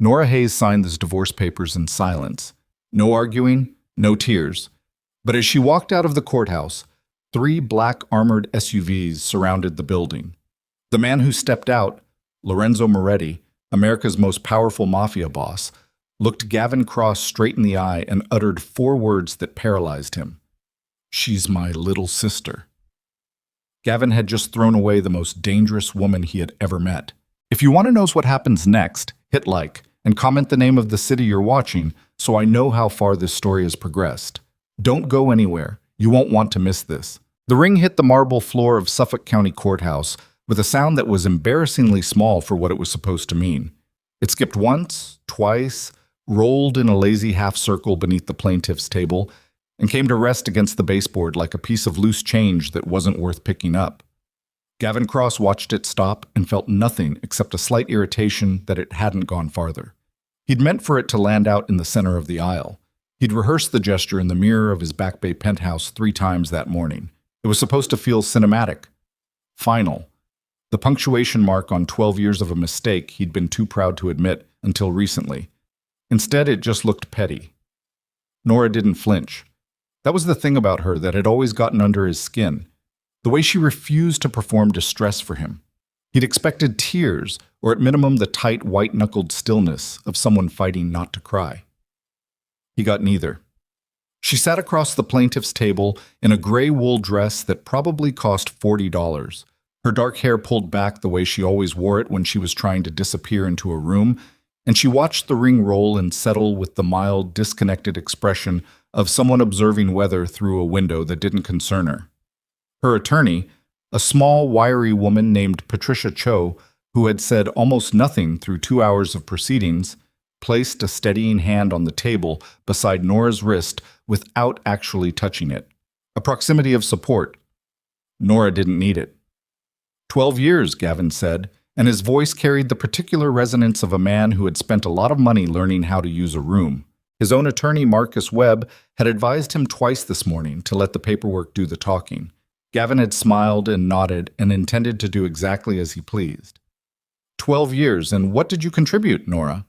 Nora Hayes signed those divorce papers in silence. No arguing, no tears. But as she walked out of the courthouse, 3 black armored SUVs surrounded the building. The man who stepped out, Lorenzo Moretti, America's most powerful mafia boss, looked Gavin Cross straight in the eye and uttered 4 words that paralyzed him. "She's my little sister." Gavin had just thrown away the most dangerous woman he had ever met. If you want to know what happens next, hit like and comment the name of the city you're watching so I know how far this story has progressed. Don't go anywhere. You won't want to miss this. The ring hit the marble floor of Suffolk County Courthouse with a sound that was embarrassingly small for what it was supposed to mean. It skipped once, twice, rolled in a lazy half circle beneath the plaintiff's table, and came to rest against the baseboard like a piece of loose change that wasn't worth picking up. Gavin Cross watched it stop and felt nothing except a slight irritation that it hadn't gone farther. He'd meant for it to land out in the center of the aisle. He'd rehearsed the gesture in the mirror of his Back Bay penthouse 3 times that morning. It was supposed to feel cinematic, final, the punctuation mark on 12 years of a mistake he'd been too proud to admit until recently. Instead, it just looked petty. Nora didn't flinch. That was the thing about her that had always gotten under his skin. The way she refused to perform distress for him. He'd expected tears, or at minimum the tight, white-knuckled stillness of someone fighting not to cry. He got neither. She sat across the plaintiff's table in a gray wool dress that probably cost $40. Her dark hair pulled back the way she always wore it when she was trying to disappear into a room, and she watched the ring roll and settle with the mild, disconnected expression of someone observing weather through a window that didn't concern her. Her attorney, a small, wiry woman named Patricia Cho, who had said almost nothing through 2 hours of proceedings, placed a steadying hand on the table beside Nora's wrist without actually touching it. A proximity of support. Nora didn't need it. 12 years, Gavin said, and his voice carried the particular resonance of a man who had spent a lot of money learning how to use a room. His own attorney, Marcus Webb, had advised him twice this morning to let the paperwork do the talking. Gavin had smiled and nodded and intended to do exactly as he pleased. 12 years, and what did you contribute, Nora?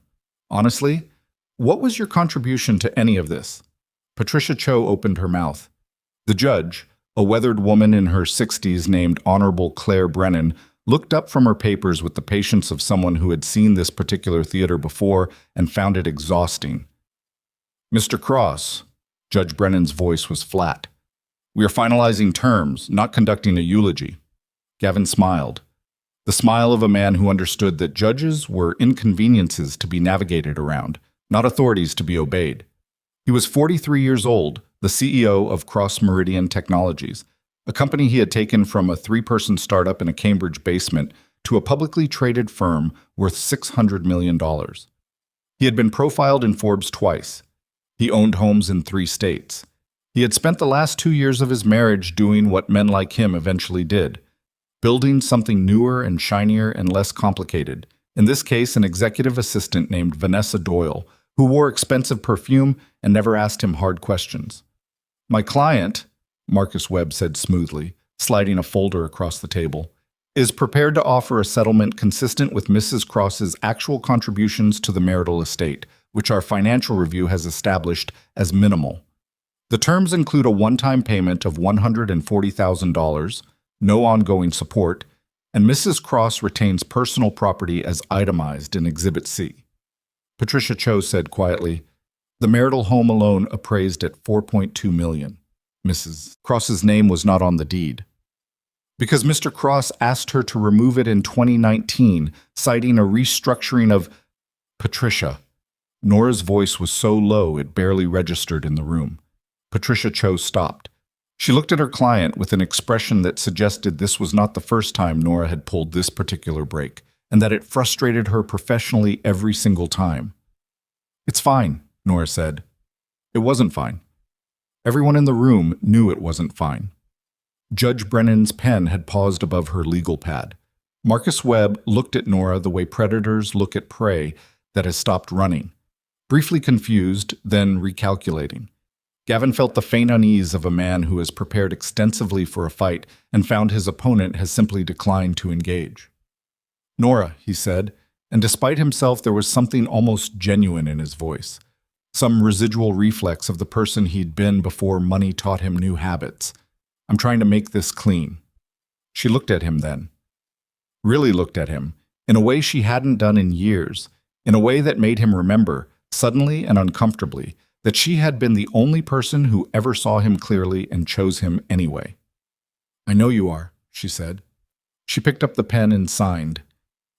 Honestly, what was your contribution to any of this? Patricia Cho opened her mouth. The judge, a weathered woman in her 60s named Honorable Claire Brennan, looked up from her papers with the patience of someone who had seen this particular theater before and found it exhausting. Mr. Cross, Judge Brennan's voice was flat. We are finalizing terms, not conducting a eulogy. Gavin smiled. The smile of a man who understood that judges were inconveniences to be navigated around, not authorities to be obeyed. He was 43 years old, the CEO of Cross Meridian Technologies, a company he had taken from a 3-person startup in a Cambridge basement to a publicly traded firm worth $600 million. He had been profiled in Forbes twice. He owned homes in 3 states. He had spent the last 2 years of his marriage doing what men like him eventually did, building something newer and shinier and less complicated, in this case an executive assistant named Vanessa Doyle, who wore expensive perfume and never asked him hard questions. My client, Marcus Webb said smoothly, sliding a folder across the table, is prepared to offer a settlement consistent with Mrs. Cross's actual contributions to the marital estate, which our financial review has established as minimal. The terms include a one-time payment of $140,000, no ongoing support, and Mrs. Cross retains personal property as itemized in Exhibit C. Patricia Cho said quietly, the marital home alone appraised at $4.2 million. Mrs. Cross's name was not on the deed. Because Mr. Cross asked her to remove it in 2019, citing a restructuring of Patricia. Nora's voice was so low it barely registered in the room. Patricia Cho stopped. She looked at her client with an expression that suggested this was not the first time Nora had pulled this particular break, and that it frustrated her professionally every single time. It's fine, Nora said. It wasn't fine. Everyone in the room knew it wasn't fine. Judge Brennan's pen had paused above her legal pad. Marcus Webb looked at Nora the way predators look at prey that has stopped running, briefly confused, then recalculating. Gavin felt the faint unease of a man who has prepared extensively for a fight and found his opponent has simply declined to engage. Nora, he said, and despite himself, there was something almost genuine in his voice. Some residual reflex of the person he'd been before money taught him new habits. "I'm trying to make this clean." She looked at him then. Really looked at him, in a way she hadn't done in years, in a way that made him remember, suddenly and uncomfortably, that she had been the only person who ever saw him clearly and chose him anyway. "I know you are," she said. She picked up the pen and signed.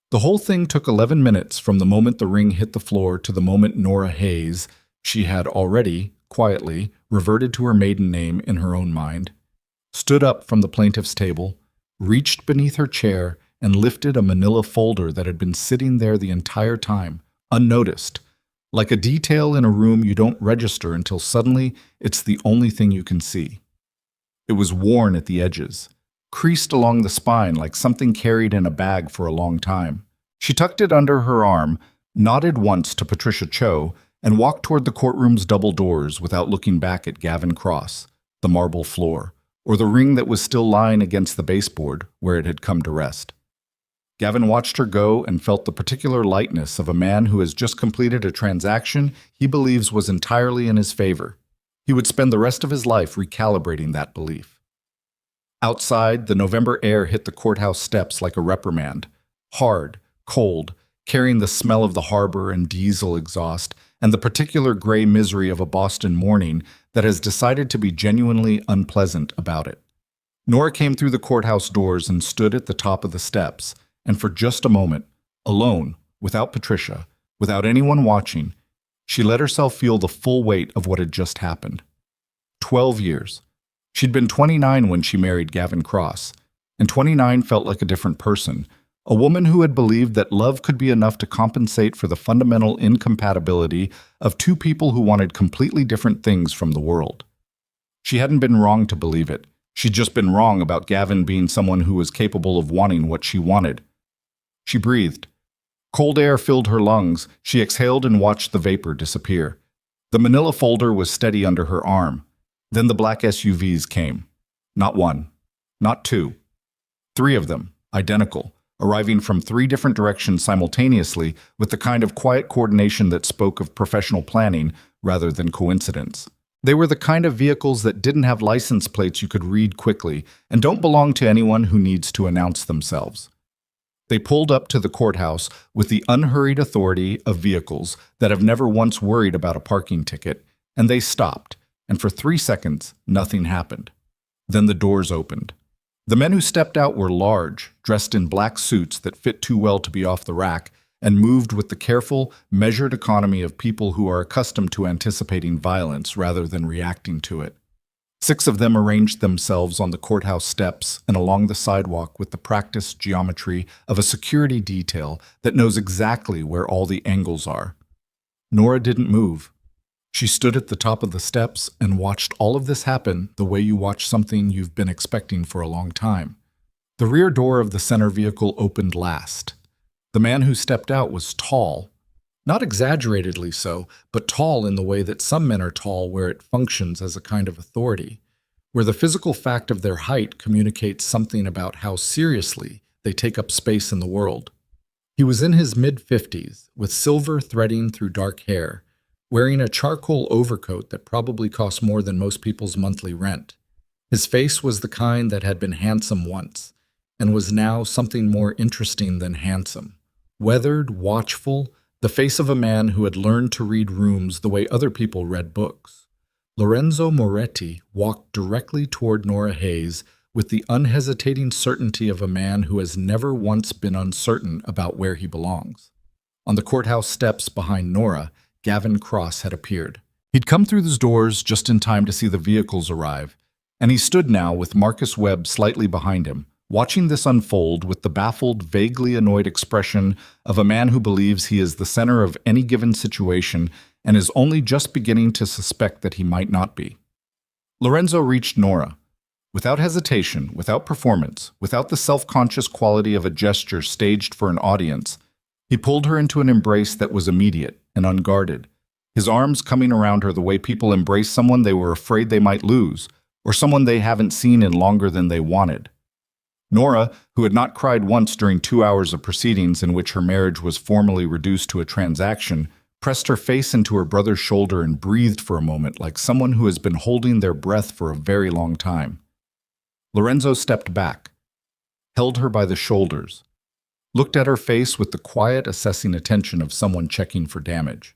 The whole thing took 11 minutes from the moment the ring hit the floor to the moment Nora Hayes, she had already, quietly, reverted to her maiden name in her own mind, stood up from the plaintiff's table, reached beneath her chair, and lifted a manila folder that had been sitting there the entire time, unnoticed, like a detail in a room you don't register until suddenly it's the only thing you can see. It was worn at the edges, creased along the spine like something carried in a bag for a long time. She tucked it under her arm, nodded once to Patricia Cho, and walked toward the courtroom's double doors without looking back at Gavin Cross, the marble floor, or the ring that was still lying against the baseboard where it had come to rest. Gavin watched her go and felt the particular lightness of a man who has just completed a transaction he believes was entirely in his favor. He would spend the rest of his life recalibrating that belief. Outside, the November air hit the courthouse steps like a reprimand, hard, cold, carrying the smell of the harbor and diesel exhaust and the particular gray misery of a Boston morning that has decided to be genuinely unpleasant about it. Nora came through the courthouse doors and stood at the top of the steps, and for just a moment, alone, without Patricia, without anyone watching, she let herself feel the full weight of what had just happened. 12 years. She'd been 29 when she married Gavin Cross, and 29 felt like a different person, a woman who had believed that love could be enough to compensate for the fundamental incompatibility of two people who wanted completely different things from the world. She hadn't been wrong to believe it. She'd just been wrong about Gavin being someone who was capable of wanting what she wanted. She breathed. Cold air filled her lungs. She exhaled and watched the vapor disappear. The manila folder was steady under her arm. Then the black SUVs came. Not one. Not two. 3 of them, identical, arriving from 3 different directions simultaneously with the kind of quiet coordination that spoke of professional planning rather than coincidence. They were the kind of vehicles that didn't have license plates you could read quickly and don't belong to anyone who needs to announce themselves. They pulled up to the courthouse with the unhurried authority of vehicles that have never once worried about a parking ticket, and they stopped, and for 3 seconds, nothing happened. Then the doors opened. The men who stepped out were large, dressed in black suits that fit too well to be off the rack, and moved with the careful, measured economy of people who are accustomed to anticipating violence rather than reacting to it. 6 of them arranged themselves on the courthouse steps and along the sidewalk with the practiced geometry of a security detail that knows exactly where all the angles are. Nora didn't move. She stood at the top of the steps and watched all of this happen the way you watch something you've been expecting for a long time. The rear door of the center vehicle opened last. The man who stepped out was tall. Not exaggeratedly so, but tall in the way that some men are tall where it functions as a kind of authority, where the physical fact of their height communicates something about how seriously they take up space in the world. He was in his mid-50s, with silver threading through dark hair, wearing a charcoal overcoat that probably cost more than most people's monthly rent. His face was the kind that had been handsome once, and was now something more interesting than handsome. Weathered, watchful, the face of a man who had learned to read rooms the way other people read books. Lorenzo Moretti walked directly toward Nora Hayes with the unhesitating certainty of a man who has never once been uncertain about where he belongs. On the courthouse steps behind Nora, Gavin Cross had appeared. He'd come through those doors just in time to see the vehicles arrive, and he stood now with Marcus Webb slightly behind him, watching this unfold with the baffled, vaguely annoyed expression of a man who believes he is the center of any given situation and is only just beginning to suspect that he might not be. Lorenzo reached Nora. Without hesitation, without performance, without the self-conscious quality of a gesture staged for an audience, he pulled her into an embrace that was immediate and unguarded, his arms coming around her the way people embrace someone they were afraid they might lose, or someone they haven't seen in longer than they wanted. Nora, who had not cried once during 2 hours of proceedings in which her marriage was formally reduced to a transaction, pressed her face into her brother's shoulder and breathed for a moment like someone who has been holding their breath for a very long time. Lorenzo stepped back, held her by the shoulders, looked at her face with the quiet, assessing attention of someone checking for damage.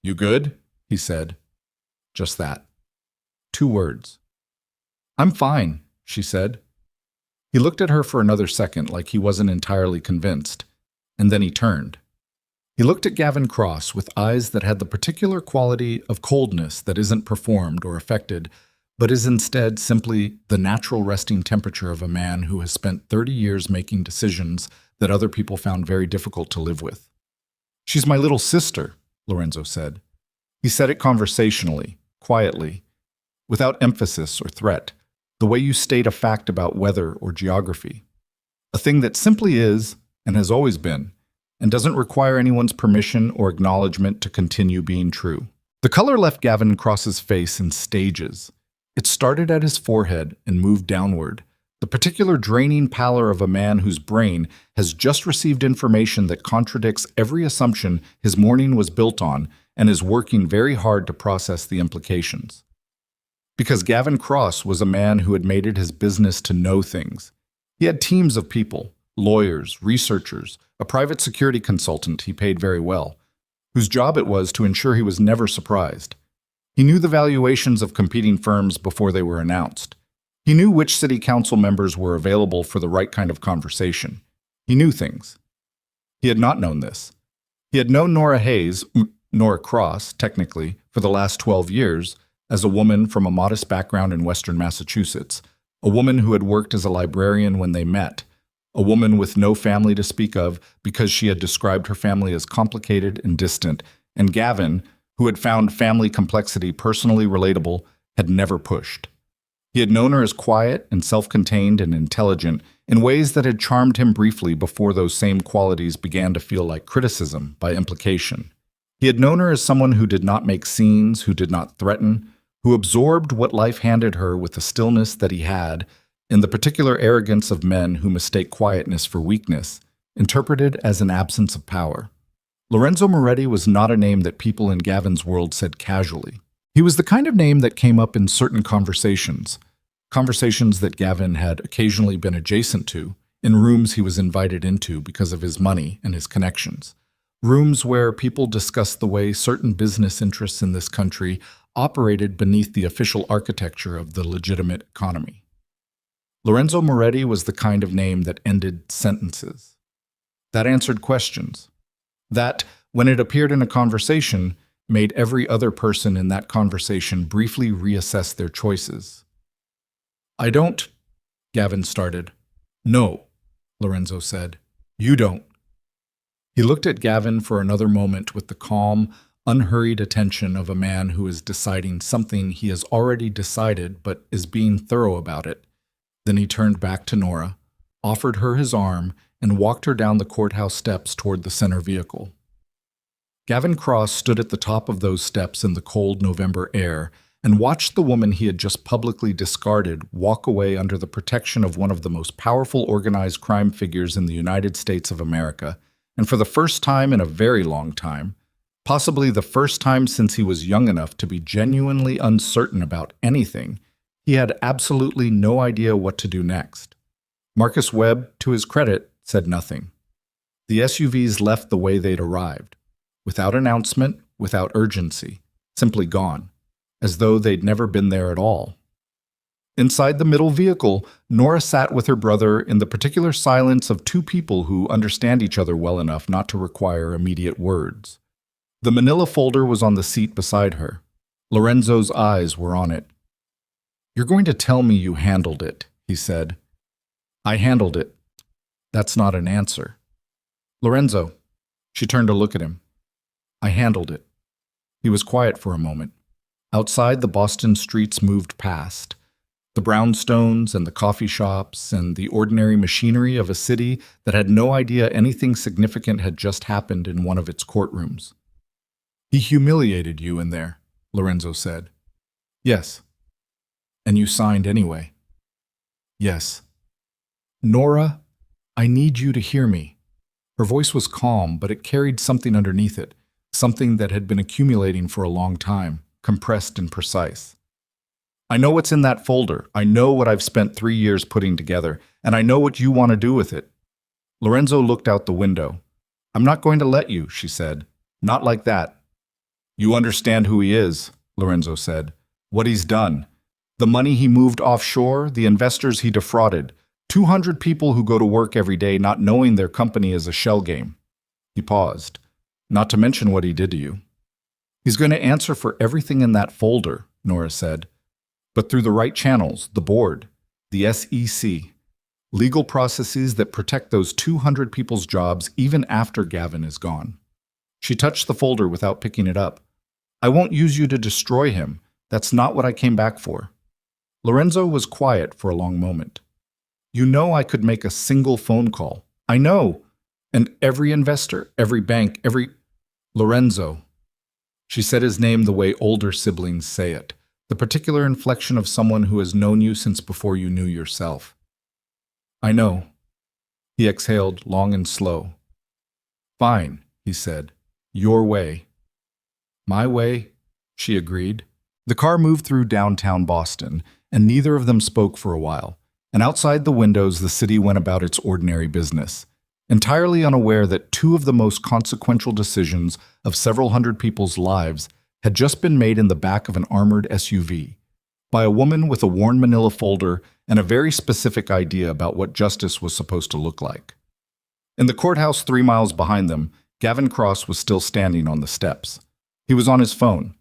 "You good?" he said. Just that. 2 words. "I'm fine," she said. He looked at her for another second like he wasn't entirely convinced, and then he turned. He looked at Gavin Cross with eyes that had the particular quality of coldness that isn't performed or affected, but is instead simply the natural resting temperature of a man who has spent 30 years making decisions that other people found very difficult to live with. "She's my little sister," Lorenzo said. He said it conversationally, quietly, without emphasis or threat, the way you state a fact about weather or geography. A thing that simply is, and has always been, and doesn't require anyone's permission or acknowledgement to continue being true. The color left Gavin Cross's face in stages. It started at his forehead and moved downward, the particular draining pallor of a man whose brain has just received information that contradicts every assumption his morning was built on and is working very hard to process the implications. Because Gavin Cross was a man who had made it his business to know things. He had teams of people, lawyers, researchers, a private security consultant he paid very well, whose job it was to ensure he was never surprised. He knew the valuations of competing firms before they were announced. He knew which city council members were available for the right kind of conversation. He knew things. He had not known this. He had known Nora Cross, technically, for the last 12 years, as a woman from a modest background in western Massachusetts, a woman who had worked as a librarian when they met, a woman with no family to speak of because she had described her family as complicated and distant, and Gavin, who had found family complexity personally relatable, had never pushed. He had known her as quiet and self-contained and intelligent in ways that had charmed him briefly before those same qualities began to feel like criticism by implication. He had known her as someone who did not make scenes, who did not threaten, who absorbed what life handed her with the stillness that he had, in the particular arrogance of men who mistake quietness for weakness, interpreted as an absence of power. Lorenzo Moretti was not a name that people in Gavin's world said casually. He was the kind of name that came up in certain conversations that Gavin had occasionally been adjacent to, in rooms he was invited into because of his money and his connections. Rooms where people discussed the way certain business interests in this country operated beneath the official architecture of the legitimate economy. Lorenzo Moretti was the kind of name that ended sentences, that answered questions, that, when it appeared in a conversation, made every other person in that conversation briefly reassess their choices. "I don't," Gavin started. "No," Lorenzo said. "You don't." He looked at Gavin for another moment with the calm, unhurried attention of a man who is deciding something he has already decided but is being thorough about it. Then he turned back to Nora, offered her his arm, and walked her down the courthouse steps toward the center vehicle. Gavin Cross stood at the top of those steps in the cold November air and watched the woman he had just publicly discarded walk away under the protection of one of the most powerful organized crime figures in the United States of America, and for the first time in a very long time, possibly the first time since he was young enough to be genuinely uncertain about anything, he had absolutely no idea what to do next. Marcus Webb, to his credit, said nothing. The SUVs left the way they'd arrived, without announcement, without urgency, simply gone, as though they'd never been there at all. Inside the middle vehicle, Nora sat with her brother in the particular silence of two people who understand each other well enough not to require immediate words. The manila folder was on the seat beside her. Lorenzo's eyes were on it. "You're going to tell me you handled it," he said. "I handled it." That's not an answer. "Lorenzo," she turned to look at him. "I handled it." He was quiet for a moment. Outside, the Boston streets moved past. The brownstones and the coffee shops and the ordinary machinery of a city that had no idea anything significant had just happened in one of its courtrooms. "He humiliated you in there," Lorenzo said. "Yes." "And you signed anyway." "Yes." Nora, I need you to hear me. Her voice was calm, but it carried something underneath it, something that had been accumulating for a long time, compressed and precise. I know what's in that folder. I know what I've spent 3 years putting together, and I know what you want to do with it. Lorenzo looked out the window. I'm not going to let you, she said. Not like that. You understand who he is, Lorenzo said. What he's done. The money he moved offshore, the investors he defrauded, 200 people who go to work every day not knowing their company is a shell game. He paused. Not to mention what he did to you. He's going to answer for everything in that folder, Nora said. But through the right channels, the board, the SEC, legal processes that protect those 200 people's jobs even after Gavin is gone. She touched the folder without picking it up. I won't use you to destroy him. That's not what I came back for. Lorenzo was quiet for a long moment. You know I could make a single phone call. I know. And every investor, every bank, Lorenzo. She said his name the way older siblings say it, the particular inflection of someone who has known you since before you knew yourself. I know. He exhaled long and slow. Fine, he said. Your way. My way, she agreed. The car moved through downtown Boston, and neither of them spoke for a while. And outside the windows, the city went about its ordinary business, entirely unaware that two of the most consequential decisions of several hundred people's lives had just been made in the back of an armored SUV, by a woman with a worn manila folder and a very specific idea about what justice was supposed to look like. In the courthouse 3 miles behind them, Gavin Cross was still standing on the steps. He was on his phone.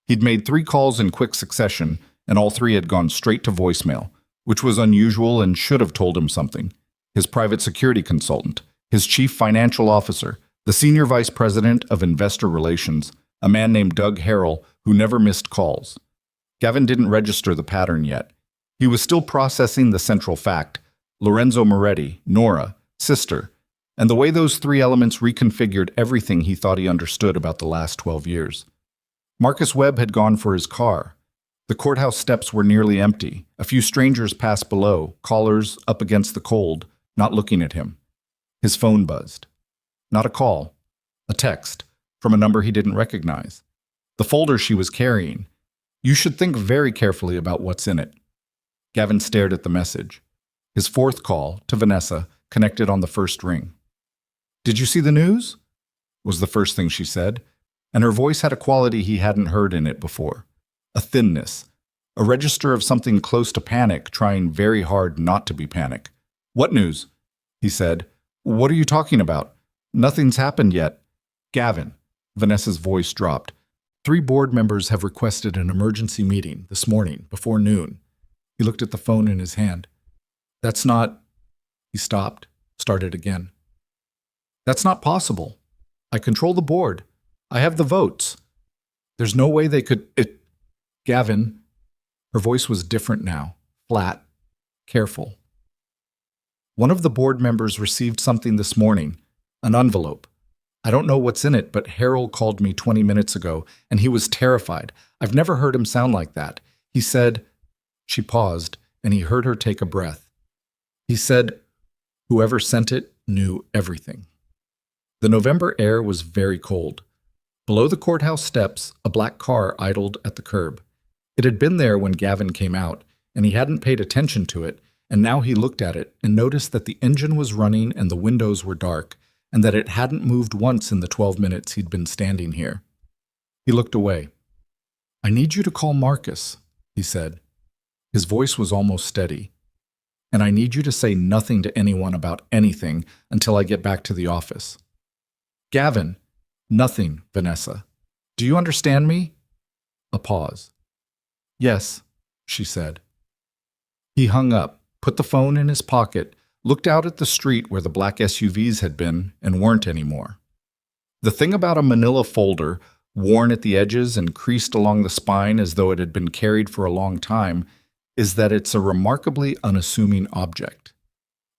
He'd made 3 calls in quick succession, and all 3 had gone straight to voicemail, which was unusual and should have told him something. His private security consultant, his chief financial officer, the senior vice president of investor relations, a man named Doug Harrell who never missed calls. Gavin didn't register the pattern yet. He was still processing the central fact, Lorenzo Moretti, Nora, sister, and the way those 3 elements reconfigured everything he thought he understood about the last 12 years. Marcus Webb had gone for his car. The courthouse steps were nearly empty. A few strangers passed below, callers up against the cold, not looking at him. His phone buzzed. Not a call. A text, from a number he didn't recognize. The folder she was carrying. You should think very carefully about what's in it. Gavin stared at the message. His 4th call, to Vanessa, connected on the first ring. Did you see the news? Was the first thing she said, and her voice had a quality he hadn't heard in it before. A thinness, a register of something close to panic, trying very hard not to be panic. What news? He said. What are you talking about? Nothing's happened yet. Gavin. Vanessa's voice dropped. 3 board members have requested an emergency meeting this morning, before noon. He looked at the phone in his hand. That's not... He stopped, started again. That's not possible. I control the board. I have the votes. There's no way they could... Gavin. Her voice was different now, flat, careful. One of the board members received something this morning, an envelope. I don't know what's in it, but Harold called me 20 minutes ago, and he was terrified. I've never heard him sound like that. He said... She paused, and he heard her take a breath. He said, whoever sent it knew everything. The November air was very cold. Below the courthouse steps, a black car idled at the curb. It had been there when Gavin came out, and he hadn't paid attention to it, and now he looked at it and noticed that the engine was running and the windows were dark, and that it hadn't moved once in the 12 minutes he'd been standing here. He looked away. I need you to call Marcus, he said. His voice was almost steady. And I need you to say nothing to anyone about anything until I get back to the office. Gavin. Nothing, Vanessa. Do you understand me? A pause. Yes, she said. He hung up, put the phone in his pocket, looked out at the street where the black SUVs had been and weren't anymore. The thing about a manila folder, worn at the edges and creased along the spine as though it had been carried for a long time, is that it's a remarkably unassuming object.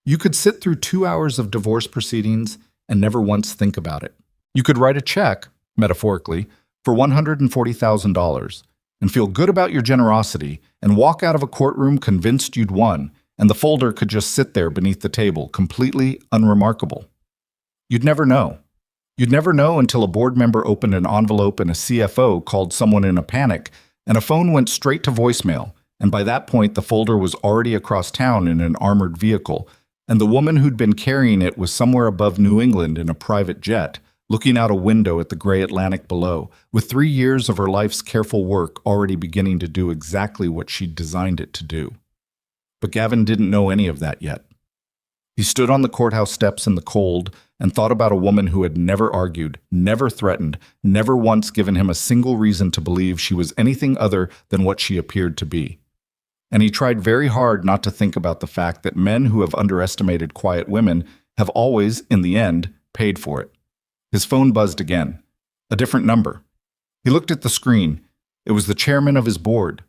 You could sit through 2 hours of divorce proceedings and never once think about it. You could write a check, metaphorically, for $140,000 and feel good about your generosity and walk out of a courtroom convinced you'd won and the folder could just sit there beneath the table, completely unremarkable. You'd never know. You'd never know until a board member opened an envelope and a CFO called someone in a panic, and a phone went straight to voicemail, and by that point the folder was already across town in an armored vehicle, and the woman who'd been carrying it was somewhere above New England in a private jet, looking out a window at the gray Atlantic below, with 3 years of her life's careful work already beginning to do exactly what she'd designed it to do. But Gavin didn't know any of that yet. He stood on the courthouse steps in the cold and thought about a woman who had never argued, never threatened, never once given him a single reason to believe she was anything other than what she appeared to be. And he tried very hard not to think about the fact that men who have underestimated quiet women have always, in the end, paid for it. His phone buzzed again. A different number. He looked at the screen. It was the chairman of his board.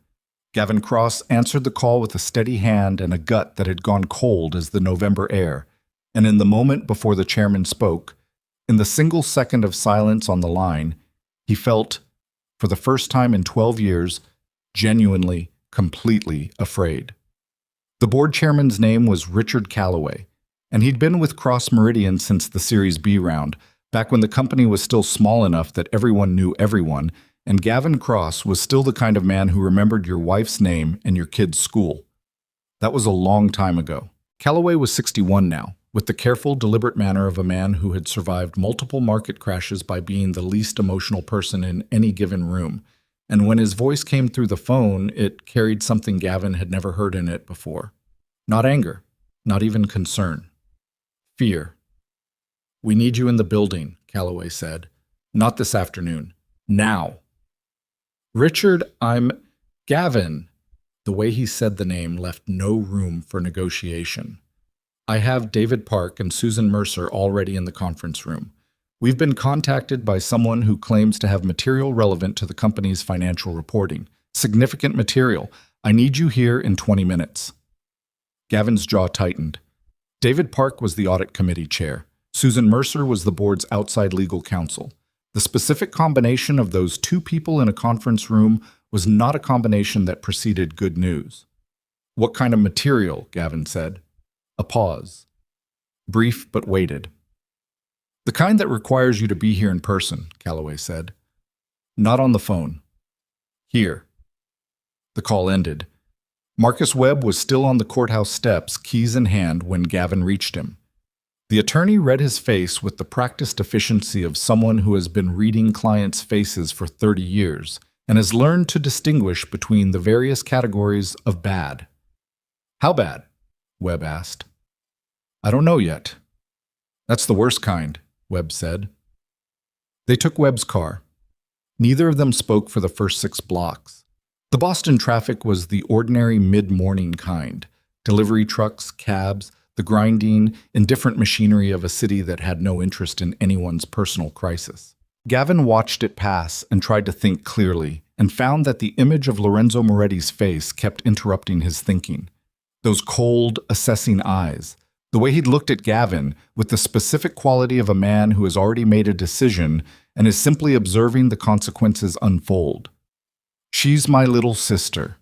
Gavin Cross answered the call with a steady hand and a gut that had gone cold as the November air. And in the moment before the chairman spoke, in the single second of silence on the line, he felt, for the first time in 12 years, genuinely, completely afraid. The board chairman's name was Richard Calloway, and he'd been with Cross Meridian since the Series B round, back when the company was still small enough that everyone knew everyone, and Gavin Cross was still the kind of man who remembered your wife's name and your kid's school. That was a long time ago. Calloway was 61 now, with the careful, deliberate manner of a man who had survived multiple market crashes by being the least emotional person in any given room, and when his voice came through the phone, it carried something Gavin had never heard in it before. Not anger, not even concern. Fear. "We need you in the building," Calloway said. "Not this afternoon. Now." "Richard, I'm Gavin." The way he said the name left no room for negotiation. "I have David Park and Susan Mercer already in the conference room. We've been contacted by someone who claims to have material relevant to the company's financial reporting. Significant material. I need you here in 20 minutes." Gavin's jaw tightened. David Park was the audit committee chair. Susan Mercer was the board's outside legal counsel. The specific combination of those two people in a conference room was not a combination that preceded good news. "What kind of material?" Gavin said. A pause. Brief but weighted. "The kind that requires you to be here in person," Calloway said. "Not on the phone. Here." The call ended. Marcus Webb was still on the courthouse steps, keys in hand, when Gavin reached him. The attorney read his face with the practiced efficiency of someone who has been reading clients' faces for 30 years and has learned to distinguish between the various categories of bad. "How bad?" Webb asked. "I don't know yet." "That's the worst kind," Webb said. They took Webb's car. Neither of them spoke for the first 6 blocks. The Boston traffic was the ordinary mid-morning kind. Delivery trucks, cabs, the grinding, indifferent machinery of a city that had no interest in anyone's personal crisis. Gavin watched it pass and tried to think clearly, and found that the image of Lorenzo Moretti's face kept interrupting his thinking. Those cold, assessing eyes, the way he'd looked at Gavin, with the specific quality of a man who has already made a decision and is simply observing the consequences unfold. "She's my little sister."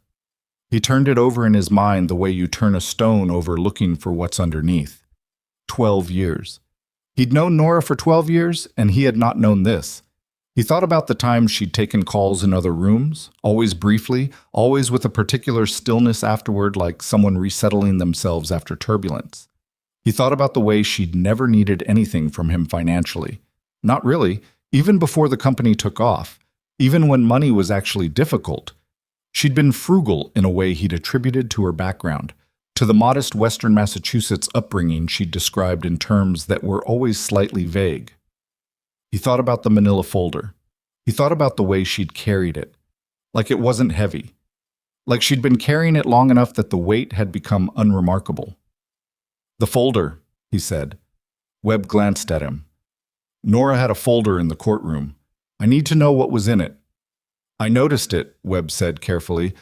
He turned it over in his mind the way you turn a stone over looking for what's underneath. 12 years. He'd known Nora for 12 years, and he had not known this. He thought about the times she'd taken calls in other rooms, always briefly, always with a particular stillness afterward, like someone resettling themselves after turbulence. He thought about the way she'd never needed anything from him financially. Not really, even before the company took off, even when money was actually difficult. She'd been frugal in a way he'd attributed to her background, to the modest Western Massachusetts upbringing she'd described in terms that were always slightly vague. He thought about the manila folder. He thought about the way she'd carried it, like it wasn't heavy, like she'd been carrying it long enough that the weight had become unremarkable. "The folder," he said. Webb glanced at him. "Nora had a folder in the courtroom. I need to know what was in it." "I noticed it," Webb said carefully.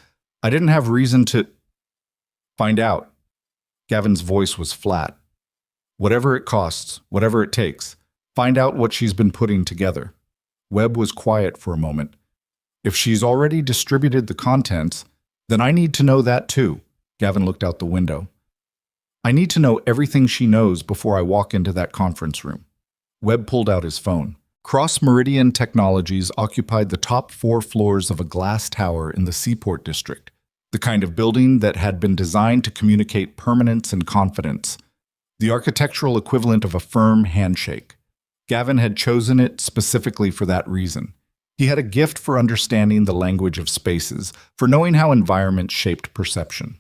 "I didn't have reason to find out." Gavin's voice was flat. "Whatever it costs, whatever it takes, find out what she's been putting together." Webb was quiet for a moment. "If she's already distributed the contents, then I need to know that too." Gavin looked out the window. I need to know everything she knows before I walk into that conference room. Webb pulled out his phone. Cross Meridian Technologies occupied the top 4 floors of a glass tower in the Seaport District, the kind of building that had been designed to communicate permanence and confidence, the architectural equivalent of a firm handshake. Gavin had chosen it specifically for that reason. He had a gift for understanding the language of spaces, for knowing how environments shaped perception.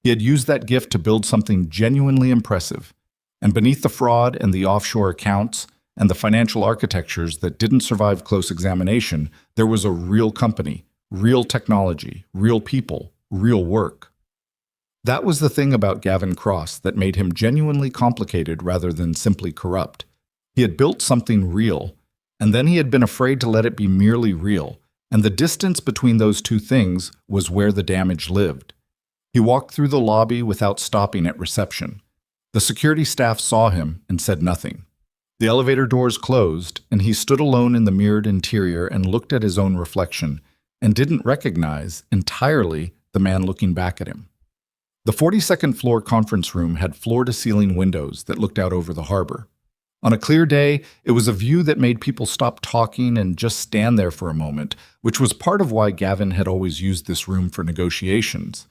He had used that gift to build something genuinely impressive, and beneath the fraud and the offshore accounts and the financial architectures that didn't survive close examination, there was a real company, real technology, real people, real work. That was the thing about Gavin Cross that made him genuinely complicated rather than simply corrupt. He had built something real, and then he had been afraid to let it be merely real, and the distance between those two things was where the damage lived. He walked through the lobby without stopping at reception. The security staff saw him and said nothing. The elevator doors closed, and he stood alone in the mirrored interior and looked at his own reflection, and didn't recognize entirely the man looking back at him. The 42nd floor conference room had floor-to-ceiling windows that looked out over the harbor. On a clear day, it was a view that made people stop talking and just stand there for a moment, which was part of why Gavin had always used this room for negotiations.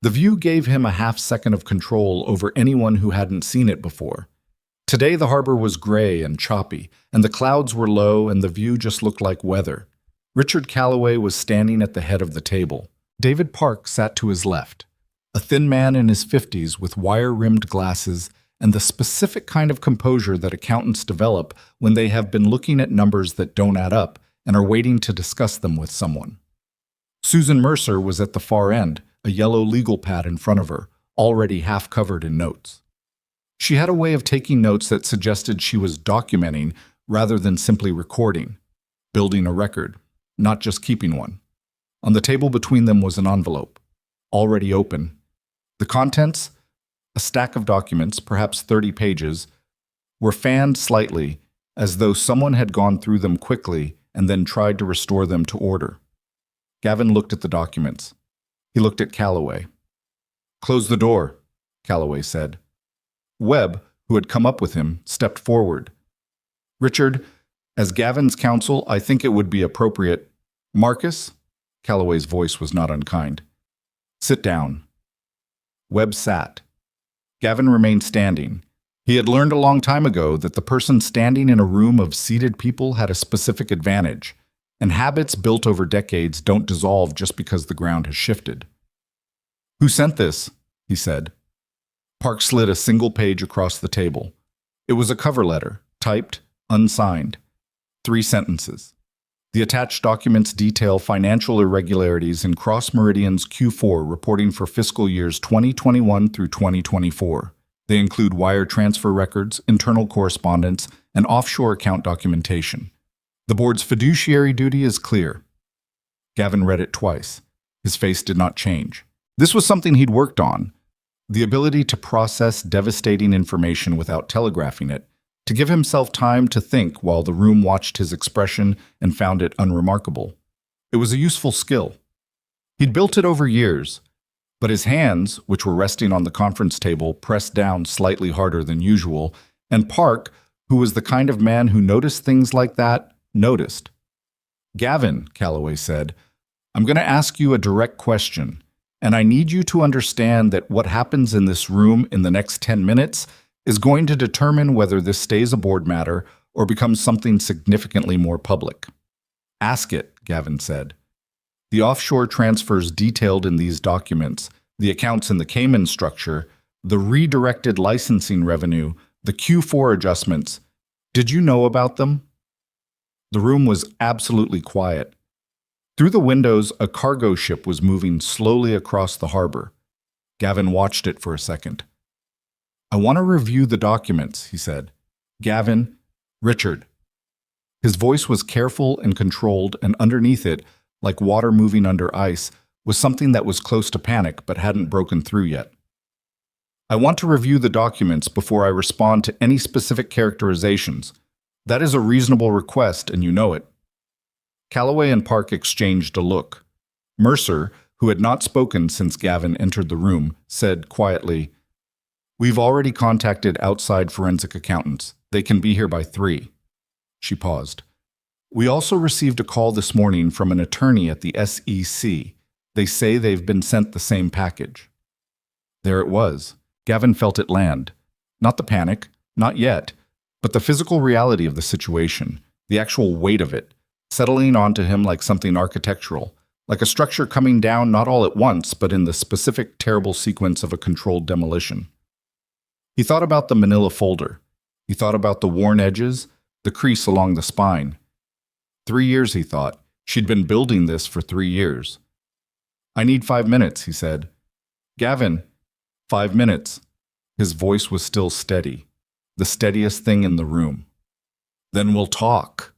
The view gave him a half-second of control over anyone who hadn't seen it before. Today the harbor was gray and choppy, and the clouds were low and the view just looked like weather. Richard Calloway was standing at the head of the table. David Park sat to his left, a thin man in his 50s with wire-rimmed glasses and the specific kind of composure that accountants develop when they have been looking at numbers that don't add up and are waiting to discuss them with someone. Susan Mercer was at the far end, a yellow legal pad in front of her, already half covered in notes. She had a way of taking notes that suggested she was documenting rather than simply recording, building a record, not just keeping one. On the table between them was an envelope, already open. The contents, a stack of documents, perhaps 30 pages, were fanned slightly, as though someone had gone through them quickly and then tried to restore them to order. Gavin looked at the documents. He looked at Calloway. "Close the door," Calloway said. Webb, who had come up with him, stepped forward. "Richard, as Gavin's counsel, I think it would be appropriate—" "Marcus?" Calloway's voice was not unkind. "Sit down." Webb sat. Gavin remained standing. He had learned a long time ago that the person standing in a room of seated people had a specific advantage, and habits built over decades don't dissolve just because the ground has shifted. "Who sent this?" he said. Park slid a single page across the table. It was a cover letter, typed, unsigned. 3 sentences. The attached documents detail financial irregularities in Cross Meridian's Q4 reporting for fiscal years 2021 through 2024. They include wire transfer records, internal correspondence, and offshore account documentation. The board's fiduciary duty is clear. Gavin read it twice. His face did not change. This was something he'd worked on. The ability to process devastating information without telegraphing it, to give himself time to think while the room watched his expression and found it unremarkable. It was a useful skill. He'd built it over years, but his hands, which were resting on the conference table, pressed down slightly harder than usual, and Park, who was the kind of man who noticed things like that, noticed. "Gavin," Calloway said, "I'm going to ask you a direct question, and I need you to understand that what happens in this room in the next 10 minutes is going to determine whether this stays a board matter or becomes something significantly more public." "Ask it," Gavin said. The offshore transfers detailed in these documents, the accounts in the Cayman structure, the redirected licensing revenue, the Q4 adjustments. Did you know about them? The room was absolutely quiet. Through the windows, a cargo ship was moving slowly across the harbor. Gavin watched it for a second. "I want to review the documents," he said. "Gavin, Richard." His voice was careful and controlled, and underneath it, like water moving under ice, was something that was close to panic but hadn't broken through yet. "I want to review the documents before I respond to any specific characterizations. That is a reasonable request, and you know it." Calloway and Park exchanged a look. Mercer, who had not spoken since Gavin entered the room, said quietly, We've already contacted outside forensic accountants. They can be here by 3. She paused. We also received a call this morning from an attorney at the SEC. They say they've been sent the same package. There it was. Gavin felt it land. Not the panic, not yet, but the physical reality of the situation, the actual weight of it, settling onto him like something architectural, like a structure coming down not all at once, but in the specific terrible sequence of a controlled demolition. He thought about the manila folder. He thought about the worn edges, the crease along the spine. 3 years, he thought. She'd been building this for 3 years. I need 5 minutes, he said. Gavin, 5 minutes. His voice was still steady, the steadiest thing in the room. Then we'll talk.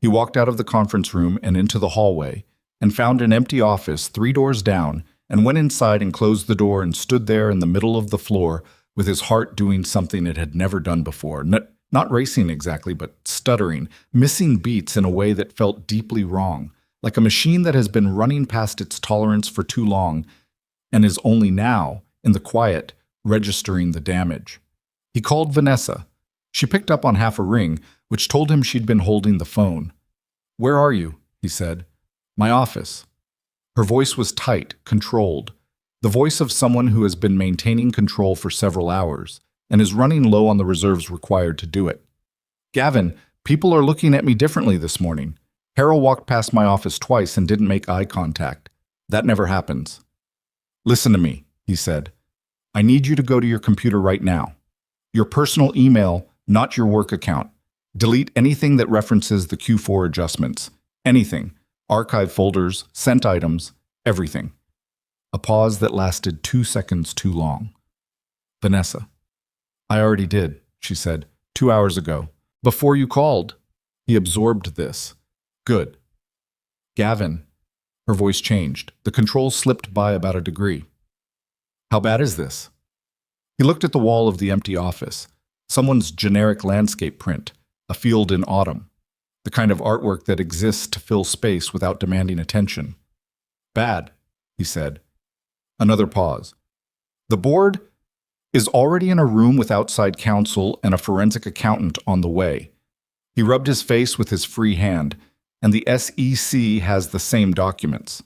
He walked out of the conference room and into the hallway and found an empty office 3 doors down and went inside and closed the door and stood there in the middle of the floor with his heart doing something it had never done before. Not racing exactly, but stuttering, missing beats in a way that felt deeply wrong, like a machine that has been running past its tolerance for too long and is only now, in the quiet, registering the damage. He called Vanessa. She picked up on half a ring, which told him she'd been holding the phone. Where are you? He said. My office. Her voice was tight, controlled, the voice of someone who has been maintaining control for several hours and is running low on the reserves required to do it. Gavin, people are looking at me differently this morning. Harold walked past my office twice and didn't make eye contact. That never happens. Listen to me, he said. I need you to go to your computer right now. Your personal email, not your work account. Delete anything that references the Q4 adjustments. Anything. Archive folders, sent items, everything. A pause that lasted 2 seconds too long. Vanessa. I already did, she said, 2 hours ago. Before you called. He absorbed this. Good. Gavin. Her voice changed. The controls slipped by about a degree. How bad is this? He looked at the wall of the empty office. Someone's generic landscape print, a field in autumn. The kind of artwork that exists to fill space without demanding attention. Bad, he said. Another pause. The board is already in a room with outside counsel and a forensic accountant on the way. He rubbed his face with his free hand, and the SEC has the same documents.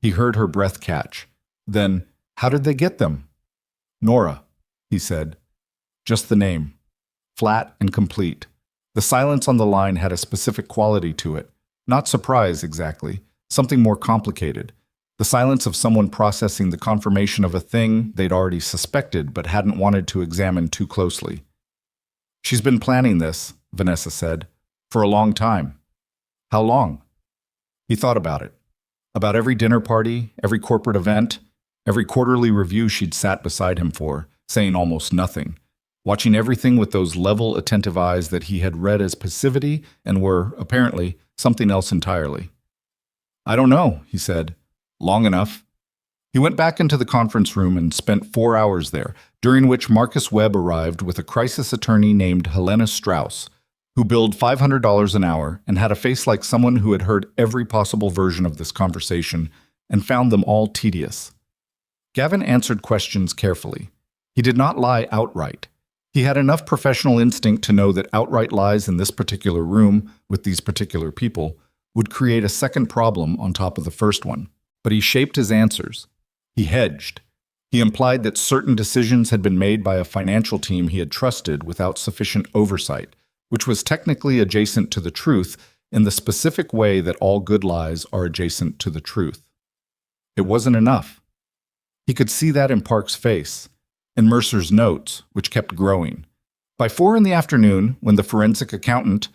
He heard her breath catch. Then, how did they get them? Nora, he said. Just the name. Flat and complete. The silence on the line had a specific quality to it. Not surprise, exactly. Something more complicated. The silence of someone processing the confirmation of a thing they'd already suspected but hadn't wanted to examine too closely. She's been planning this, Vanessa said, for a long time. How long? He thought about it. About every dinner party, every corporate event, every quarterly review she'd sat beside him for, saying almost nothing, watching everything with those level, attentive eyes that he had read as passivity and were, apparently, something else entirely. I don't know, he said. Long enough. He went back into the conference room and spent 4 hours there, during which Marcus Webb arrived with a crisis attorney named Helena Strauss, who billed $500 an hour and had a face like someone who had heard every possible version of this conversation and found them all tedious. Gavin answered questions carefully. He did not lie outright. He had enough professional instinct to know that outright lies in this particular room with these particular people would create a second problem on top of the first one. But he shaped his answers. He hedged. He implied that certain decisions had been made by a financial team he had trusted without sufficient oversight, which was technically adjacent to the truth in the specific way that all good lies are adjacent to the truth. It wasn't enough. He could see that in Park's face, in Mercer's notes, which kept growing. By 4 in the afternoon, when the forensic accountant,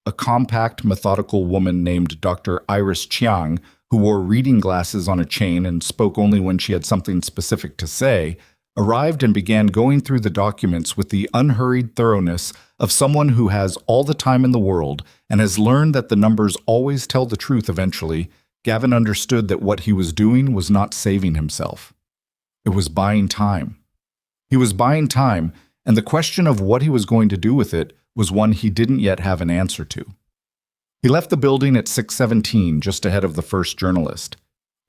a compact, methodical woman named Dr. Iris Chiang, who wore reading glasses on a chain and spoke only when she had something specific to say, arrived and began going through the documents with the unhurried thoroughness of someone who has all the time in the world and has learned that the numbers always tell the truth eventually, Gavin understood that what he was doing was not saving himself. It was buying time. He was buying time, and the question of what he was going to do with it was one he didn't yet have an answer to. He left the building at 6:17, just ahead of the first journalist.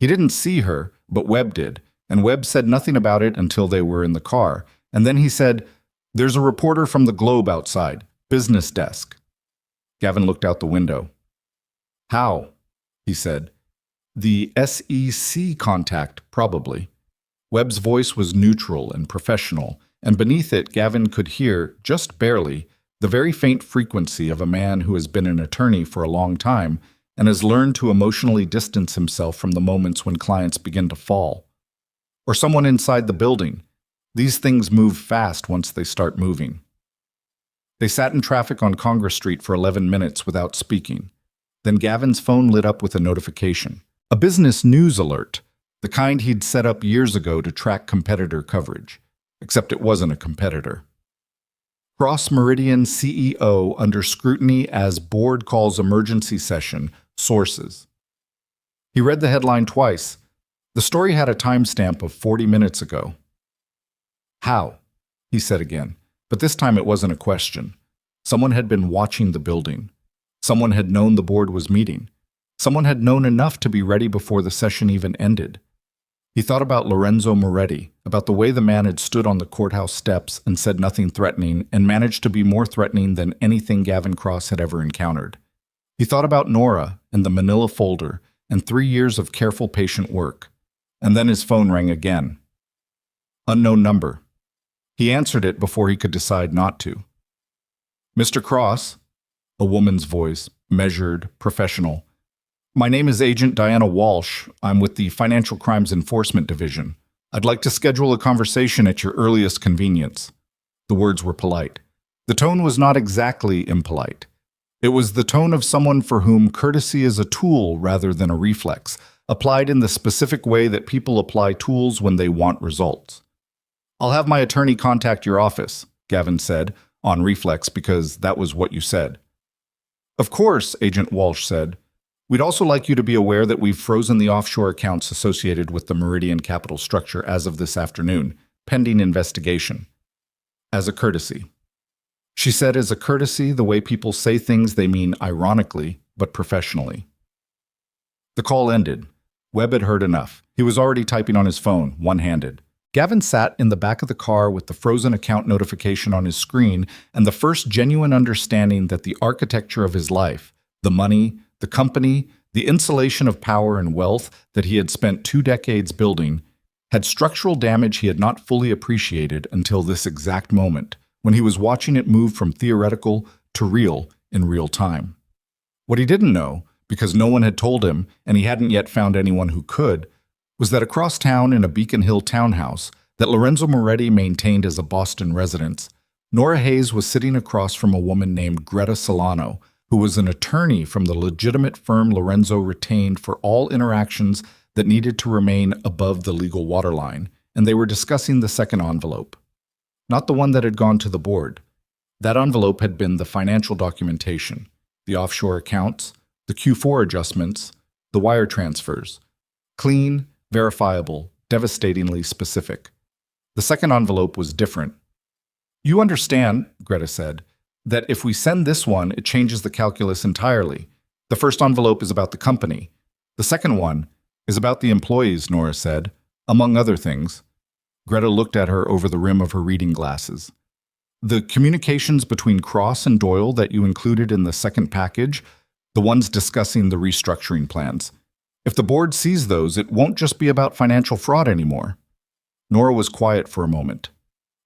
He didn't see her, but Webb did, and Webb said nothing about it until they were in the car, And then he said, "There's a reporter from the Globe outside. Business desk." Gavin looked out the window. "How?" he said. "The SEC contact, probably." Webb's voice was neutral and professional, and beneath it Gavin could hear, just barely, the very faint frequency of a man who has been an attorney for a long time and has learned to emotionally distance himself from the moments when clients begin to fall. Or someone inside the building. These things move fast once they start moving. They sat in traffic on Congress Street for 11 minutes without speaking. Then Gavin's phone lit up with a notification. A business news alert, the kind he'd set up years ago to track competitor coverage. Except it wasn't a competitor. Cross Meridian CEO under scrutiny as board calls emergency session, sources. He read the headline twice. The story had a timestamp of 40 minutes ago. "How?" he said again, but this time it wasn't a question. Someone had been watching the building. Someone had known the board was meeting. Someone had known enough to be ready before the session even ended. He thought about Lorenzo Moretti, about the way the man had stood on the courthouse steps and said nothing threatening and managed to be more threatening than anything Gavin Cross had ever encountered. He thought about Nora and the manila folder and 3 years of careful, patient work. And then his phone rang again. Unknown number. He answered it before he could decide not to. "Mr. Cross," a woman's voice, measured, professional. "My name is Agent Diana Walsh. I'm with the Financial Crimes Enforcement Division. I'd like to schedule a conversation at your earliest convenience." The words were polite. The tone was not exactly impolite. It was the tone of someone for whom courtesy is a tool rather than a reflex, applied in the specific way that people apply tools when they want results. "I'll have my attorney contact your office," Gavin said, on reflex because that was what you said. "Of course," Agent Walsh said. "We'd also like you to be aware that we've frozen the offshore accounts associated with the Meridian capital structure as of this afternoon, pending investigation. As a courtesy." She said as a courtesy the way people say things they mean ironically, but professionally. The call ended. Webb had heard enough. He was already typing on his phone, one-handed. Gavin sat in the back of the car with the frozen account notification on his screen and the first genuine understanding that the architecture of his life, the money, the company, the insulation of power and wealth that he had spent 2 decades building, had structural damage he had not fully appreciated until this exact moment, when he was watching it move from theoretical to real in real time. What he didn't know, because no one had told him and he hadn't yet found anyone who could, was that across town in a Beacon Hill townhouse that Lorenzo Moretti maintained as a Boston residence, Nora Hayes was sitting across from a woman named Greta Solano, who was an attorney from the legitimate firm Lorenzo retained for all interactions that needed to remain above the legal waterline, and they were discussing the second envelope. Not the one that had gone to the board. That envelope had been the financial documentation, the offshore accounts, the Q4 adjustments, the wire transfers. Clean, verifiable, devastatingly specific. The second envelope was different. "You understand," Greta said, "that if we send this one, it changes the calculus entirely. The first envelope is about the company. The second one is about the employees," Nora said, "among other things." Greta looked at her over the rim of her reading glasses. "The communications between Cross and Doyle that you included in the second package, the ones discussing the restructuring plans. If the board sees those, it won't just be about financial fraud anymore." Nora was quiet for a moment.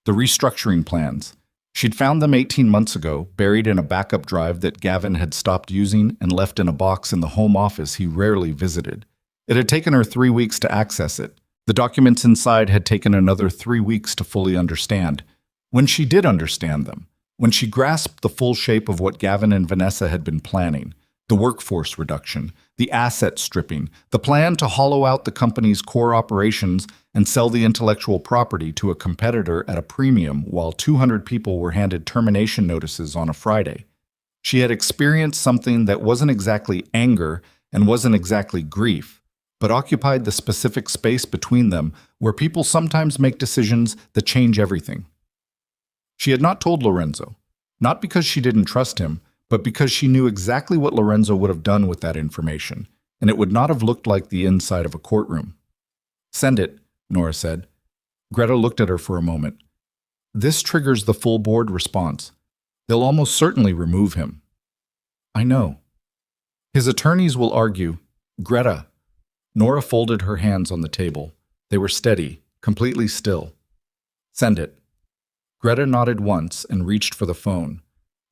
The restructuring plans. She'd found them 18 months ago, buried in a backup drive that Gavin had stopped using and left in a box in the home office he rarely visited. It had taken her 3 weeks to access it. The documents inside had taken another 3 weeks to fully understand. When she did understand them, when she grasped the full shape of what Gavin and Vanessa had been planning, the workforce reduction, the asset stripping, the plan to hollow out the company's core operations and sell the intellectual property to a competitor at a premium while 200 people were handed termination notices on a Friday. She had experienced something that wasn't exactly anger and wasn't exactly grief, but occupied the specific space between them where people sometimes make decisions that change everything. She had not told Lorenzo, not because she didn't trust him, but because she knew exactly what Lorenzo would have done with that information, and it would not have looked like the inside of a courtroom. "Send it," Nora said. Greta looked at her for a moment. This triggers the full board response. They'll almost certainly remove him. I know. His attorneys will argue, Greta. Nora folded her hands on the table. They were steady, completely still. Send it. Greta nodded once and reached for the phone.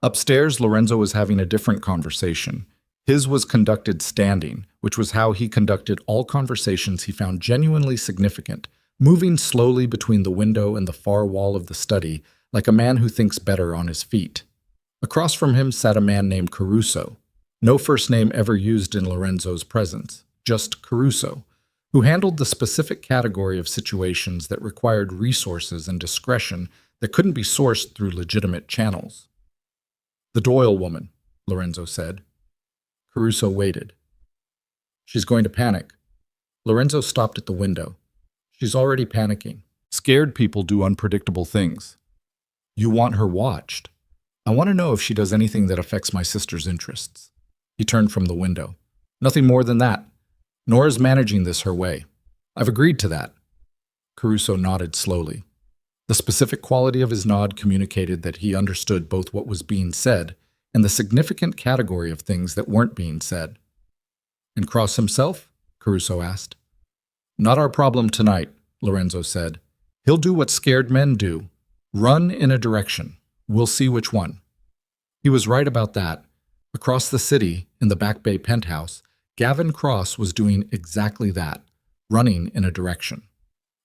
Upstairs, Lorenzo was having a different conversation. His was conducted standing, which was how he conducted all conversations he found genuinely significant, moving slowly between the window and the far wall of the study, like a man who thinks better on his feet. Across from him sat a man named Caruso. No first name ever used in Lorenzo's presence, just Caruso, who handled the specific category of situations that required resources and discretion that couldn't be sourced through legitimate channels. The Doyle woman, Lorenzo said. Caruso waited. She's going to panic. Lorenzo stopped at the window. She's already panicking. Scared people do unpredictable things. You want her watched. I want to know if she does anything that affects my sister's interests. He turned from the window. Nothing more than that. Nora's managing this her way. I've agreed to that. Caruso nodded slowly. The specific quality of his nod communicated that he understood both what was being said and the significant category of things that weren't being said. And Cross himself? Caruso asked. Not our problem tonight, Lorenzo said. He'll do what scared men do. Run in a direction. We'll see which one. He was right about that. Across the city, in the Back Bay penthouse, Gavin Cross was doing exactly that, running in a direction.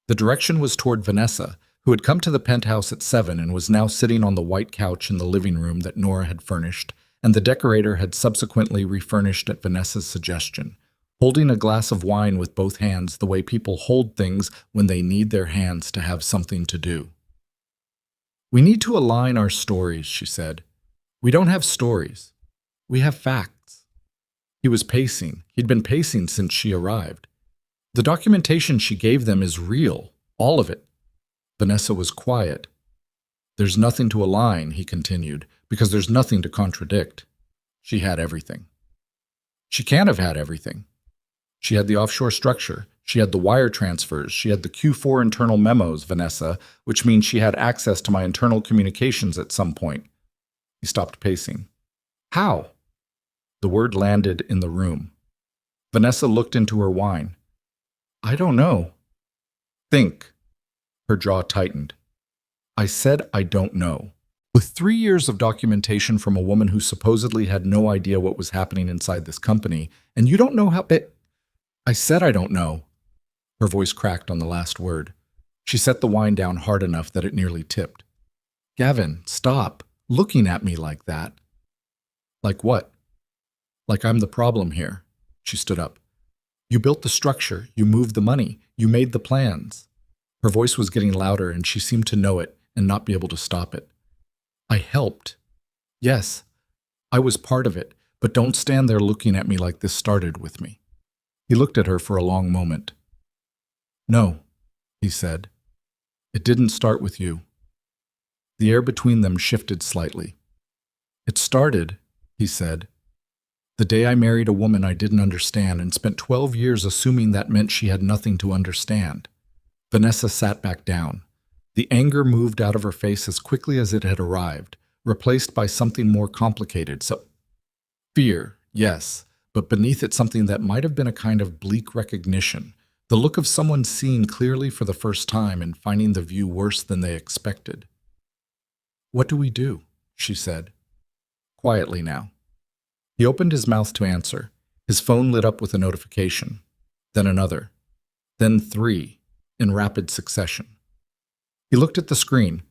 The direction was toward Vanessa, who had come to the penthouse at 7 and was now sitting on the white couch in the living room that Nora had furnished, and the decorator had subsequently refurnished at Vanessa's suggestion, holding a glass of wine with both hands the way people hold things when they need their hands to have something to do. We need to align our stories, she said. We don't have stories. We have facts. He was pacing. He'd been pacing since she arrived. The documentation she gave them is real, all of it. Vanessa was quiet. There's nothing to align, he continued, because there's nothing to contradict. She had everything. She can't have had everything. She had the offshore structure. She had the wire transfers. She had the Q4 internal memos, Vanessa, which means she had access to my internal communications at some point. He stopped pacing. How? The word landed in the room. Vanessa looked into her wine. I don't know. Think. Her jaw tightened. I said I don't know. With 3 years of documentation from a woman who supposedly had no idea what was happening inside this company, and you don't know how I said I don't know. Her voice cracked on the last word. She set the wine down hard enough that it nearly tipped. Gavin, stop looking at me like that. Like what? Like I'm the problem here. She stood up. You built the structure. You moved the money. You made the plans. Her voice was getting louder, and she seemed to know it and not be able to stop it. I helped. Yes, I was part of it, but don't stand there looking at me like this started with me. He looked at her for a long moment. No, he said. It didn't start with you. The air between them shifted slightly. It started, he said, the day I married a woman I didn't understand and spent 12 years assuming that meant she had nothing to understand. Vanessa sat back down. The anger moved out of her face as quickly as it had arrived, replaced by something more complicated. Fear, yes, but beneath it something that might have been a kind of bleak recognition, the look of someone seeing clearly for the first time and finding the view worse than they expected. What do we do? She said. Quietly now. He opened his mouth to answer. His phone lit up with a notification. Then another. Then 3, in rapid succession. He looked at the screen.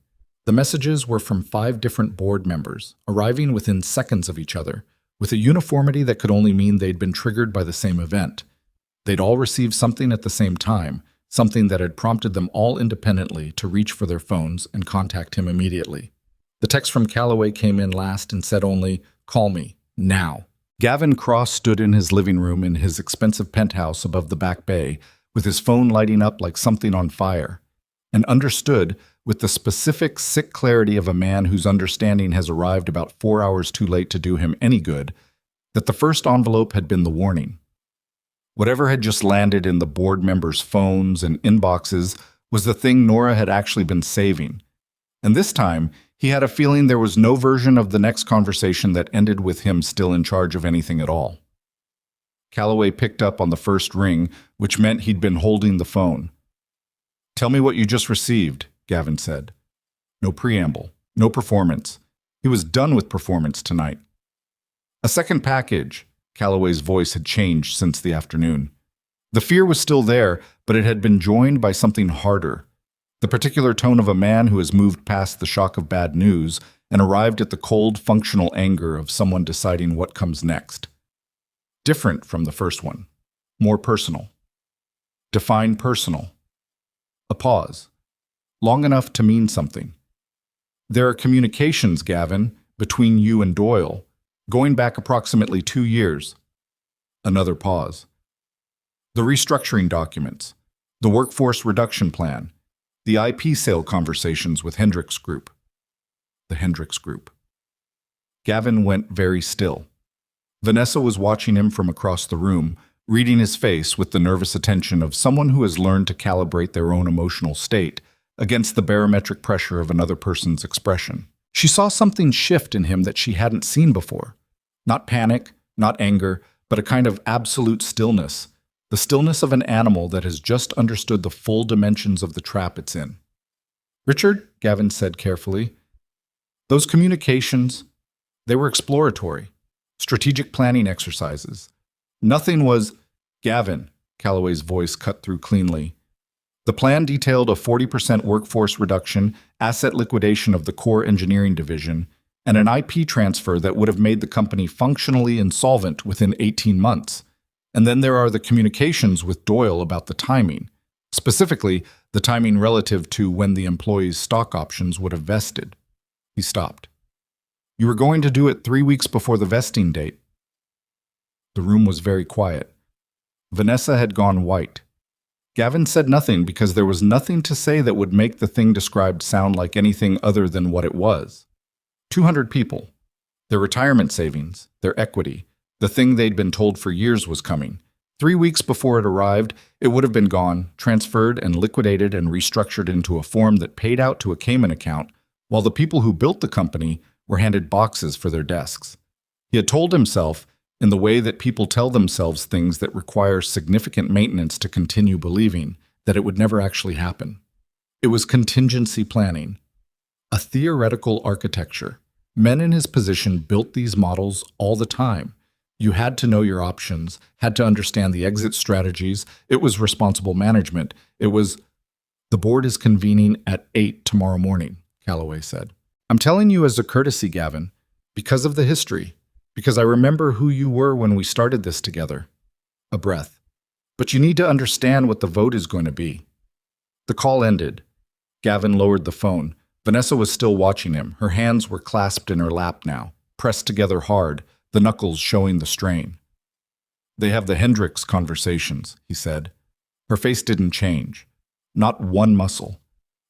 The messages were from 5 different board members, arriving within seconds of each other, with a uniformity that could only mean they'd been triggered by the same event. They'd all received something at the same time, something that had prompted them all independently to reach for their phones and contact him immediately. The text from Calloway came in last and said only, "Call me, now." Gavin Cross stood in his living room in his expensive penthouse above the Back Bay, with his phone lighting up like something on fire, and understood, with the specific, sick clarity of a man whose understanding has arrived about 4 hours too late to do him any good, that the first envelope had been the warning. Whatever had just landed in the board members' phones and inboxes was the thing Nora had actually been saving, And this time, he had a feeling there was no version of the next conversation that ended with him still in charge of anything at all. Calloway picked up on the first ring, which meant he'd been holding the phone. "Tell me what you just received," Gavin said. No preamble, no performance. He was done with performance tonight. "A second package." Calloway's voice had changed since the afternoon. The fear was still there, but it had been joined by something harder. The particular tone of a man who has moved past the shock of bad news and arrived at the cold, functional anger of someone deciding what comes next. Different from the first one. More personal. Define personal. A pause. Long enough to mean something. "There are communications, Gavin, between you and Doyle, going back approximately 2 years. Another pause. "The restructuring documents, the workforce reduction plan, the IP sale conversations with Hendricks Group." The Hendricks Group. Gavin went very still. Vanessa was watching him from across the room, reading his face with the nervous attention of someone who has learned to calibrate their own emotional state against the barometric pressure of another person's expression. She saw something shift in him that she hadn't seen before. Not panic, not anger, but a kind of absolute stillness. The stillness of an animal that has just understood the full dimensions of the trap it's in. "Richard," Gavin said carefully, "those communications, they were exploratory, strategic planning exercises. Nothing was—" "Gavin," Calloway's voice cut through cleanly. "The plan detailed a 40% workforce reduction, asset liquidation of the core engineering division, and an IP transfer that would have made the company functionally insolvent within 18 months. And then there are the communications with Doyle about the timing, specifically the timing relative to when the employees' stock options would have vested." He stopped. "You were going to do it 3 weeks before the vesting date." The room was very quiet. Vanessa had gone white. Gavin said nothing because there was nothing to say that would make the thing described sound like anything other than what it was. 200 people. Their retirement savings, their equity, the thing they'd been told for years was coming. 3 weeks before it arrived, it would have been gone, transferred and liquidated and restructured into a form that paid out to a Cayman account, while the people who built the company were handed boxes for their desks. He had told himself, in the way that people tell themselves things that require significant maintenance to continue believing, that it would never actually happen. It was contingency planning. A theoretical architecture. Men in his position built these models all the time. You had to know your options, had to understand the exit strategies. It was responsible management. It was, "The board is convening at 8 tomorrow morning," Calloway said. "I'm telling you as a courtesy, Gavin, because of the history, because I remember who you were when we started this together." A breath. "But you need to understand what the vote is going to be." The call ended. Gavin lowered the phone. Vanessa was still watching him. Her hands were clasped in her lap now, pressed together hard, the knuckles showing the strain. "They have the Hendricks conversations," he said. Her face didn't change. Not one muscle.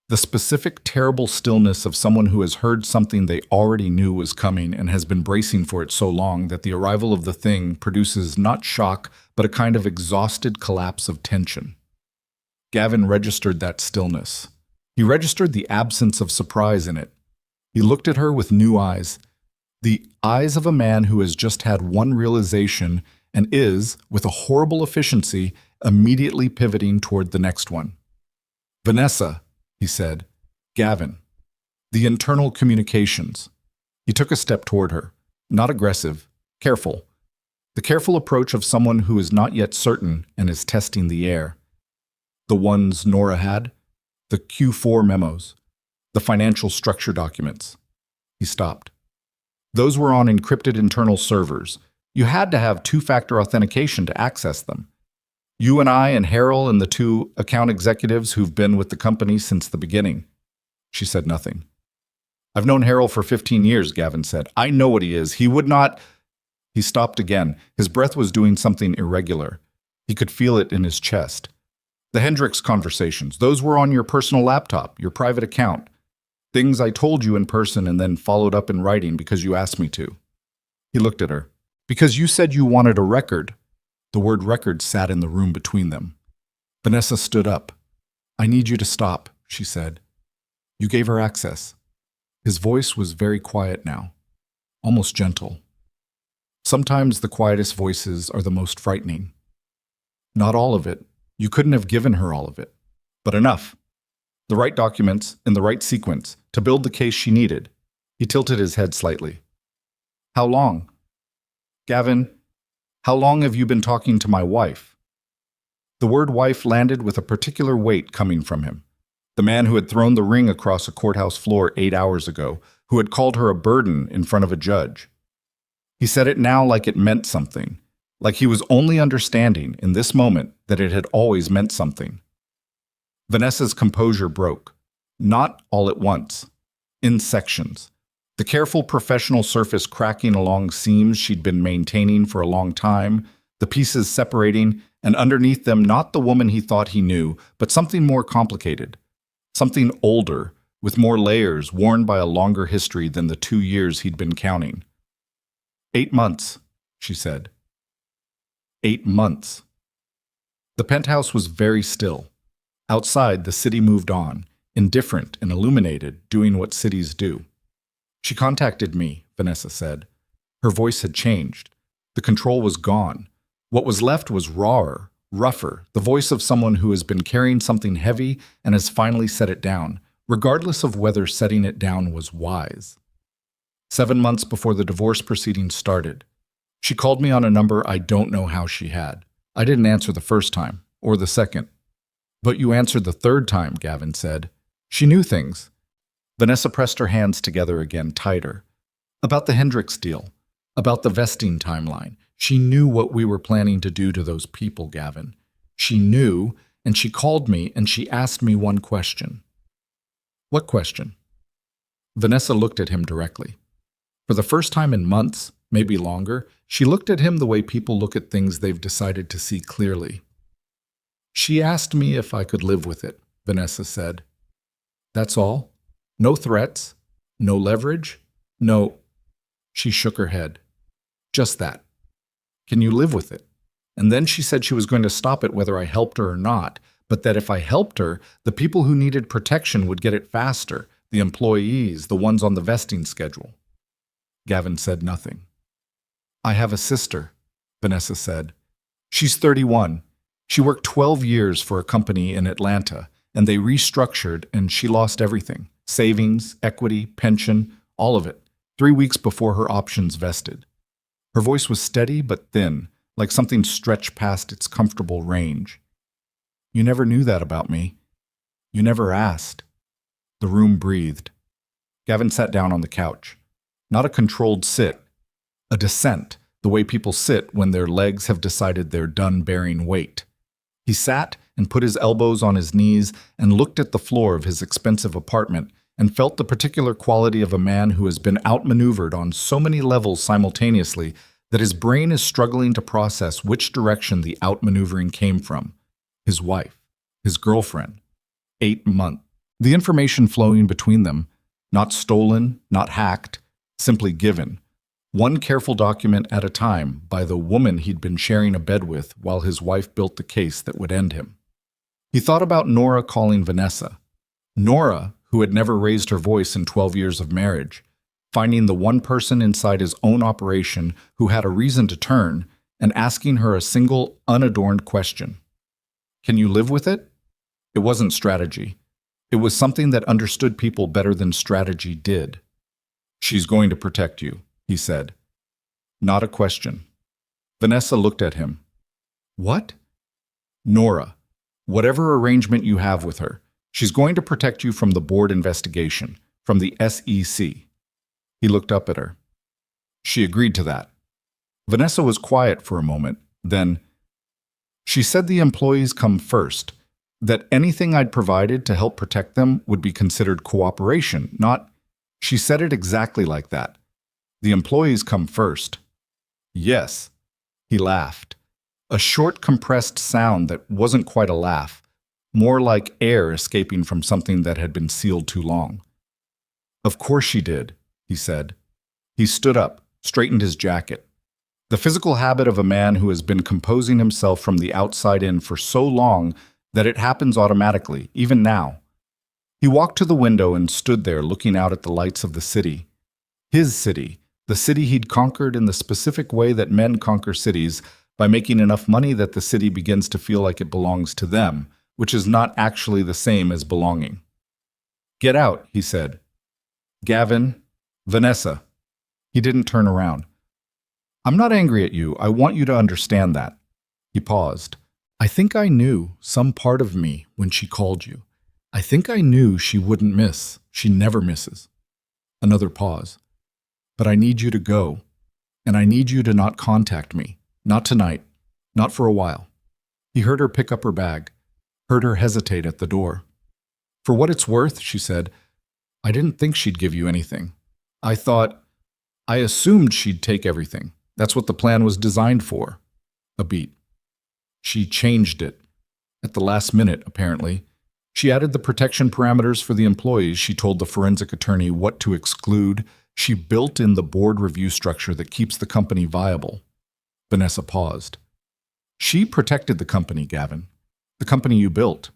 The specific, terrible stillness of someone who has heard something they already knew was coming and has been bracing for it so long that the arrival of the thing produces not shock, but a kind of exhausted collapse of tension. Gavin registered that stillness. He registered the absence of surprise in it. He looked at her with new eyes. The eyes of a man who has just had one realization and is, with a horrible efficiency, immediately pivoting toward the next one. "Vanessa," he said. "Gavin. The internal communications." He took a step toward her. Not aggressive. Careful. The careful approach of someone who is not yet certain and is testing the air. The ones Nora had. The Q4 memos. The financial structure documents. He stopped. Those were on encrypted internal servers. You had to have two-factor authentication to access them. You and I and Harold and the 2 account executives who've been with the company since the beginning." She said nothing. "I've known Harold for 15 years, Gavin said. "I know what he is. He would not—" He stopped again. His breath was doing something irregular. He could feel it in his chest. "The Hendricks conversations, those were on your personal laptop, your private account. Things I told you in person and then followed up in writing because you asked me to." He looked at her. "Because you said you wanted a record." The word record sat in the room between them. Vanessa stood up. "I need you to stop," she said. "You gave her access. His voice was very quiet now, almost gentle. Sometimes the quietest voices are the most frightening. Not all of it. You couldn't have given her all of it. But enough. The right documents in the right sequence to build the case she needed. He tilted his head slightly. How long? Gavin, how long have you been talking to my wife? The word wife landed with a particular weight coming from him. The man who had thrown the ring across a courthouse floor 8 hours ago, who had called her a burden in front of a judge. He said it now like it meant something, like he was only understanding in this moment that it had always meant something. Vanessa's composure broke, not all at once, in sections. The careful professional surface cracking along seams she'd been maintaining for a long time, the pieces separating, and underneath them not the woman he thought he knew, but something more complicated, something older, with more layers worn by a longer history than the 2 years he'd been counting. 8 months, she said. 8 months. The penthouse was very still. Outside, the city moved on, indifferent and illuminated, doing what cities do. She contacted me, Vanessa said. Her voice had changed. The control was gone. What was left was rawer, rougher, the voice of someone who has been carrying something heavy and has finally set it down, regardless of whether setting it down was wise. 7 months before the divorce proceedings started. She called me on a number I don't know how she had. I didn't answer the first time, or the second. But you answered the third time, Gavin said. She knew things. Vanessa pressed her hands together again, tighter. About the Hendricks deal. About the vesting timeline. She knew what we were planning to do to those people, Gavin. She knew, and she called me and she asked me one question. What question? Vanessa looked at him directly. For the first time in months, maybe longer, she looked at him the way people look at things they've decided to see clearly. She asked me if I could live with it, Vanessa said. That's all? No threats? No leverage? No. She shook her head. Just that. Can you live with it? And then she said she was going to stop it whether I helped her or not, but that if I helped her, the people who needed protection would get it faster, the employees, the ones on the vesting schedule. Gavin said nothing. I have a sister, Vanessa said. She's 31. She worked 12 years for a company in Atlanta, and they restructured and she lost everything. Savings, equity, pension, all of it, 3 weeks before her options vested. Her voice was steady but thin, like something stretched past its comfortable range. You never knew that about me. You never asked. The room breathed. Gavin sat down on the couch. Not a controlled sit, a descent, the way people sit when their legs have decided they're done bearing weight. He sat and put his elbows on his knees and looked at the floor of his expensive apartment and felt the particular quality of a man who has been outmaneuvered on so many levels simultaneously that his brain is struggling to process which direction the outmaneuvering came from. His wife, his girlfriend. 8 months. The information flowing between them, not stolen, not hacked, simply given. One careful document at a time by the woman he'd been sharing a bed with while his wife built the case that would end him. He thought about Nora calling Vanessa. Nora, who had never raised her voice in 12 years of marriage, finding the one person inside his own operation who had a reason to turn and asking her a single, unadorned question. Can you live with it? It wasn't strategy. It was something that understood people better than strategy did. She's going to protect you, he said. Not a question. Vanessa looked at him. What? Nora, whatever arrangement you have with her, she's going to protect you from the board investigation, from the SEC. He looked up at her. She agreed to that. Vanessa was quiet for a moment, then, she said the employees come first, that anything I'd provided to help protect them would be considered cooperation, not... She said it exactly like that. The employees come first. Yes. He laughed. A short, compressed sound that wasn't quite a laugh, more like air escaping from something that had been sealed too long. Of course she did, he said. He stood up, straightened his jacket. The physical habit of a man who has been composing himself from the outside in for so long that it happens automatically, even now. He walked to the window and stood there looking out at the lights of the city. His city, the city he'd conquered in the specific way that men conquer cities, by making enough money that the city begins to feel like it belongs to them, which is not actually the same as belonging. "Get out," he said. "Gavin, Vanessa." He didn't turn around. "I'm not angry at you. I want you to understand that." He paused. "I think I knew some part of me when she called you. I think I knew she wouldn't miss. She never misses." Another pause. "But I need you to go, and I need you to not contact me. Not tonight. Not for a while." He heard her pick up her bag, heard her hesitate at the door. "For what it's worth," she said, "I didn't think she'd give you anything. I assumed she'd take everything. That's what the plan was designed for." A beat. "She changed it. At the last minute, apparently. She added the protection parameters for the employees. She told the forensic attorney what to exclude. She built in the board review structure that keeps the company viable." Vanessa paused. "She protected the company, Gavin. The company you built.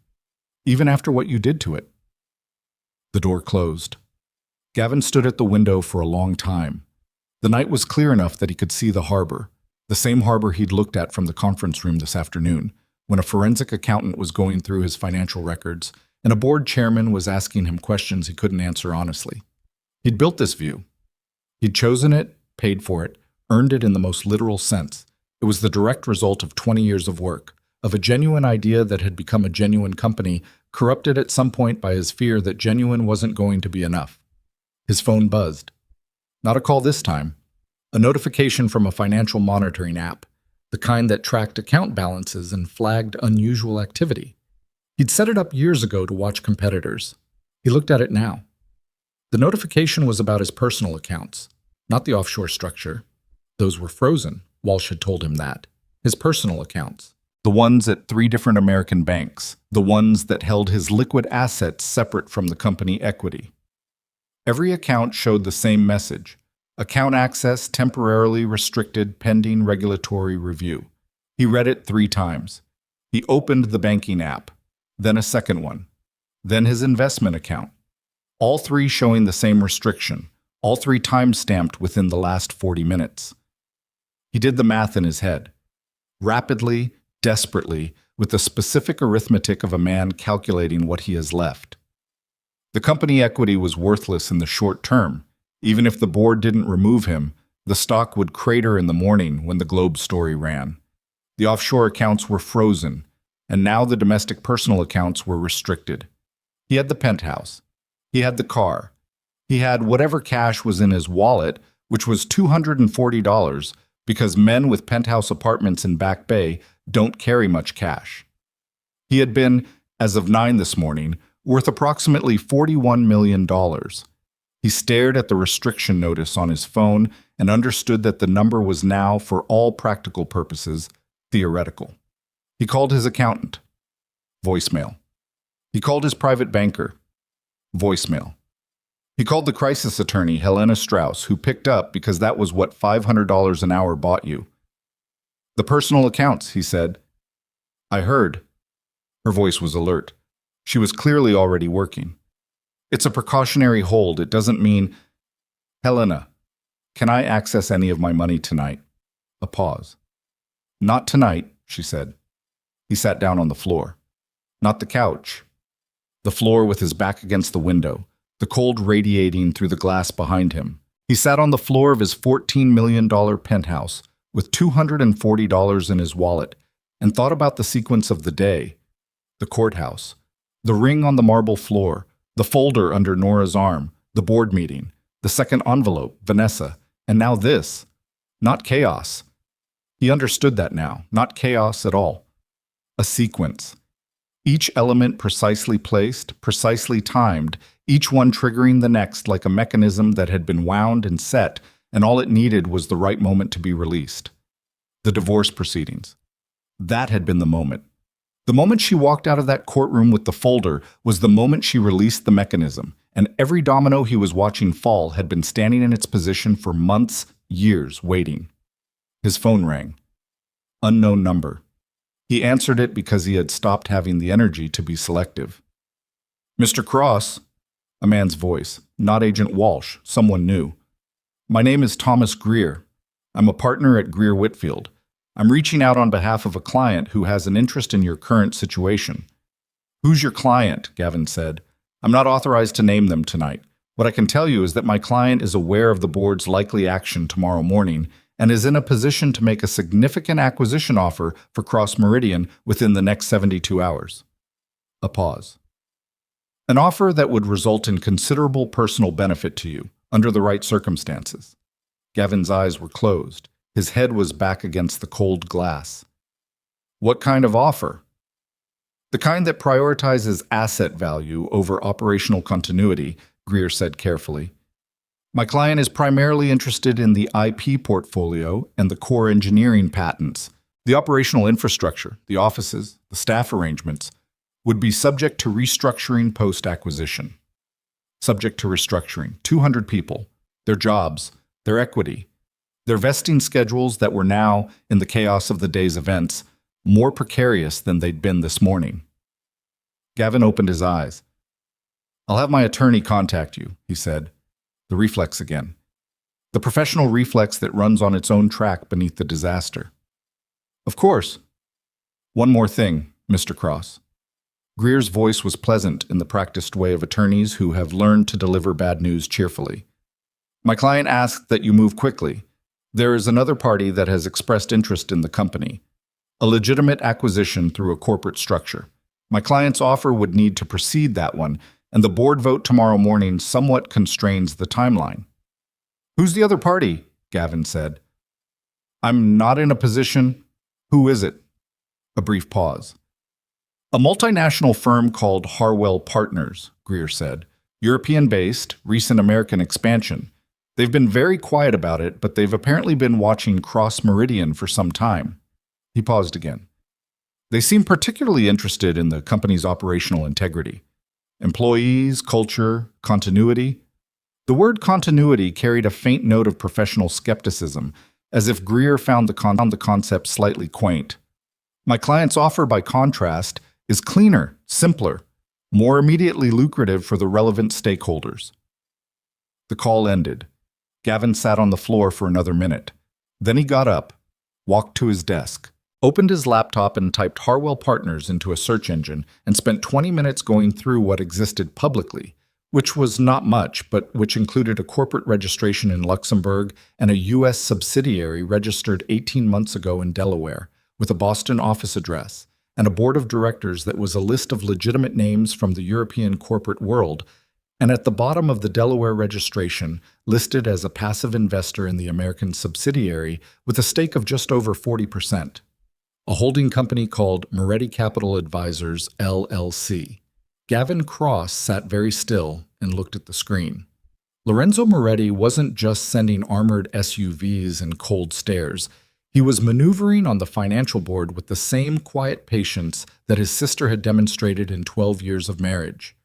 Even after what you did to it." The door closed. Gavin stood at the window for a long time. The night was clear enough that he could see the harbor, the same harbor he'd looked at from the conference room this afternoon, when a forensic accountant was going through his financial records and a board chairman was asking him questions he couldn't answer honestly. He'd built this view. He'd chosen it, paid for it, earned it in the most literal sense. It was the direct result of 20 years of work, of a genuine idea that had become a genuine company, corrupted at some point by his fear that genuine wasn't going to be enough. His phone buzzed. Not a call this time. A notification from a financial monitoring app, the kind that tracked account balances and flagged unusual activity. He'd set it up years ago to watch competitors. He looked at it now. The notification was about his personal accounts, not the offshore structure. Those were frozen. Walsh had told him that. His personal accounts. The ones at 3 different American banks. The ones that held his liquid assets separate from the company equity. Every account showed the same message. Account access temporarily restricted pending regulatory review. He read it 3 times. He opened the banking app, then a second one, then his investment account. All 3 showing the same restriction, all 3 time-stamped within the last 40 minutes. He did the math in his head. Rapidly, desperately, with the specific arithmetic of a man calculating what he has left. The company equity was worthless in the short term. Even if the board didn't remove him, the stock would crater in the morning when the Globe story ran. The offshore accounts were frozen, and now the domestic personal accounts were restricted. He had the penthouse. He had the car. He had whatever cash was in his wallet, which was $240, because men with penthouse apartments in Back Bay don't carry much cash. He had been, as of 9 this morning, worth approximately $41 million. He stared at the restriction notice on his phone and understood that the number was now, for all practical purposes, theoretical. He called his accountant. Voicemail. He called his private banker. Voicemail. He called the crisis attorney, Helena Strauss, who picked up because that was what $500 an hour bought you. "The personal accounts," he said. "I heard." Her voice was alert. She was clearly already working. "It's a precautionary hold. It doesn't mean—" "Helena, can I access any of my money tonight?" A pause. "Not tonight," she said. He sat down on the floor. Not the couch. The floor with his back against the window, the cold radiating through the glass behind him. He sat on the floor of his $14 million penthouse with $240 in his wallet and thought about the sequence of the day. The courthouse, the ring on the marble floor, the folder under Nora's arm, the board meeting, the second envelope, Vanessa, and now this. Not chaos. He understood that now. Not chaos at all. A sequence. Each element precisely placed, precisely timed, each one triggering the next like a mechanism that had been wound and set, and all it needed was the right moment to be released. The divorce proceedings. That had been the moment. The moment she walked out of that courtroom with the folder was the moment she released the mechanism, and every domino he was watching fall had been standing in its position for months, years, waiting. His phone rang. Unknown number. He answered it because he had stopped having the energy to be selective. Mr. Cross, a man's voice, not Agent Walsh, someone new. My name is Thomas Greer. I'm a partner at Greer Whitfield. I'm reaching out on behalf of a client who has an interest in your current situation. Who's your client? Gavin said. I'm not authorized to name them tonight. What I can tell you is that my client is aware of the board's likely action tomorrow morning and is in a position to make a significant acquisition offer for Cross Meridian within the next 72 hours. A pause. An offer that would result in considerable personal benefit to you, under the right circumstances. Gavin's eyes were closed. His head was back against the cold glass. What kind of offer? The kind that prioritizes asset value over operational continuity, Greer said carefully. My client is primarily interested in the IP portfolio and the core engineering patents. The operational infrastructure, the offices, the staff arrangements, would be subject to restructuring post-acquisition. Subject to restructuring. 200 people, their jobs, their equity, their vesting schedules that were now, in the chaos of the day's events, more precarious than they'd been this morning. Gavin opened his eyes. I'll have my attorney contact you, he said. The reflex again. The professional reflex that runs on its own track beneath the disaster. Of course. One more thing, Mr. Cross. Greer's voice was pleasant in the practiced way of attorneys who have learned to deliver bad news cheerfully. My client asked that you move quickly. There is another party that has expressed interest in the company. A legitimate acquisition through a corporate structure. My client's offer would need to precede that one, and the board vote tomorrow morning somewhat constrains the timeline. Who's the other party? Gavin said. I'm not in a position. Who is it? A brief pause. A multinational firm called Harwell Partners, Greer said. European-based, recent American expansion. They've been very quiet about it, but they've apparently been watching Cross Meridian for some time. He paused again. They seem particularly interested in the company's operational integrity. Employees, culture, continuity. The word continuity carried a faint note of professional skepticism, as if Greer found the concept slightly quaint. My client's offer, by contrast, is cleaner, simpler, more immediately lucrative for the relevant stakeholders. The call ended. Gavin sat on the floor for another minute. Then he got up, walked to his desk, opened his laptop and typed Harwell Partners into a search engine and spent 20 minutes going through what existed publicly, which was not much, but which included a corporate registration in Luxembourg and a U.S. subsidiary registered 18 months ago in Delaware, with a Boston office address, and a board of directors that was a list of legitimate names from the European corporate world, and at the bottom of the Delaware registration, listed as a passive investor in the American subsidiary with a stake of just over 40%. A holding company called Moretti Capital Advisors, LLC. Gavin Cross sat very still and looked at the screen. Lorenzo Moretti wasn't just sending armored SUVs and cold stares. He was maneuvering on the financial board with the same quiet patience that his sister had demonstrated in 12 years of marriage.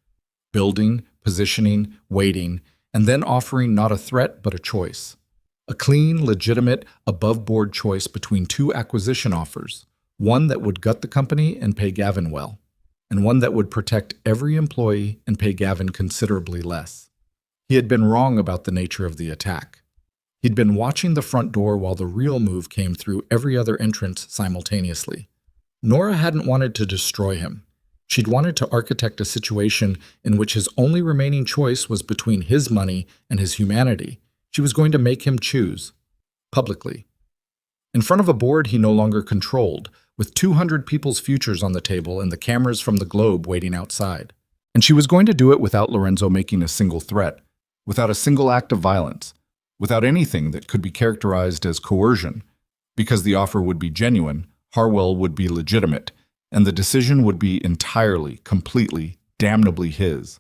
Building, positioning, waiting, and then offering not a threat but a choice. A clean, legitimate, above-board choice between two acquisition offers. One that would gut the company and pay Gavin well, and one that would protect every employee and pay Gavin considerably less. He had been wrong about the nature of the attack. He'd been watching the front door while the real move came through every other entrance simultaneously. Nora hadn't wanted to destroy him. She'd wanted to architect a situation in which his only remaining choice was between his money and his humanity. She was going to make him choose. Publicly. In front of a board he no longer controlled, with 200 people's futures on the table and the cameras from the globe waiting outside. And she was going to do it without Lorenzo making a single threat, without a single act of violence, without anything that could be characterized as coercion, because the offer would be genuine, Harwell would be legitimate, and the decision would be entirely, completely, damnably his.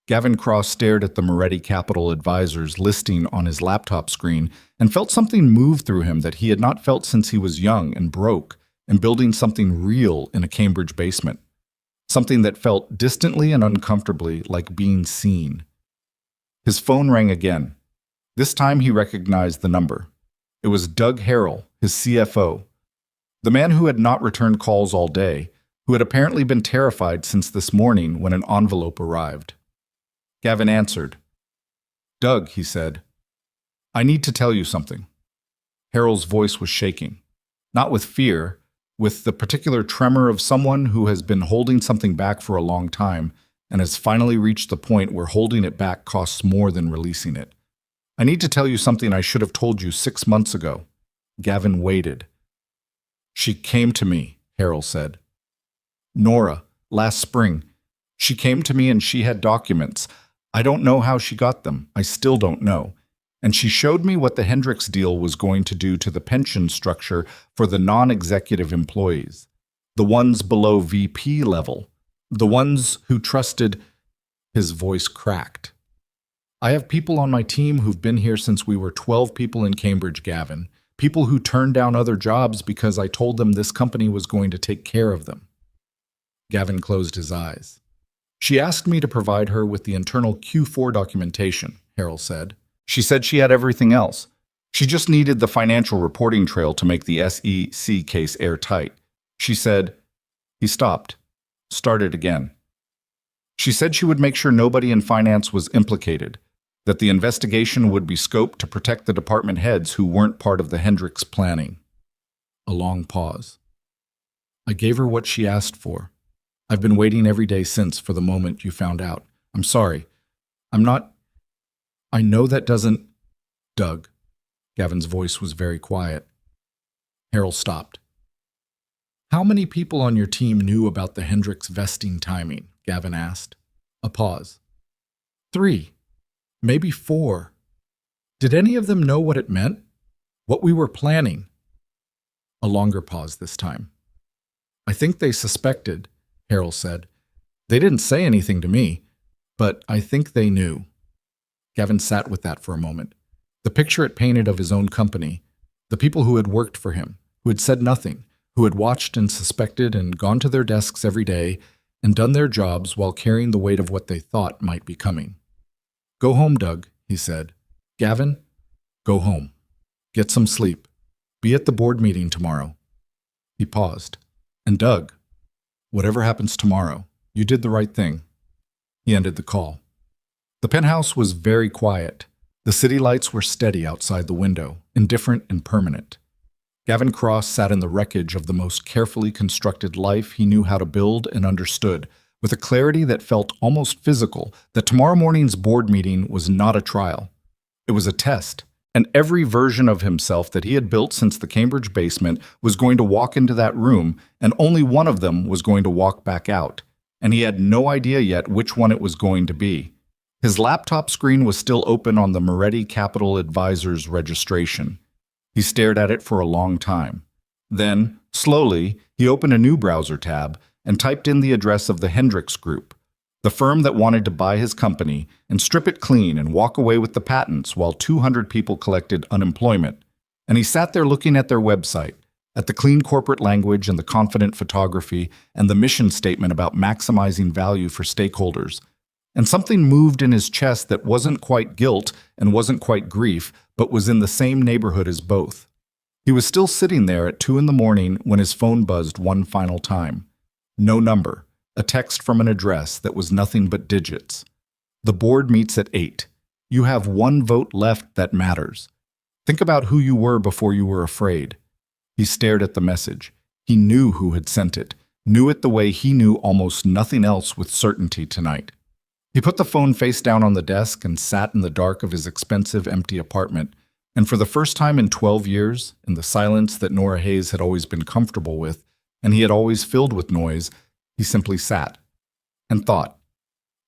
Gavin Cross stared at the Moretti Capital Advisors listing on his laptop screen and felt something move through him that he had not felt since he was young and broke and building something real in a Cambridge basement. Something that felt distantly and uncomfortably like being seen. His phone rang again. This time he recognized the number. It was Doug Harrell, his CFO. The man who had not returned calls all day, who had apparently been terrified since this morning when an envelope arrived. Gavin answered. "Doug," he said, "I need to tell you something." Harold's voice was shaking, not with fear, with the particular tremor of someone who has been holding something back for a long time and has finally reached the point where holding it back costs more than releasing it. "I need to tell you something I should have told you 6 months ago." Gavin waited. "She came to me," Harold said. "Nora, last spring. She came to me and she had documents. I don't know how she got them. I still don't know. And she showed me what the Hendricks deal was going to do to the pension structure for the non-executive employees, the ones below VP level, the ones who trusted." His voice cracked. "I have people on my team who've been here since we were 12 people in Cambridge, Gavin. People who turned down other jobs because I told them this company was going to take care of them." Gavin closed his eyes. "She asked me to provide her with the internal Q4 documentation," Harold said. "She said she had everything else. She just needed the financial reporting trail to make the SEC case airtight. She said—" He stopped, started again. "She said she would make sure nobody in finance was implicated, that the investigation would be scoped to protect the department heads who weren't part of the Hendricks planning." A long pause. "I gave her what she asked for. I've been waiting every day since for the moment you found out. I'm sorry. I know that doesn't—" "Doug." Gavin's voice was very quiet. Harold stopped. "How many people on your team knew about the Hendricks vesting timing?" Gavin asked. A pause. 3. Maybe 4. Did any of them know what it meant? What we were planning? A longer pause this time. "I think they suspected," Harold said. "They didn't say anything to me, but I think they knew." Gavin sat with that for a moment. The picture it painted of his own company, the people who had worked for him, who had said nothing, who had watched and suspected and gone to their desks every day and done their jobs while carrying the weight of what they thought might be coming. "Go home, Doug," he said. "Gavin, go home. Get some sleep. Be at the board meeting tomorrow." He paused. "And Doug, whatever happens tomorrow, you did the right thing." He ended the call. The penthouse was very quiet. The city lights were steady outside the window, indifferent and permanent. Gavin Cross sat in the wreckage of the most carefully constructed life he knew how to build and understood, with a clarity that felt almost physical, that tomorrow morning's board meeting was not a trial. It was a test, and every version of himself that he had built since the Cambridge basement was going to walk into that room, and only one of them was going to walk back out, and he had no idea yet which one it was going to be. His laptop screen was still open on the Moretti Capital Advisors registration. He stared at it for a long time. Then, slowly, he opened a new browser tab and typed in the address of the Hendricks Group, the firm that wanted to buy his company and strip it clean and walk away with the patents while 200 people collected unemployment. And he sat there looking at their website, at the clean corporate language and the confident photography and the mission statement about maximizing value for stakeholders. And something moved in his chest that wasn't quite guilt and wasn't quite grief, but was in the same neighborhood as both. He was still sitting there at 2 a.m. when his phone buzzed one final time. No number, a text from an address that was nothing but digits. "The board meets at 8. You have one vote left that matters. Think about who you were before you were afraid." He stared at the message. He knew who had sent it, knew it the way he knew almost nothing else with certainty tonight. He put the phone face down on the desk and sat in the dark of his expensive, empty apartment, and for the first time in 12 years, in the silence that Nora Hayes had always been comfortable with, and he had always filled with noise, he simply sat and thought.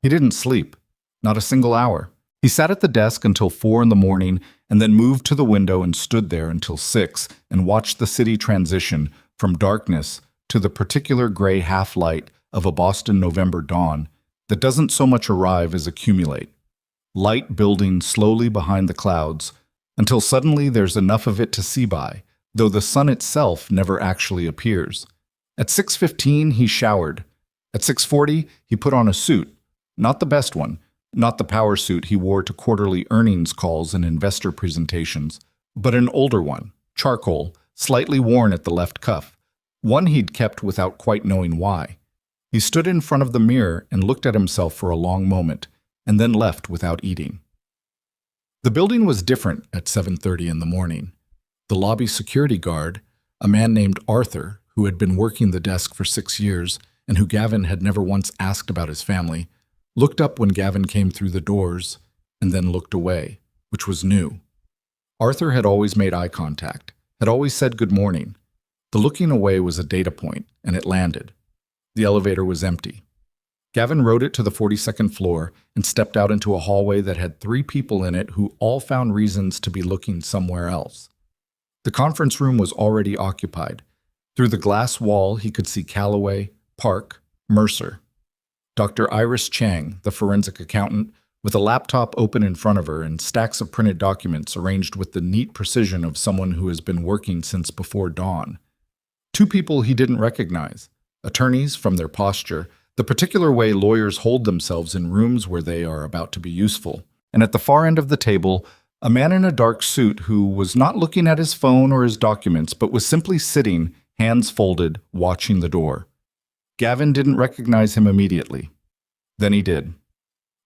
He didn't sleep, not a single hour. He sat at the desk until 4 a.m. and then moved to the window and stood there until 6 and watched the city transition from darkness to the particular gray half-light of a Boston November dawn that doesn't so much arrive as accumulate. Light building slowly behind the clouds until suddenly there's enough of it to see by, though the sun itself never actually appears. At 6:15 he showered. At 6:40 he put on a suit, not the best one, not the power suit he wore to quarterly earnings calls and investor presentations, but an older one, charcoal, slightly worn at the left cuff, One he'd kept without quite knowing why. He stood in front of the mirror and looked at himself for a long moment, and then left without eating. The building was different at 7:30 in the morning. The lobby security guard, a man named Arthur, who had been working the desk for 6 years and who Gavin had never once asked about his family, looked up when Gavin came through the doors and then looked away, which was new. Arthur had always made eye contact, had always said good morning. The looking away was a data point, and it landed. The elevator was empty. Gavin rode it to the 42nd floor and stepped out into a hallway that had 3 people in it who all found reasons to be looking somewhere else. The conference room was already occupied. Through the glass wall, he could see Calloway, Park, Mercer. Dr. Iris Chang, the forensic accountant, with a laptop open in front of her and stacks of printed documents arranged with the neat precision of someone who has been working since before dawn. 2 people he didn't recognize, attorneys from their posture, the particular way lawyers hold themselves in rooms where they are about to be useful, and at the far end of the table, a man in a dark suit who was not looking at his phone or his documents, but was simply sitting, hands folded, watching the door. Gavin didn't recognize him immediately. Then he did.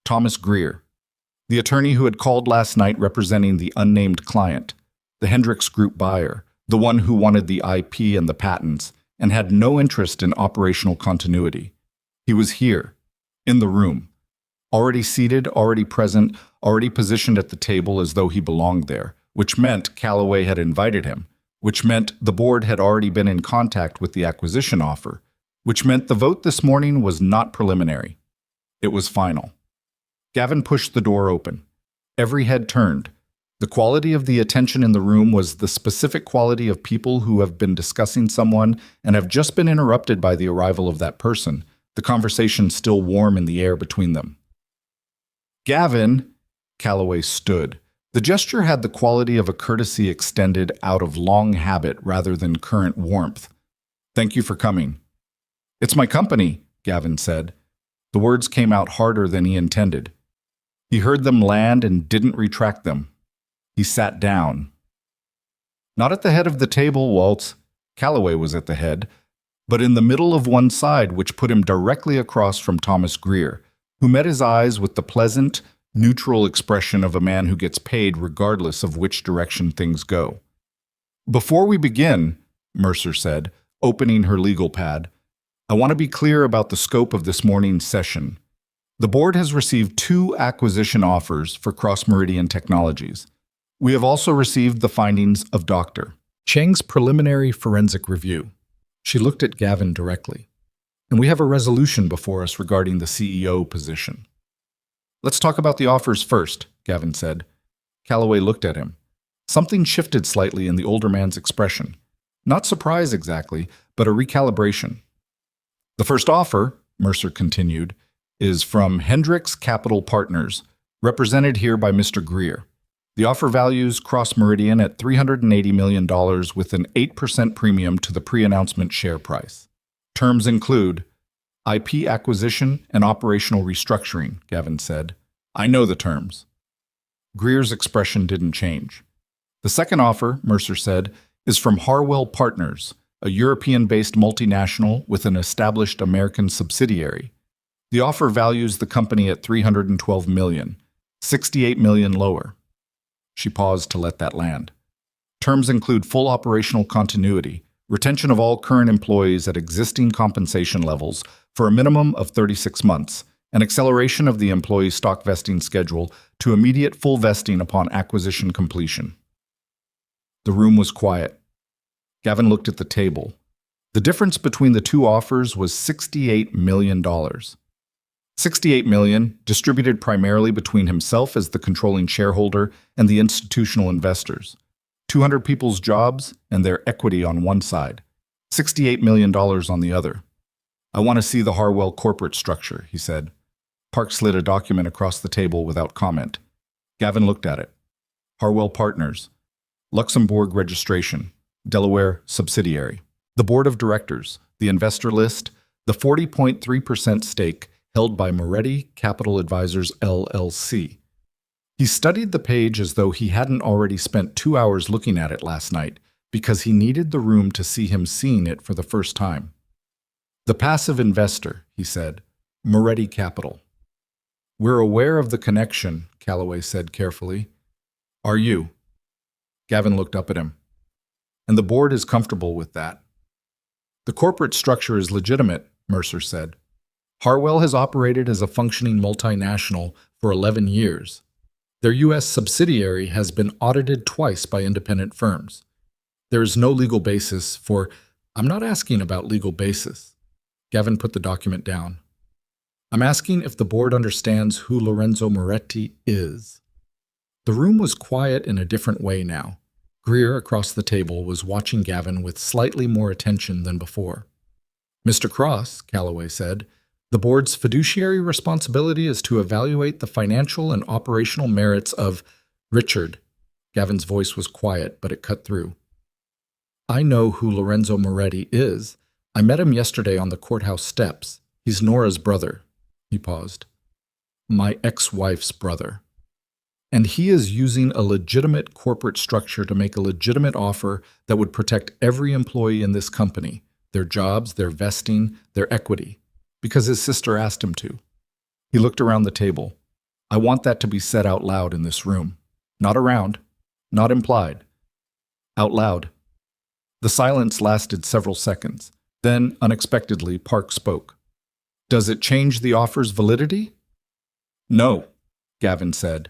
Thomas Greer, the attorney who had called last night representing the unnamed client, the Hendricks Group buyer, the one who wanted the IP and the patents, and had no interest in operational continuity. He was here, in the room, already seated, already present, already positioned at the table as though he belonged there, which meant Calloway had invited him, which meant the board had already been in contact with the acquisition offer, which meant the vote this morning was not preliminary. It was final. Gavin pushed the door open. Every head turned. The quality of the attention in the room was the specific quality of people who have been discussing someone and have just been interrupted by the arrival of that person, the conversation still warm in the air between them. Gavin, Calloway stood. The gesture had the quality of a courtesy extended out of long habit rather than current warmth. Thank you for coming. It's my company, Gavin said. The words came out harder than he intended. He heard them land and didn't retract them. He sat down. Not at the head of the table, Waltz. Calloway was at the head, but in the middle of one side, which put him directly across from Thomas Greer, who met his eyes with the pleasant, neutral expression of a man who gets paid regardless of which direction things go. Before we begin, Mercer said, opening her legal pad, I want to be clear about the scope of this morning's session. The board has received 2 acquisition offers for Cross Meridian Technologies. We have also received the findings of Dr. Chang's preliminary forensic review. She looked at Gavin directly. And we have a resolution before us regarding the CEO position. Let's talk about the offers first, Gavin said. Calloway looked at him. Something shifted slightly in the older man's expression. Not surprise exactly, but a recalibration. The first offer, Mercer continued, is from Hendricks Capital Partners, represented here by Mr. Greer. The offer values Cross Meridian at $380 million with an 8% premium to the pre-announcement share price. Terms include IP acquisition and operational restructuring, Gavin said. I know the terms. Greer's expression didn't change. The second offer, Mercer said, is from Harwell Partners, a European-based multinational with an established American subsidiary. The offer values the company at $312 million, $68 million lower. She paused to let that land. Terms include full operational continuity, retention of all current employees at existing compensation levels for a minimum of 36 months, and acceleration of the employee stock vesting schedule to immediate full vesting upon acquisition completion. The room was quiet. Gavin looked at the table. The difference between the 2 offers was $68 million. $68 million, distributed primarily between himself as the controlling shareholder and the institutional investors. 200 people's jobs and their equity on one side. $68 million on the other. I want to see the Harwell corporate structure, he said. Park slid a document across the table without comment. Gavin looked at it. Harwell Partners. Luxembourg registration. Delaware subsidiary. The board of directors. The investor list. The 40.3% stake held by Moretti Capital Advisors, LLC. He studied the page as though he hadn't already spent 2 hours looking at it last night, because he needed the room to see him seeing it for the first time. The passive investor, he said, Moretti Capital. We're aware of the connection, Calloway said carefully. Are you? Gavin looked up at him. And the board is comfortable with that. The corporate structure is legitimate, Mercer said. Harwell has operated as a functioning multinational for 11 years. Their U.S. subsidiary has been audited twice by independent firms. There is no legal basis for— I'm not asking about legal basis. Gavin put the document down. I'm asking if the board understands who Lorenzo Moretti is. The room was quiet in a different way now. Greer, across the table, was watching Gavin with slightly more attention than before. Mr. Cross, Calloway said, the board's fiduciary responsibility is to evaluate the financial and operational merits of— Richard. Gavin's voice was quiet, but it cut through. I know who Lorenzo Moretti is. I met him yesterday on the courthouse steps. He's Nora's brother. He paused. My ex-wife's brother. And he is using a legitimate corporate structure to make a legitimate offer that would protect every employee in this company, their jobs, their vesting, their equity, because his sister asked him to. He looked around the table. I want that to be said out loud in this room. Not around, not implied. Out loud. The silence lasted several seconds. Then, unexpectedly, Park spoke. Does it change the offer's validity? No, Gavin said.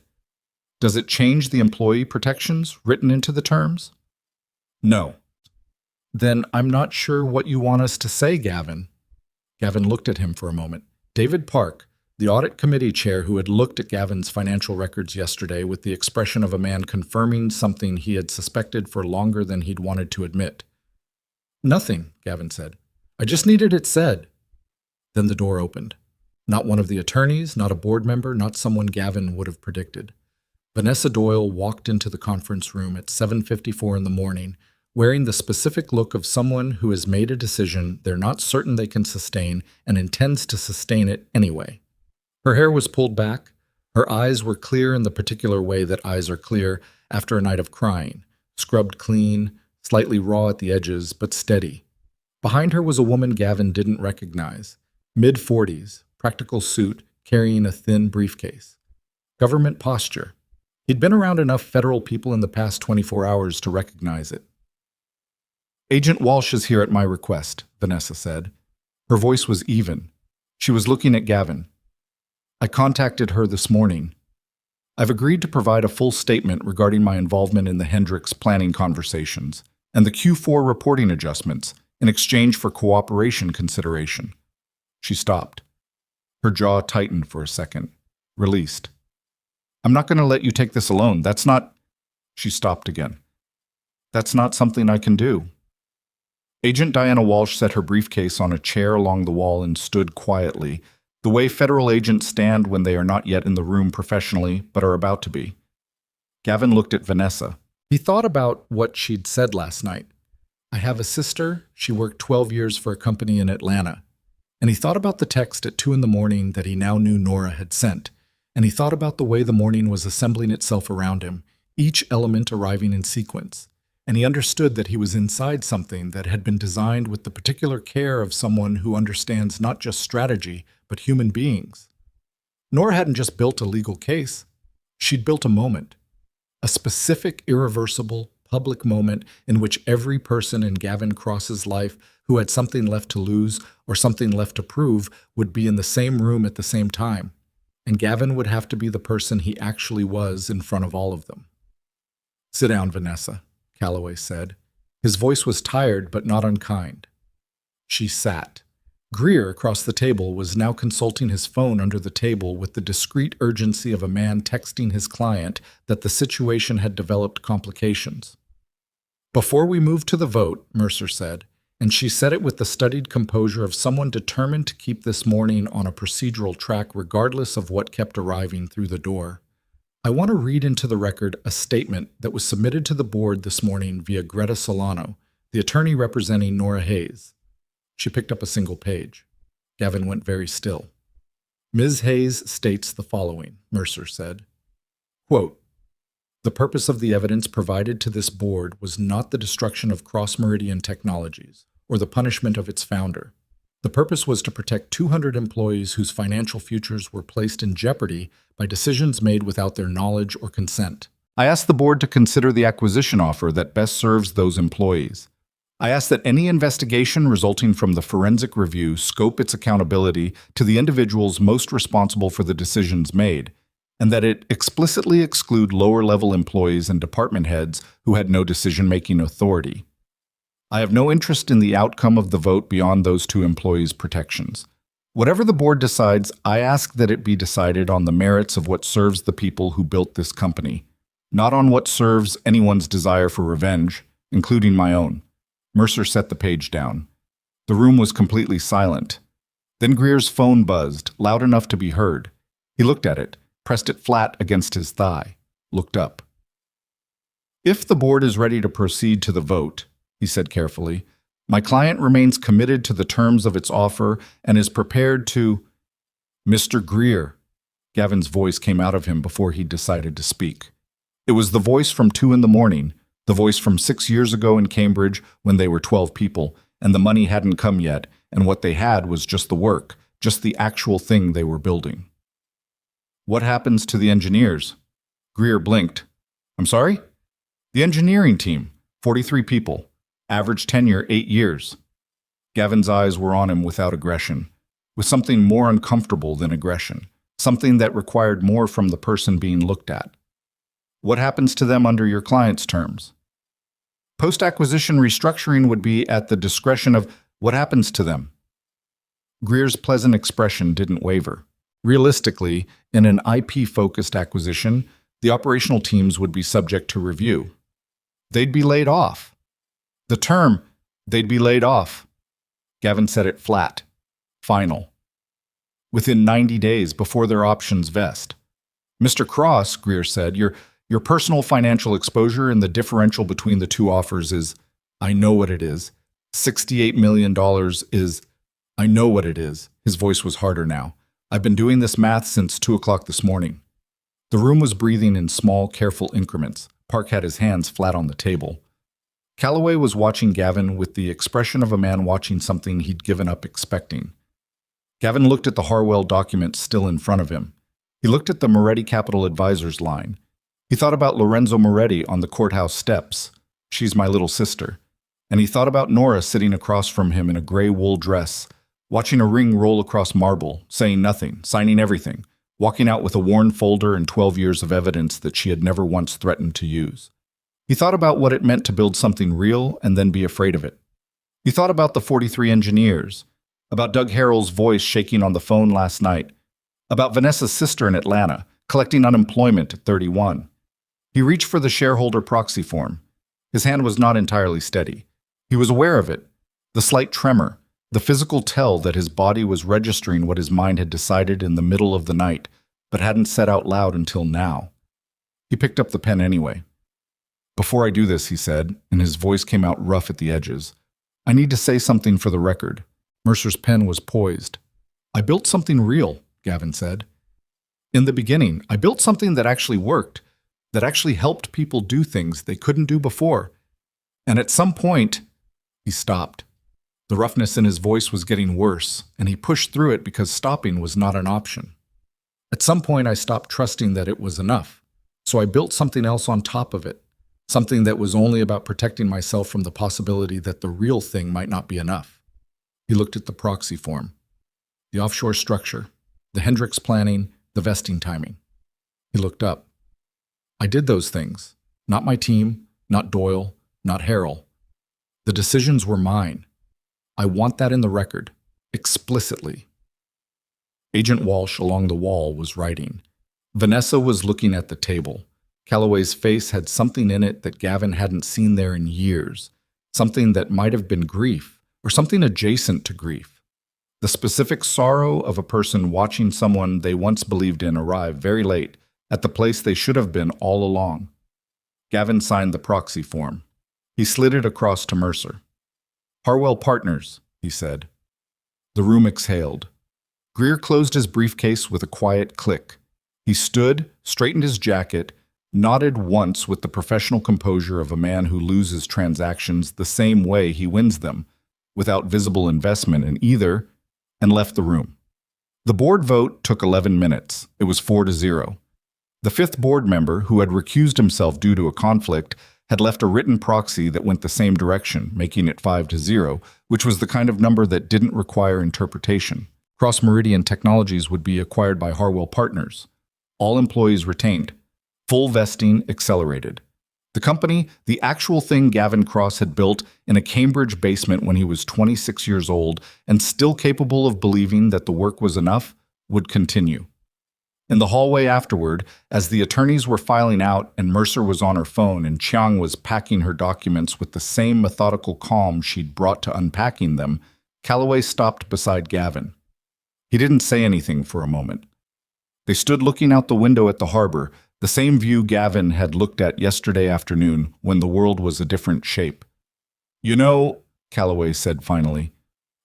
Does it change the employee protections written into the terms? No. Then I'm not sure what you want us to say, Gavin. Gavin looked at him for a moment. David Park, the audit committee chair who had looked at Gavin's financial records yesterday with the expression of a man confirming something he had suspected for longer than he'd wanted to admit. Nothing, Gavin said. I just needed it said. Then the door opened. Not one of the attorneys, not a board member, not someone Gavin would have predicted. Vanessa Doyle walked into the conference room at 7:54 in the morning, wearing the specific look of someone who has made a decision they're not certain they can sustain and intends to sustain it anyway. Her hair was pulled back. Her eyes were clear in the particular way that eyes are clear after a night of crying, scrubbed clean, slightly raw at the edges, but steady. Behind her was a woman Gavin didn't recognize, mid-40s, practical suit, carrying a thin briefcase. Government posture. He'd been around enough federal people in the past 24 hours to recognize it. Agent Walsh is here at my request, Vanessa said. Her voice was even. She was looking at Gavin. I contacted her this morning. I've agreed to provide a full statement regarding my involvement in the Hendricks planning conversations and the Q4 reporting adjustments in exchange for cooperation consideration. She stopped. Her jaw tightened for a second, released. I'm not going to let you take this alone. That's not— She stopped again. That's not something I can do. Agent Diana Walsh set her briefcase on a chair along the wall and stood quietly, the way federal agents stand when they are not yet in the room professionally, but are about to be. Gavin looked at Vanessa. He thought about what she'd said last night. I have a sister. She worked 12 years for a company in Atlanta. And he thought about the text at 2 a.m. that he now knew Nora had sent. And he thought about the way the morning was assembling itself around him, each element arriving in sequence. And he understood that he was inside something that had been designed with the particular care of someone who understands not just strategy, but human beings. Nora hadn't just built a legal case. She'd built a moment. A specific, irreversible, public moment in which every person in Gavin Cross's life who had something left to lose or something left to prove would be in the same room at the same time. And Gavin would have to be the person he actually was in front of all of them. Sit down, Vanessa, Calloway said. His voice was tired but not unkind. She sat. Greer, across the table, was now consulting his phone under the table with the discreet urgency of a man texting his client that the situation had developed complications. Before we move to the vote, Mercer said, and she said it with the studied composure of someone determined to keep this morning on a procedural track regardless of what kept arriving through the door. I want to read into the record a statement that was submitted to the board this morning via Greta Solano, the attorney representing Nora Hayes. She picked up a single page. Gavin went very still. Ms. Hayes states the following, Mercer said. Quote, The purpose of the evidence provided to this board was not the destruction of cross-meridian technologies or the punishment of its founder. The purpose was to protect 200 employees whose financial futures were placed in jeopardy by decisions made without their knowledge or consent. I asked the board to consider the acquisition offer that best serves those employees. I asked that any investigation resulting from the forensic review scope its accountability to the individuals most responsible for the decisions made, and that it explicitly exclude lower-level employees and department heads who had no decision-making authority. I have no interest in the outcome of the vote beyond those two employees' protections. Whatever the board decides, I ask that it be decided on the merits of what serves the people who built this company, not on what serves anyone's desire for revenge, including my own. Mercer set the page down. The room was completely silent. Then Greer's phone buzzed, loud enough to be heard. He looked at it, pressed it flat against his thigh, looked up. If the board is ready to proceed to the vote, he said carefully, my client remains committed to the terms of its offer and is prepared to— Mr. Greer. Gavin's voice came out of him before he decided to speak. It was the voice from 2 a.m, the voice from 6 years ago in Cambridge when they were 12 people, and the money hadn't come yet, and what they had was just the work, just the actual thing they were building. What happens to the engineers? Greer blinked. I'm sorry? The engineering team, 43 people. Average tenure 8 years. Gavin's eyes were on him without aggression, with something more uncomfortable than aggression, something that required more from the person being looked at. What happens to them under your client's terms? Post-acquisition restructuring would be at the discretion of what happens to them. Greer's pleasant expression didn't waver. Realistically, in an IP-focused acquisition, the operational teams would be subject to review. They'd be laid off. The term, they'd be laid off. Gavin said it flat. Final. Within 90 days before their options vest. Mr. Cross, Greer said, your personal financial exposure and the differential between the two offers is, I know what it is. $68 million is, I know what it is. His voice was harder now. I've been doing this math since 2 o'clock this morning. The room was breathing in small, careful increments. Park had his hands flat on the table. Calloway was watching Gavin with the expression of a man watching something he'd given up expecting. Gavin looked at the Harwell document still in front of him. He looked at the Moretti Capital Advisors line. He thought about Lorenzo Moretti on the courthouse steps. She's my little sister. And he thought about Nora sitting across from him in a gray wool dress, watching a ring roll across marble, saying nothing, signing everything, walking out with a worn folder and 12 years of evidence that she had never once threatened to use. He thought about what it meant to build something real and then be afraid of it. He thought about the 43 engineers, about Doug Harrell's voice shaking on the phone last night, about Vanessa's sister in Atlanta, collecting unemployment at 31. He reached for the shareholder proxy form. His hand was not entirely steady. He was aware of it, the slight tremor, the physical tell that his body was registering what his mind had decided in the middle of the night, but hadn't said out loud until now. He picked up the pen anyway. Before I do this, he said, and his voice came out rough at the edges, I need to say something for the record. Mercer's pen was poised. I built something real, Gavin said. In the beginning, I built something that actually worked, that actually helped people do things they couldn't do before. And at some point, he stopped. The roughness in his voice was getting worse, and he pushed through it because stopping was not an option. At some point, I stopped trusting that it was enough, so I built something else on top of it. Something that was only about protecting myself from the possibility that the real thing might not be enough. He looked at the proxy form, the offshore structure, the Hendricks planning, the vesting timing. He looked up. I did those things. Not my team, not Doyle, not Harrell. The decisions were mine. I want that in the record, explicitly. Agent Walsh along the wall was writing. Vanessa was looking at the table. Calloway's face had something in it that Gavin hadn't seen there in years, something that might have been grief, or something adjacent to grief. The specific sorrow of a person watching someone they once believed in arrive very late, at the place they should have been all along. Gavin signed the proxy form. He slid it across to Mercer. Harwell Partners, he said. The room exhaled. Greer closed his briefcase with a quiet click. He stood, straightened his jacket, nodded once with the professional composure of a man who loses transactions the same way he wins them, without visible investment in either, and left the room. The board vote took 11 minutes. It was 4-0. The fifth board member, who had recused himself due to a conflict, had left a written proxy that went the same direction, making it 5-0, which was the kind of number that didn't require interpretation. Cross Meridian Technologies would be acquired by Harwell Partners. All employees retained. Full vesting accelerated. The company, the actual thing Gavin Cross had built in a Cambridge basement when he was 26 years old and still capable of believing that the work was enough, would continue. In the hallway afterward, as the attorneys were filing out and Mercer was on her phone and Chiang was packing her documents with the same methodical calm she'd brought to unpacking them, Calloway stopped beside Gavin. He didn't say anything for a moment. They stood looking out the window at the harbor, the same view Gavin had looked at yesterday afternoon when the world was a different shape. "You know," Calloway said finally,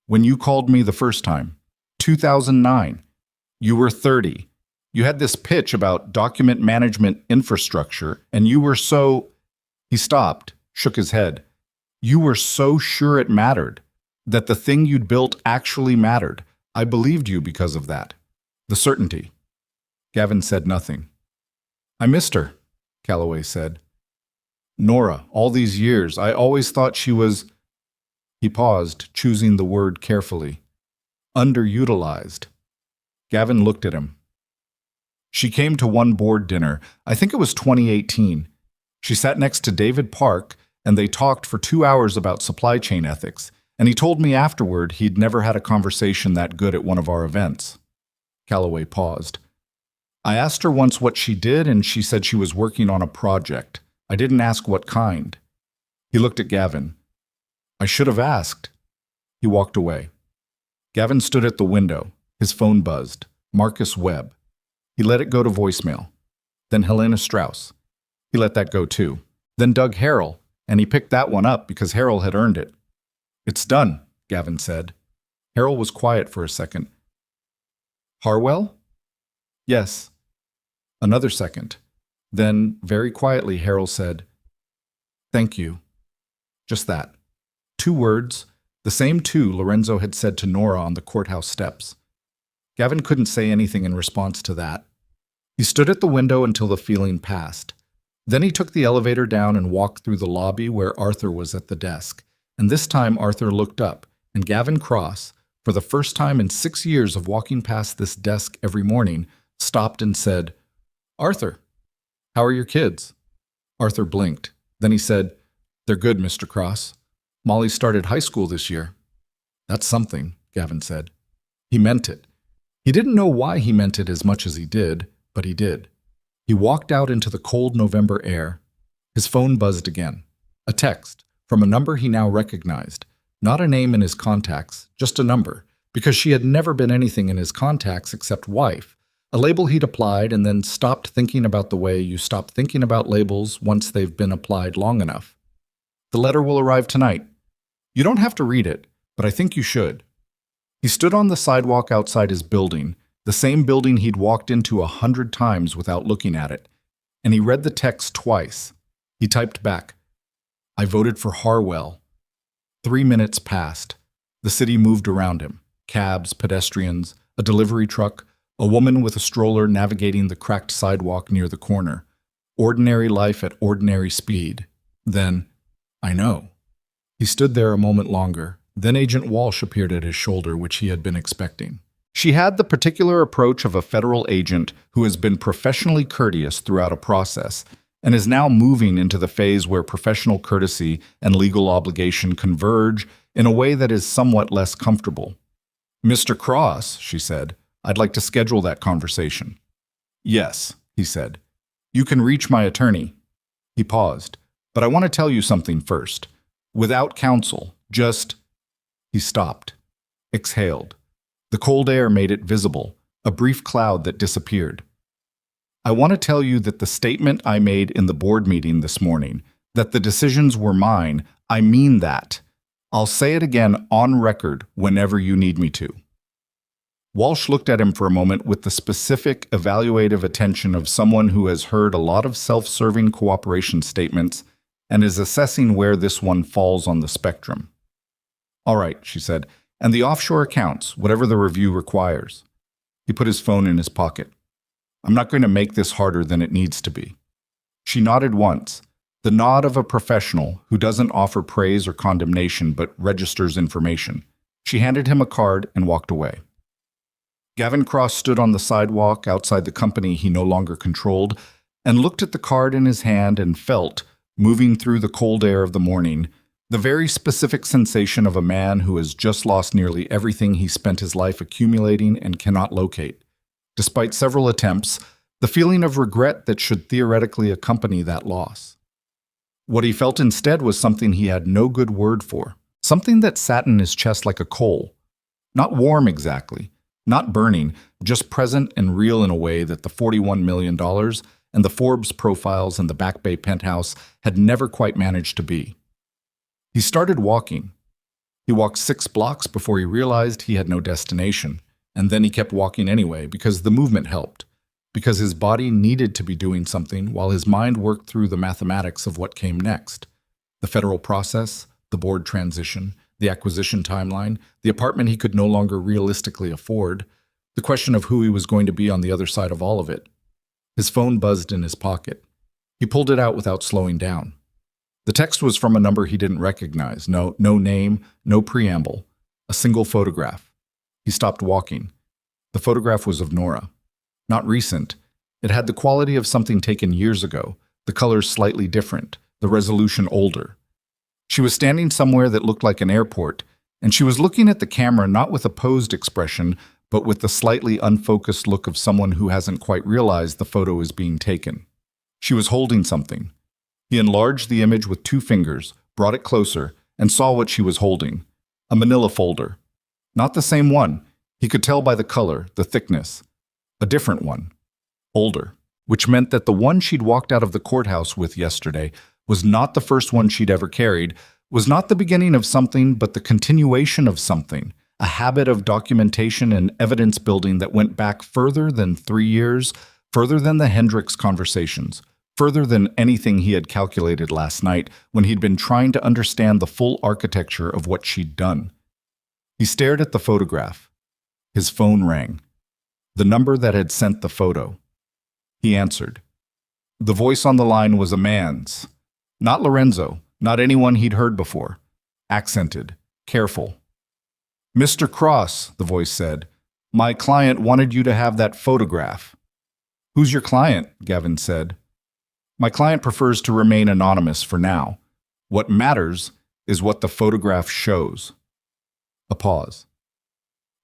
"when you called me the first time, 2009, you were 30. You had this pitch about document management infrastructure, and you were so—" He stopped, shook his head. "You were so sure it mattered, that the thing you'd built actually mattered. I believed you because of that. The certainty." Gavin said nothing. "I missed her," Calloway said. "Nora, all these years, I always thought she was—" He paused, choosing the word carefully. "Underutilized." Gavin looked at him. "She came to one board dinner. I think it was 2018. She sat next to David Park, and they talked for 2 hours about supply chain ethics, and he told me afterward he'd never had a conversation that good at one of our events." Calloway paused. "I asked her once what she did, and she said she was working on a project. I didn't ask what kind." He looked at Gavin. "I should have asked." He walked away. Gavin stood at the window. His phone buzzed. Marcus Webb. He let it go to voicemail. Then Helena Strauss. He let that go too. Then Doug Harrell, and he picked that one up because Harrell had earned it. "It's done," Gavin said. Harrell was quiet for a second. "Harwell?" "Yes." Another second. Then, very quietly, Harrell said, "Thank you." Just that. 2 words, the same 2 Lorenzo had said to Nora on the courthouse steps. Gavin couldn't say anything in response to that. He stood at the window until the feeling passed. Then he took the elevator down and walked through the lobby where Arthur was at the desk. And this time Arthur looked up, and Gavin Cross, for the first time in 6 years of walking past this desk every morning, stopped and said, "Arthur, how are your kids?" Arthur blinked. Then he said, "They're good, Mr. Cross. Molly started high school this year." "That's something," Gavin said. He meant it. He didn't know why he meant it as much as he did, but he did. He walked out into the cold November air. His phone buzzed again. A text, from a number he now recognized. Not a name in his contacts, just a number, because she had never been anything in his contacts except wife. A label he'd applied and then stopped thinking about the way you stop thinking about labels once they've been applied long enough. "The letter will arrive tonight. You don't have to read it, but I think you should." He stood on the sidewalk outside his building, the same building he'd walked into 100 times without looking at it, and he read the text twice. He typed back, "I voted for Harwell." 3 minutes passed. The city moved around him. Cabs, pedestrians, a delivery truck, a woman with a stroller navigating the cracked sidewalk near the corner. Ordinary life at ordinary speed. Then, "I know." He stood there a moment longer. Then Agent Walsh appeared at his shoulder, which he had been expecting. She had the particular approach of a federal agent who has been professionally courteous throughout a process and is now moving into the phase where professional courtesy and legal obligation converge in a way that is somewhat less comfortable. "Mr. Cross," she said, "I'd like to schedule that conversation." "Yes," he said. "You can reach my attorney." He paused. "But I want to tell you something first. Without counsel, just—" He stopped. Exhaled. The cold air made it visible, a brief cloud that disappeared. "I want to tell you that the statement I made in the board meeting this morning, that the decisions were mine, I mean that. I'll say it again on record whenever you need me to." Walsh looked at him for a moment with the specific, evaluative attention of someone who has heard a lot of self-serving cooperation statements and is assessing where this one falls on the spectrum. "All right," she said, "and the offshore accounts, whatever the review requires." He put his phone in his pocket. "I'm not going to make this harder than it needs to be." She nodded once, the nod of a professional who doesn't offer praise or condemnation but registers information. She handed him a card and walked away. Gavin Cross stood on the sidewalk outside the company he no longer controlled and looked at the card in his hand and felt, moving through the cold air of the morning, the very specific sensation of a man who has just lost nearly everything he spent his life accumulating and cannot locate. Despite several attempts, the feeling of regret that should theoretically accompany that loss. What he felt instead was something he had no good word for, something that sat in his chest like a coal. Not warm exactly, not burning, just present and real in a way that the $41 million and the Forbes profiles and the Back Bay penthouse had never quite managed to be. He started walking. He walked 6 blocks before he realized he had no destination, and then he kept walking anyway because the movement helped, because his body needed to be doing something while his mind worked through the mathematics of what came next. The federal process, the board transition, the acquisition timeline, the apartment he could no longer realistically afford, the question of who he was going to be on the other side of all of it. His phone buzzed in his pocket. He pulled it out without slowing down. The text was from a number he didn't recognize. No name, no preamble. A single photograph. He stopped walking. The photograph was of Nora. Not recent. It had the quality of something taken years ago, the colors slightly different, the resolution older. She was standing somewhere that looked like an airport, and she was looking at the camera not with a posed expression, but with the slightly unfocused look of someone who hasn't quite realized the photo is being taken. She was holding something. He enlarged the image with 2 fingers, brought it closer, and saw what she was holding. A manila folder. Not the same one. He could tell by the color, the thickness. A different one. Older. Which meant that the one she'd walked out of the courthouse with yesterday was not the first one she'd ever carried, was not the beginning of something, but the continuation of something. A habit of documentation and evidence building that went back further than 3 years, further than the Hendricks conversations, further than anything he had calculated last night when he'd been trying to understand the full architecture of what she'd done. He stared at the photograph. His phone rang. The number that had sent the photo. He answered. The voice on the line was a man's. Not Lorenzo, not anyone he'd heard before. Accented, careful. "Mr. Cross," the voice said, "my client wanted you to have that photograph." "Who's your client?" Gavin said. "My client prefers to remain anonymous for now. What matters is what the photograph shows." A pause.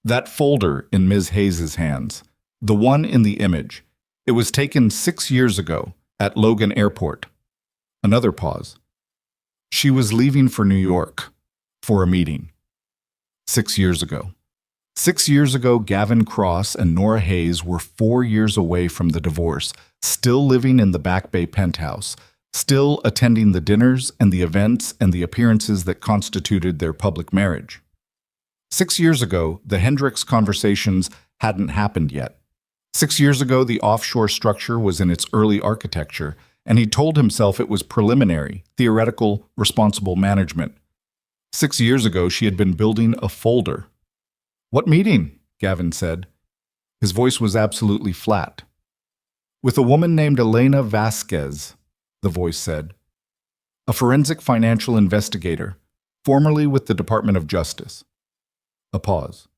That folder in Ms. Hayes's hands, the one in the image, it was taken 6 years ago at Logan Airport. Another pause. She was leaving for New York for a meeting. 6 years ago. 6 years ago, Gavin Cross and Nora Hayes were 4 years away from the divorce, still living in the Back Bay penthouse, still attending the dinners and the events and the appearances that constituted their public marriage. 6 years ago, the Hendricks conversations hadn't happened yet. 6 years ago, the offshore structure was in its early architecture, and he told himself it was preliminary, theoretical, responsible management. 6 years ago, she had been building a folder. "What meeting?" Gavin said. His voice was absolutely flat. "With a woman named Elena Vasquez," the voice said. "A forensic financial investigator, formerly with the Department of Justice." A pause.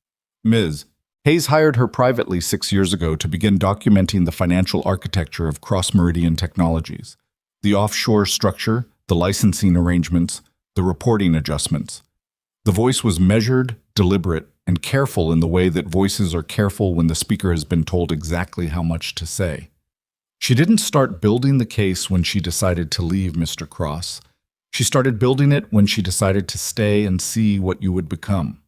"Ms. Hayes hired her privately 6 years ago to begin documenting the financial architecture of Cross Meridian Technologies, the offshore structure, the licensing arrangements, the reporting adjustments. The voice was measured, deliberate, and careful in the way that voices are careful when the speaker has been told exactly how much to say. She didn't start building the case when she decided to leave Mr. Cross. She started building it when she decided to stay and see what you would become.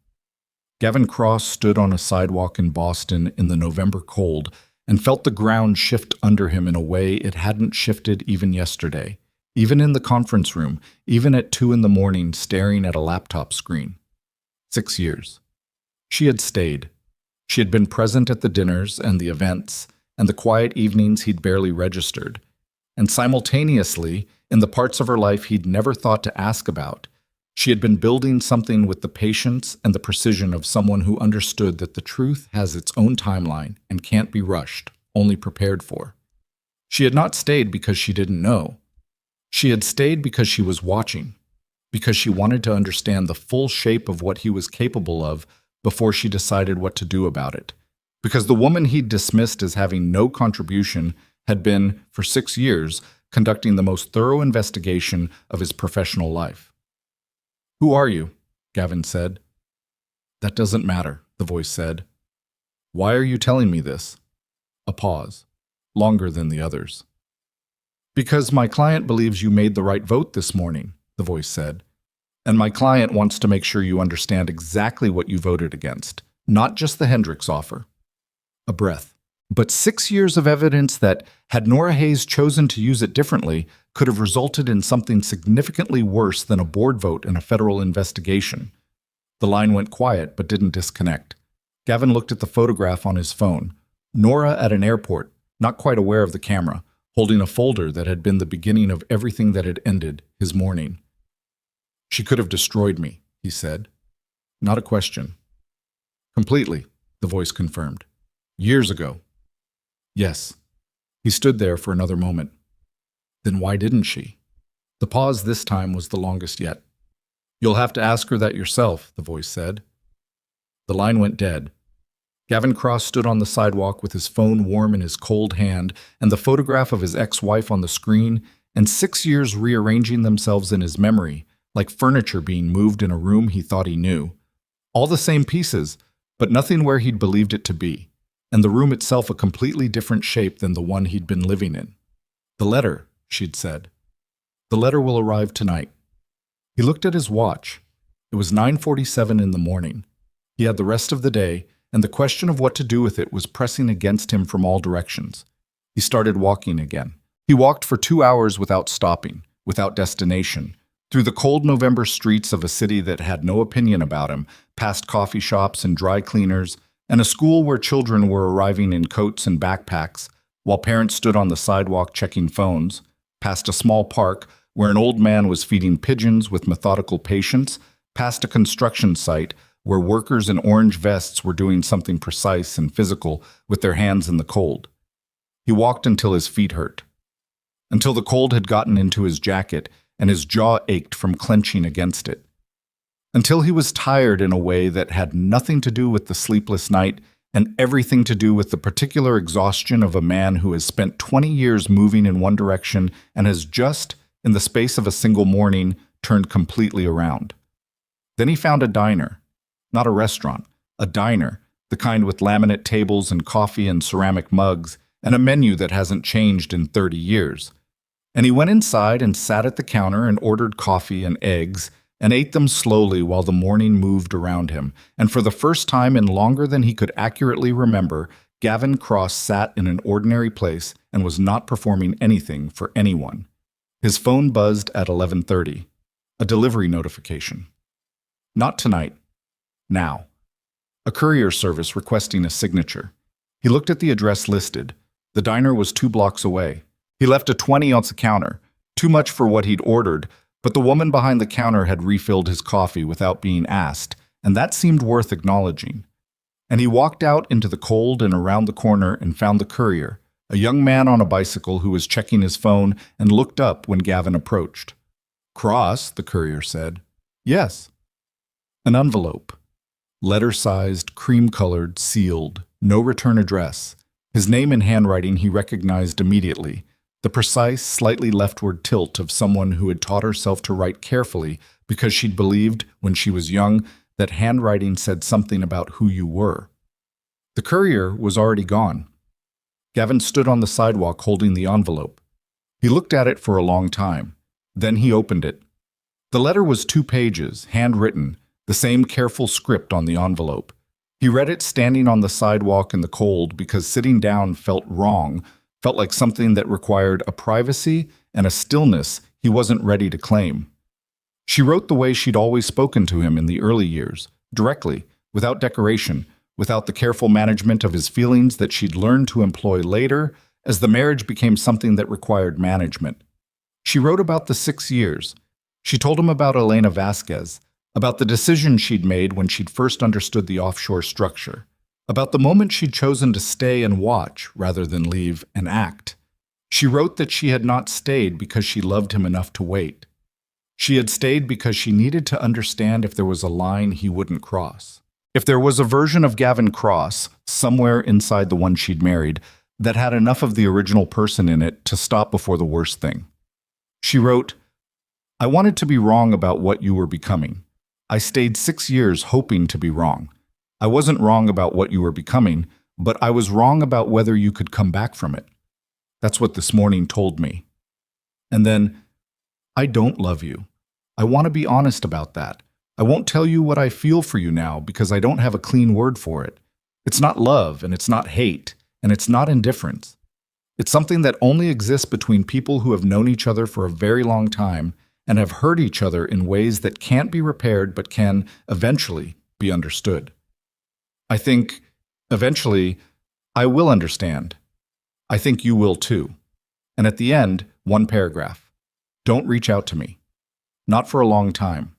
Gavin Cross stood on a sidewalk in Boston in the November cold and felt the ground shift under him in a way it hadn't shifted even yesterday, even in the conference room, even at 2 a.m. staring at a laptop screen. 6 years. She had stayed. She had been present at the dinners and the events and the quiet evenings he'd barely registered, and simultaneously, in the parts of her life he'd never thought to ask about, she had been building something with the patience and the precision of someone who understood that the truth has its own timeline and can't be rushed, only prepared for. She had not stayed because she didn't know. She had stayed because she was watching, because she wanted to understand the full shape of what he was capable of before she decided what to do about it. Because the woman he'd dismissed as having no contribution had been, for 6 years, conducting the most thorough investigation of his professional life. "Who are you?" Gavin said. "That doesn't matter," the voice said. "Why are you telling me this?" A pause, longer than the others. "Because my client believes you made the right vote this morning," the voice said. "And my client wants to make sure you understand exactly what you voted against, not just the Hendricks offer." A breath. But 6 years of evidence that, had Nora Hayes chosen to use it differently, could have resulted in something significantly worse than a board vote in a federal investigation. The line went quiet but didn't disconnect. Gavin looked at the photograph on his phone. Nora at an airport, not quite aware of the camera, holding a folder that had been the beginning of everything that had ended his morning. "She could have destroyed me," he said. "Not a question." "Completely," the voice confirmed. "Years ago." "Yes." He stood there for another moment. "Then why didn't she?" The pause this time was the longest yet. "You'll have to ask her that yourself," the voice said. The line went dead. Gavin Cross stood on the sidewalk with his phone warm in his cold hand and the photograph of his ex-wife on the screen, and 6 years rearranging themselves in his memory, like furniture being moved in a room he thought he knew. All the same pieces, but nothing where he'd believed it to be, and the room itself a completely different shape than the one he'd been living in. "The letter," she'd said. "The letter will arrive tonight." He looked at his watch. It was 9:47 in the morning. He had the rest of the day, and the question of what to do with it was pressing against him from all directions. He started walking again. He walked for 2 hours without stopping, without destination, through the cold November streets of a city that had no opinion about him, past coffee shops and dry cleaners, and a school where children were arriving in coats and backpacks, while parents stood on the sidewalk checking phones, past a small park where an old man was feeding pigeons with methodical patience, past a construction site where workers in orange vests were doing something precise and physical with their hands in the cold. He walked until his feet hurt, until the cold had gotten into his jacket and his jaw ached from clenching against it, until he was tired in a way that had nothing to do with the sleepless night and everything to do with the particular exhaustion of a man who has spent 20 years moving in one direction and has just, in the space of a single morning, turned completely around. Then he found a diner. Not a restaurant, a diner, the kind with laminate tables and coffee and ceramic mugs, and a menu that hasn't changed in 30 years. And he went inside and sat at the counter and ordered coffee and eggs, and ate them slowly while the morning moved around him. And for the first time in longer than he could accurately remember, Gavin Cross sat in an ordinary place and was not performing anything for anyone. His phone buzzed at 11:30. A delivery notification. Not tonight. Now. A courier service requesting a signature. He looked at the address listed. The diner was 2 blocks away. He left a 20 on the counter, too much for what he'd ordered, but the woman behind the counter had refilled his coffee without being asked, and that seemed worth acknowledging. And he walked out into the cold and around the corner and found the courier, a young man on a bicycle who was checking his phone and looked up when Gavin approached. "Cross," the courier said. "Yes." An envelope. Letter-sized, cream-colored, sealed, no return address. His name in handwriting he recognized immediately, the precise, slightly leftward tilt of someone who had taught herself to write carefully because she'd believed, when she was young, that handwriting said something about who you were. The courier was already gone. Gavin stood on the sidewalk holding the envelope. He looked at it for a long time. Then he opened it. The letter was 2 pages, handwritten, the same careful script on the envelope. He read it standing on the sidewalk in the cold because sitting down felt wrong, felt like something that required a privacy and a stillness he wasn't ready to claim. She wrote the way she'd always spoken to him in the early years, directly, without decoration, without the careful management of his feelings that she'd learned to employ later as the marriage became something that required management. She wrote about the 6 years. She told him about Elena Vasquez, about the decision she'd made when she'd first understood the offshore structure, about the moment she'd chosen to stay and watch rather than leave and act. She wrote that she had not stayed because she loved him enough to wait. She had stayed because she needed to understand if there was a line he wouldn't cross. If there was a version of Gavin Cross, somewhere inside the one she'd married, that had enough of the original person in it to stop before the worst thing. She wrote, "I wanted to be wrong about what you were becoming. I stayed 6 years hoping to be wrong. I wasn't wrong about what you were becoming, but I was wrong about whether you could come back from it. That's what this morning told me." And then, "I don't love you. I want to be honest about that. I won't tell you what I feel for you now because I don't have a clean word for it. It's not love, and it's not hate, and it's not indifference. It's something that only exists between people who have known each other for a very long time and have hurt each other in ways that can't be repaired but can, eventually, be understood. I think, eventually, I will understand. I think you will too." And at the end, one paragraph. "Don't reach out to me. Not for a long time.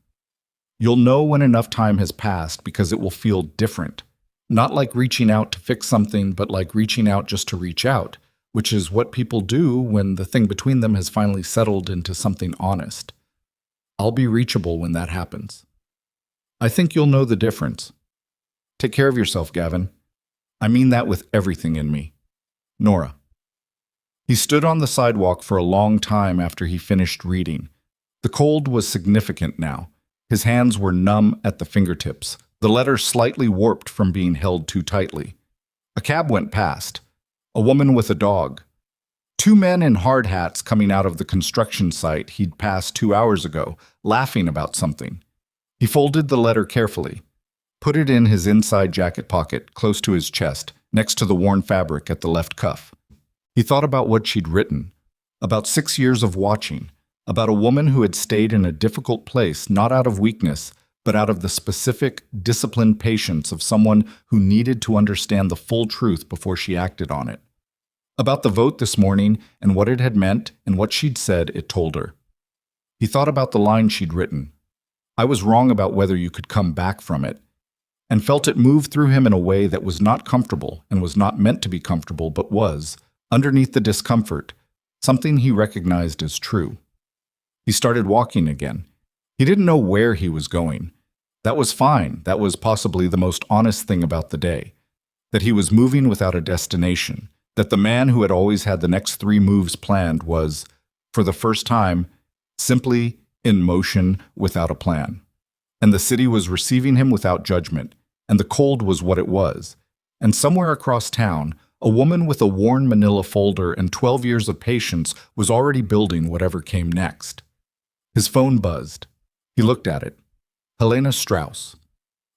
You'll know when enough time has passed because it will feel different. Not like reaching out to fix something, but like reaching out just to reach out, which is what people do when the thing between them has finally settled into something honest. I'll be reachable when that happens. I think you'll know the difference. Take care of yourself, Gavin. I mean that with everything in me. Nora." He stood on the sidewalk for a long time after he finished reading. The cold was significant now. His hands were numb at the fingertips, the letter slightly warped from being held too tightly. A cab went past. A woman with a dog. 2 men in hard hats coming out of the construction site he'd passed 2 hours ago, laughing about something. He folded the letter carefully, put it in his inside jacket pocket, close to his chest, next to the worn fabric at the left cuff. He thought about what she'd written, about 6 years of watching, about a woman who had stayed in a difficult place not out of weakness, but out of the specific, disciplined patience of someone who needed to understand the full truth before she acted on it. About the vote this morning and what it had meant and what she'd said it told her. He thought about the line she'd written. "I was wrong about whether you could come back from it," and felt it move through him in a way that was not comfortable and was not meant to be comfortable, but was, underneath the discomfort, something he recognized as true. He started walking again. He didn't know where he was going. That was fine. That was possibly the most honest thing about the day. That he was moving without a destination. That the man who had always had the next 3 moves planned was, for the first time, simply in motion without a plan. And the city was receiving him without judgment, and the cold was what it was. And somewhere across town, a woman with a worn manila folder and 12 years of patience was already building whatever came next. His phone buzzed. He looked at it. Helena Strauss.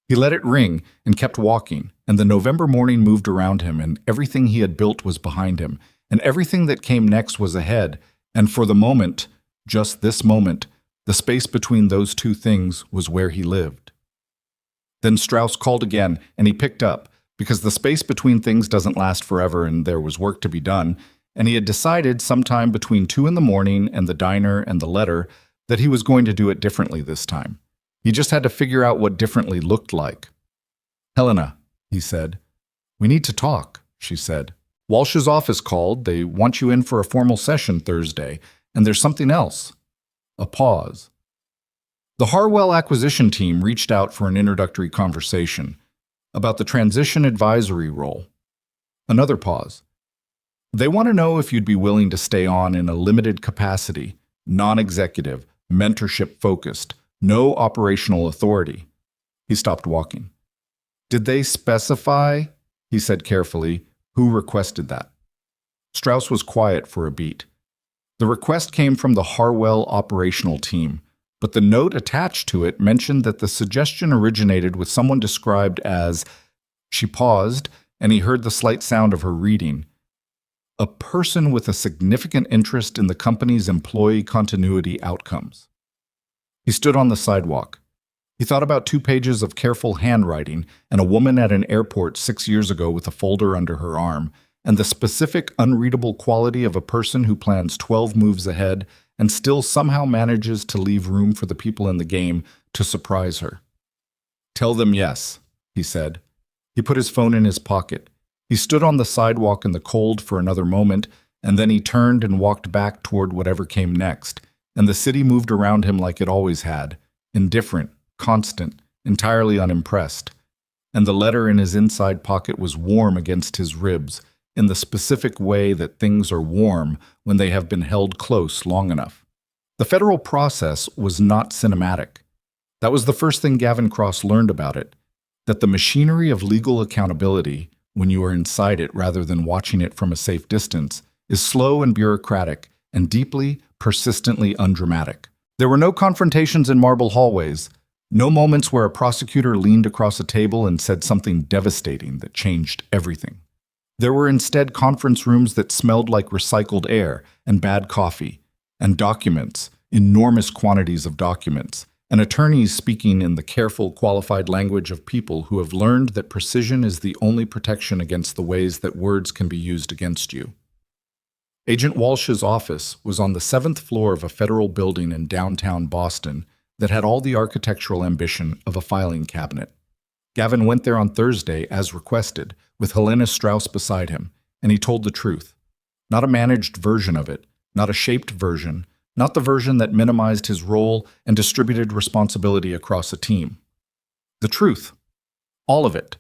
He let it ring and kept walking, and the November morning moved around him, and everything he had built was behind him, and everything that came next was ahead, and for the moment, just this moment, the space between those 2 things was where he lived. Then Strauss called again, and he picked up, because the space between things doesn't last forever and there was work to be done, and he had decided sometime between 2 in the morning and the diner and the letter that he was going to do it differently this time. He just had to figure out what differently looked like. "Helena," he said. "We need to talk," she said. "Walsh's office called. They want you in for a formal session Thursday, and there's something else." A pause. The Harwell acquisition team reached out for an introductory conversation about the transition advisory role. Another pause. "They want to know if you'd be willing to stay on in a limited capacity, non-executive, mentorship-focused, no operational authority." He stopped walking. "Did they specify," he said carefully, "who requested that?" Strauss was quiet for a beat. The request came from the Harwell operational team, but the note attached to it mentioned that the suggestion originated with someone described as, she paused, and he heard the slight sound of her reading, "a person with a significant interest in the company's employee continuity outcomes." He stood on the sidewalk. He thought about 2 pages of careful handwriting and a woman at an airport 6 years ago with a folder under her arm, and the specific unreadable quality of a person who plans 12 moves ahead and still somehow manages to leave room for the people in the game to surprise her. "Tell them yes," he said. He put his phone in his pocket. He stood on the sidewalk in the cold for another moment, and then he turned and walked back toward whatever came next, and the city moved around him like it always had, indifferent, constant, entirely unimpressed. And the letter in his inside pocket was warm against his ribs, in the specific way that things are warm when they have been held close long enough. The federal process was not cinematic. That was the first thing Gavin Cross learned about it, that the machinery of legal accountability, when you are inside it rather than watching it from a safe distance, is slow and bureaucratic and deeply, persistently undramatic. There were no confrontations in marble hallways, no moments where a prosecutor leaned across a table and said something devastating that changed everything. There were instead conference rooms that smelled like recycled air and bad coffee, and documents, enormous quantities of documents, and attorneys speaking in the careful, qualified language of people who have learned that precision is the only protection against the ways that words can be used against you. Agent Walsh's office was on the 7th floor of a federal building in downtown Boston that had all the architectural ambition of a filing cabinet. Gavin went there on Thursday, as requested, with Helena Strauss beside him, and he told the truth. Not a managed version of it, not a shaped version, not the version that minimized his role and distributed responsibility across a team. The truth. All of it.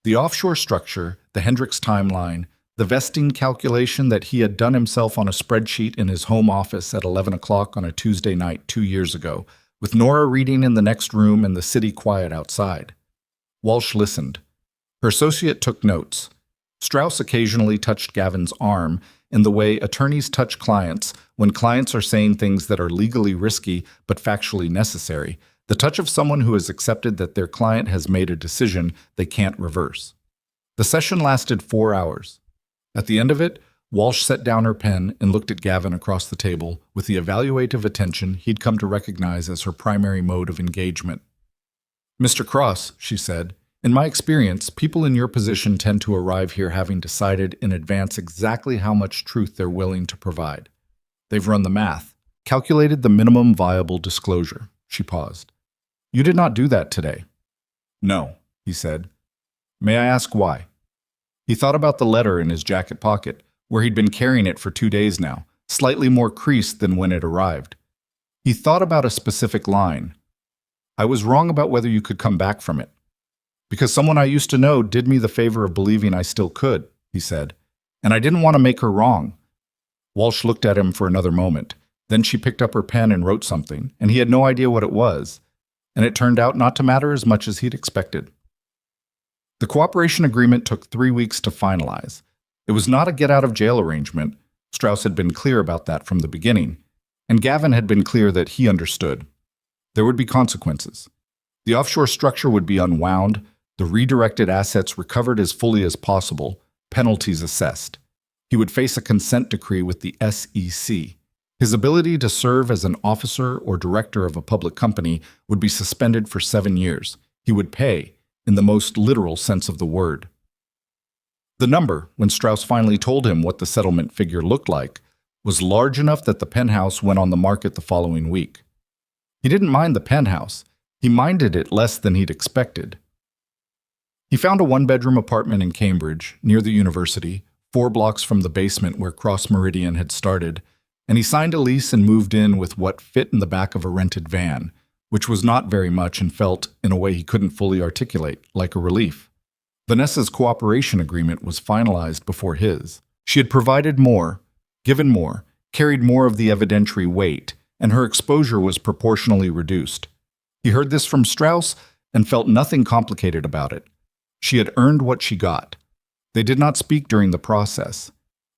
The offshore structure, the Hendricks timeline, the vesting calculation that he had done himself on a spreadsheet in his home office at 11 o'clock on a Tuesday night 2 years ago, with Nora reading in the next room and the city quiet outside. Walsh listened. Her associate took notes. Strauss occasionally touched Gavin's arm in the way attorneys touch clients when clients are saying things that are legally risky but factually necessary, the touch of someone who has accepted that their client has made a decision they can't reverse. The session lasted 4 hours. At the end of it, Walsh set down her pen and looked at Gavin across the table with the evaluative attention he'd come to recognize as her primary mode of engagement. "Mr. Cross," she said, "in my experience, people in your position tend to arrive here having decided in advance exactly how much truth they're willing to provide. They've run the math, calculated the minimum viable disclosure." She paused. "You did not do that today." "No," he said. "May I ask why?" He thought about the letter in his jacket pocket, where he'd been carrying it for 2 days now, slightly more creased than when it arrived. He thought about a specific line. "I was wrong about whether you could come back from it. Because someone I used to know did me the favor of believing I still could," he said, "and I didn't want to make her wrong." Walsh looked at him for another moment. Then she picked up her pen and wrote something, and he had no idea what it was, and it turned out not to matter as much as he'd expected. The cooperation agreement took 3 weeks to finalize. It was not a get-out-of-jail arrangement. Strauss had been clear about that from the beginning, and Gavin had been clear that he understood. There would be consequences. The offshore structure would be unwound, the redirected assets recovered as fully as possible, penalties assessed. He would face a consent decree with the SEC. His ability to serve as an officer or director of a public company would be suspended for 7 years. He would pay, in the most literal sense of the word. The number, when Strauss finally told him what the settlement figure looked like, was large enough that the penthouse went on the market the following week. He didn't mind the penthouse. He minded it less than he'd expected. He found a 1-bedroom apartment in Cambridge, near the university, 4 blocks from the basement where Cross Meridian had started, and he signed a lease and moved in with what fit in the back of a rented van, which was not very much and felt, in a way he couldn't fully articulate, like a relief. Vanessa's cooperation agreement was finalized before his. She had provided more, given more, carried more of the evidentiary weight, and her exposure was proportionally reduced. He heard this from Strauss and felt nothing complicated about it. She had earned what she got. They did not speak during the process.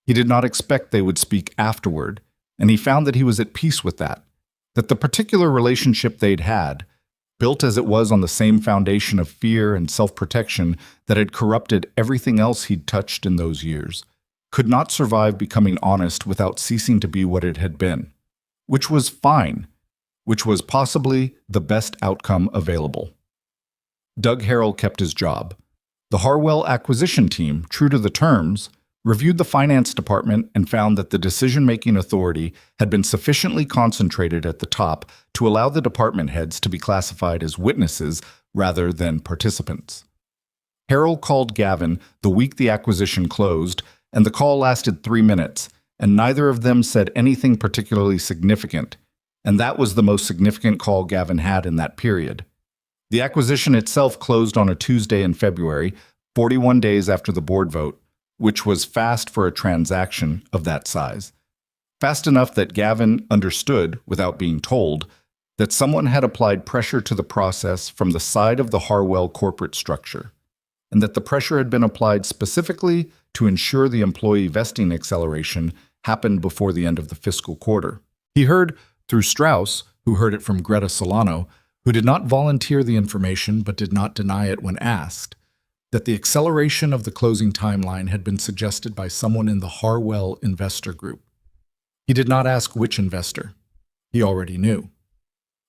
He did not expect they would speak afterward, and he found that he was at peace with that the particular relationship they'd had, built as it was on the same foundation of fear and self-protection that had corrupted everything else he'd touched in those years, could not survive becoming honest without ceasing to be what it had been. Which was fine. which was possibly the best outcome available. Doug Harrell kept his job. The Harwell acquisition team, true to the terms, reviewed the finance department and found that the decision-making authority had been sufficiently concentrated at the top to allow the department heads to be classified as witnesses rather than participants. Harrell called Gavin the week the acquisition closed, and the call lasted 3 minutes, and neither of them said anything particularly significant, and that was the most significant call Gavin had in that period. The acquisition itself closed on a Tuesday in February, 41 days after the board vote, which was fast for a transaction of that size. Fast enough that Gavin understood, without being told, that someone had applied pressure to the process from the side of the Harwell corporate structure, and that the pressure had been applied specifically to ensure the employee vesting acceleration happened before the end of the fiscal quarter. He heard through Strauss, who heard it from Greta Solano, who did not volunteer the information but did not deny it when asked, that the acceleration of the closing timeline had been suggested by someone in the Harwell investor group. He did not ask which investor. He already knew.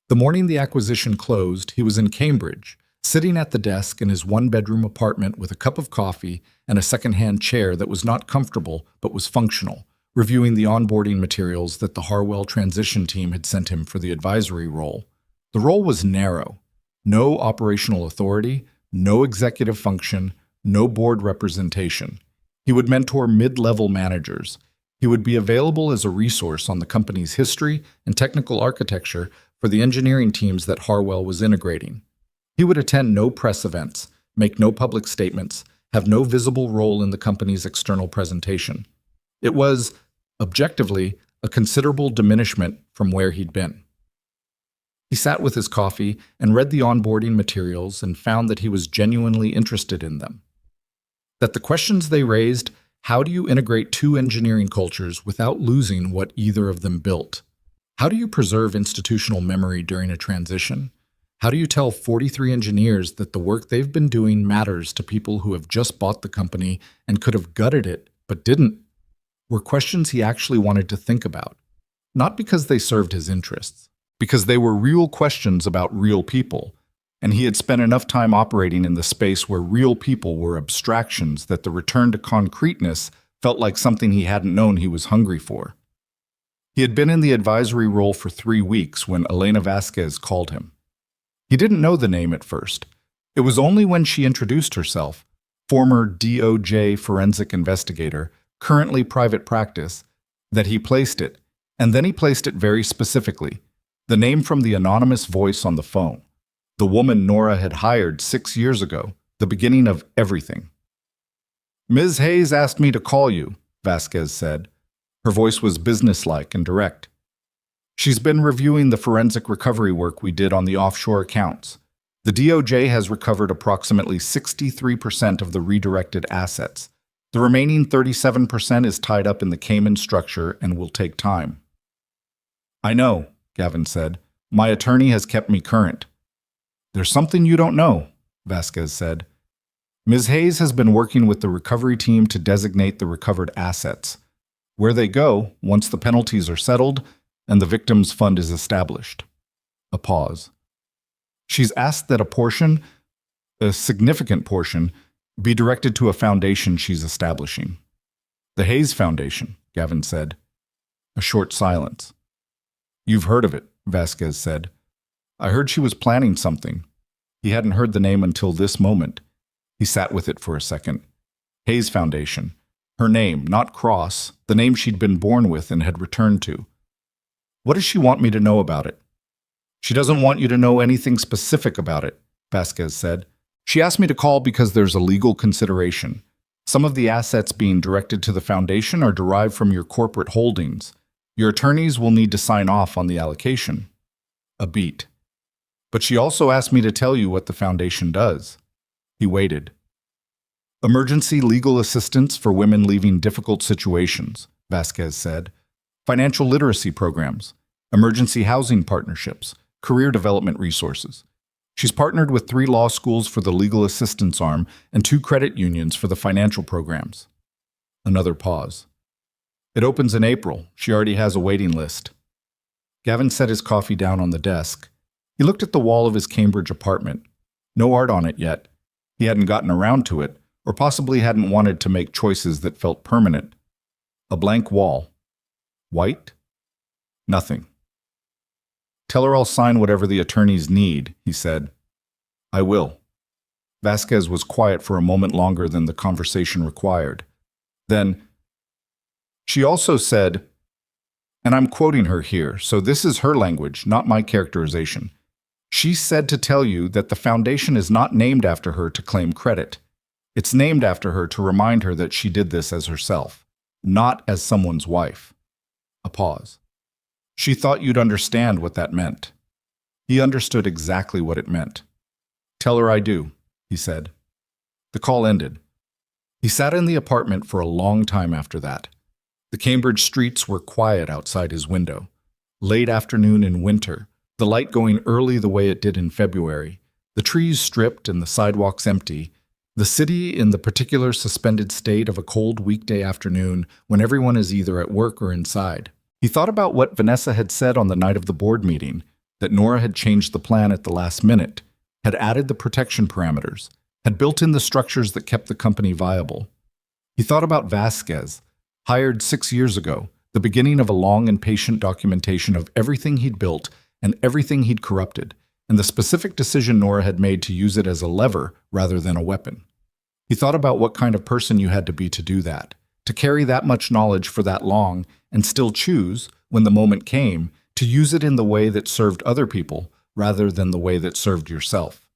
The morning the acquisition closed, he was in Cambridge, sitting at the desk in his one-bedroom apartment with a cup of coffee and a second-hand chair that was not comfortable but was functional, reviewing the onboarding materials that the Harwell transition team had sent him for the advisory role. The role was narrow. No operational authority, no executive function, no board representation. He would mentor mid-level managers. He would be available as a resource on the company's history and technical architecture for the engineering teams that Harwell was integrating. He would attend no press events, make no public statements, have no visible role in the company's external presentation. It was, objectively, a considerable diminishment from where he'd been. He sat with his coffee and read the onboarding materials and found that he was genuinely interested in them. That the questions they raised, how do you integrate two engineering cultures without losing what either of them built? How do you preserve institutional memory during a transition? How do you tell 43 engineers that the work they've been doing matters to people who have just bought the company and could have gutted it but didn't? Were questions he actually wanted to think about, not because they served his interests, because they were real questions about real people, and he had spent enough time operating in the space where real people were abstractions that the return to concreteness felt like something he hadn't known he was hungry for. He had been in the advisory role for 3 weeks when Elena Vasquez called him. He didn't know the name at first. It was only when she introduced herself, former DOJ forensic investigator, currently private practice, that he placed it, and then he placed it very specifically. The name from the anonymous voice on the phone. The woman Nora had hired 6 years ago, the beginning of everything. "Ms. Hayes asked me to call you," Vasquez said. Her voice was businesslike and direct. "She's been reviewing the forensic recovery work we did on the offshore accounts. The DOJ has recovered approximately 63% of the redirected assets. The remaining 37% is tied up in the Cayman structure and will take time." "I know," Gavin said. "My attorney has kept me current." "There's something you don't know," Vasquez said. "Ms. Hayes has been working with the recovery team to designate the recovered assets. Where they go, once the penalties are settled and the victim's fund is established." A pause. "She's asked that a significant portion, be directed to a foundation she's establishing." "The Hayes Foundation," Gavin said. A short silence. "You've heard of it," Vasquez said. "I heard she was planning something." He hadn't heard the name until this moment. He sat with it for a second. Hayes Foundation. Her name, not Cross, the name she'd been born with and had returned to. "What does she want me to know about it?" "She doesn't want you to know anything specific about it," Vasquez said. "She asked me to call because there's a legal consideration. Some of the assets being directed to the foundation are derived from your corporate holdings. Your attorneys will need to sign off on the allocation." A beat. "But she also asked me to tell you what the foundation does." He waited. "Emergency legal assistance for women leaving difficult situations," Vasquez said. "Financial literacy programs, emergency housing partnerships, career development resources. She's partnered with 3 law schools for the legal assistance arm and 2 credit unions for the financial programs." Another pause. "It opens in April. She already has a waiting list." Gavin set his coffee down on the desk. He looked at the wall of his Cambridge apartment. No art on it yet. He hadn't gotten around to it, or possibly hadn't wanted to make choices that felt permanent. A blank wall. White? Nothing. "Tell her I'll sign whatever the attorneys need," he said. "I will." Vasquez was quiet for a moment longer than the conversation required. Then, "She also said," and I'm quoting her here, so this is her language, not my characterization. "She said to tell you that the foundation is not named after her to claim credit. It's named after her to remind her that she did this as herself, not as someone's wife." A pause. "She thought you'd understand what that meant." He understood exactly what it meant. "Tell her I do," he said. The call ended. He sat in the apartment for a long time after that. The Cambridge streets were quiet outside his window. Late afternoon in winter, the light going early the way it did in February, the trees stripped and the sidewalks empty, the city in the particular suspended state of a cold weekday afternoon when everyone is either at work or inside. He thought about what Vanessa had said on the night of the board meeting, that Nora had changed the plan at the last minute, had added the protection parameters, had built in the structures that kept the company viable. He thought about Vasquez, hired 6 years ago, the beginning of a long and patient documentation of everything he'd built and everything he'd corrupted, and the specific decision Nora had made to use it as a lever rather than a weapon. He thought about what kind of person you had to be to do that, to carry that much knowledge for that long and still choose, when the moment came, to use it in the way that served other people rather than the way that served yourself.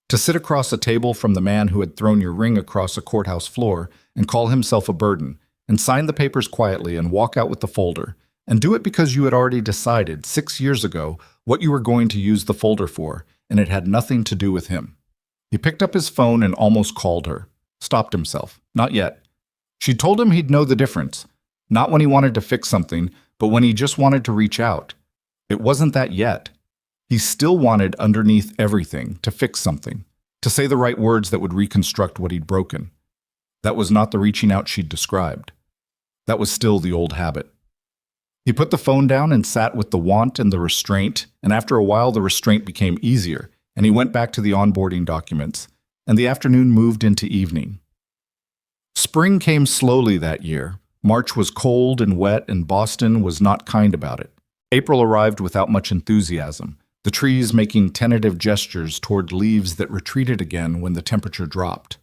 To sit across a table from the man who had thrown your ring across a courthouse floor and call himself a burden, and sign the papers quietly and walk out with the folder, and do it because you had already decided 6 years ago what you were going to use the folder for, and it had nothing to do with him. He picked up his phone and almost called her. Stopped himself. Not yet. She told him he'd know the difference. Not when he wanted to fix something, but when he just wanted to reach out. It wasn't that yet. He still wanted, underneath everything, to fix something, to say the right words that would reconstruct what he'd broken. That was not the reaching out she'd described. That was still the old habit. He put the phone down and sat with the want and the restraint, and after a while the restraint became easier, and he went back to the onboarding documents, and the afternoon moved into evening. Spring came slowly that year. March was cold and wet, and Boston was not kind about it. April arrived without much enthusiasm, the trees making tentative gestures toward leaves that retreated again when the temperature dropped.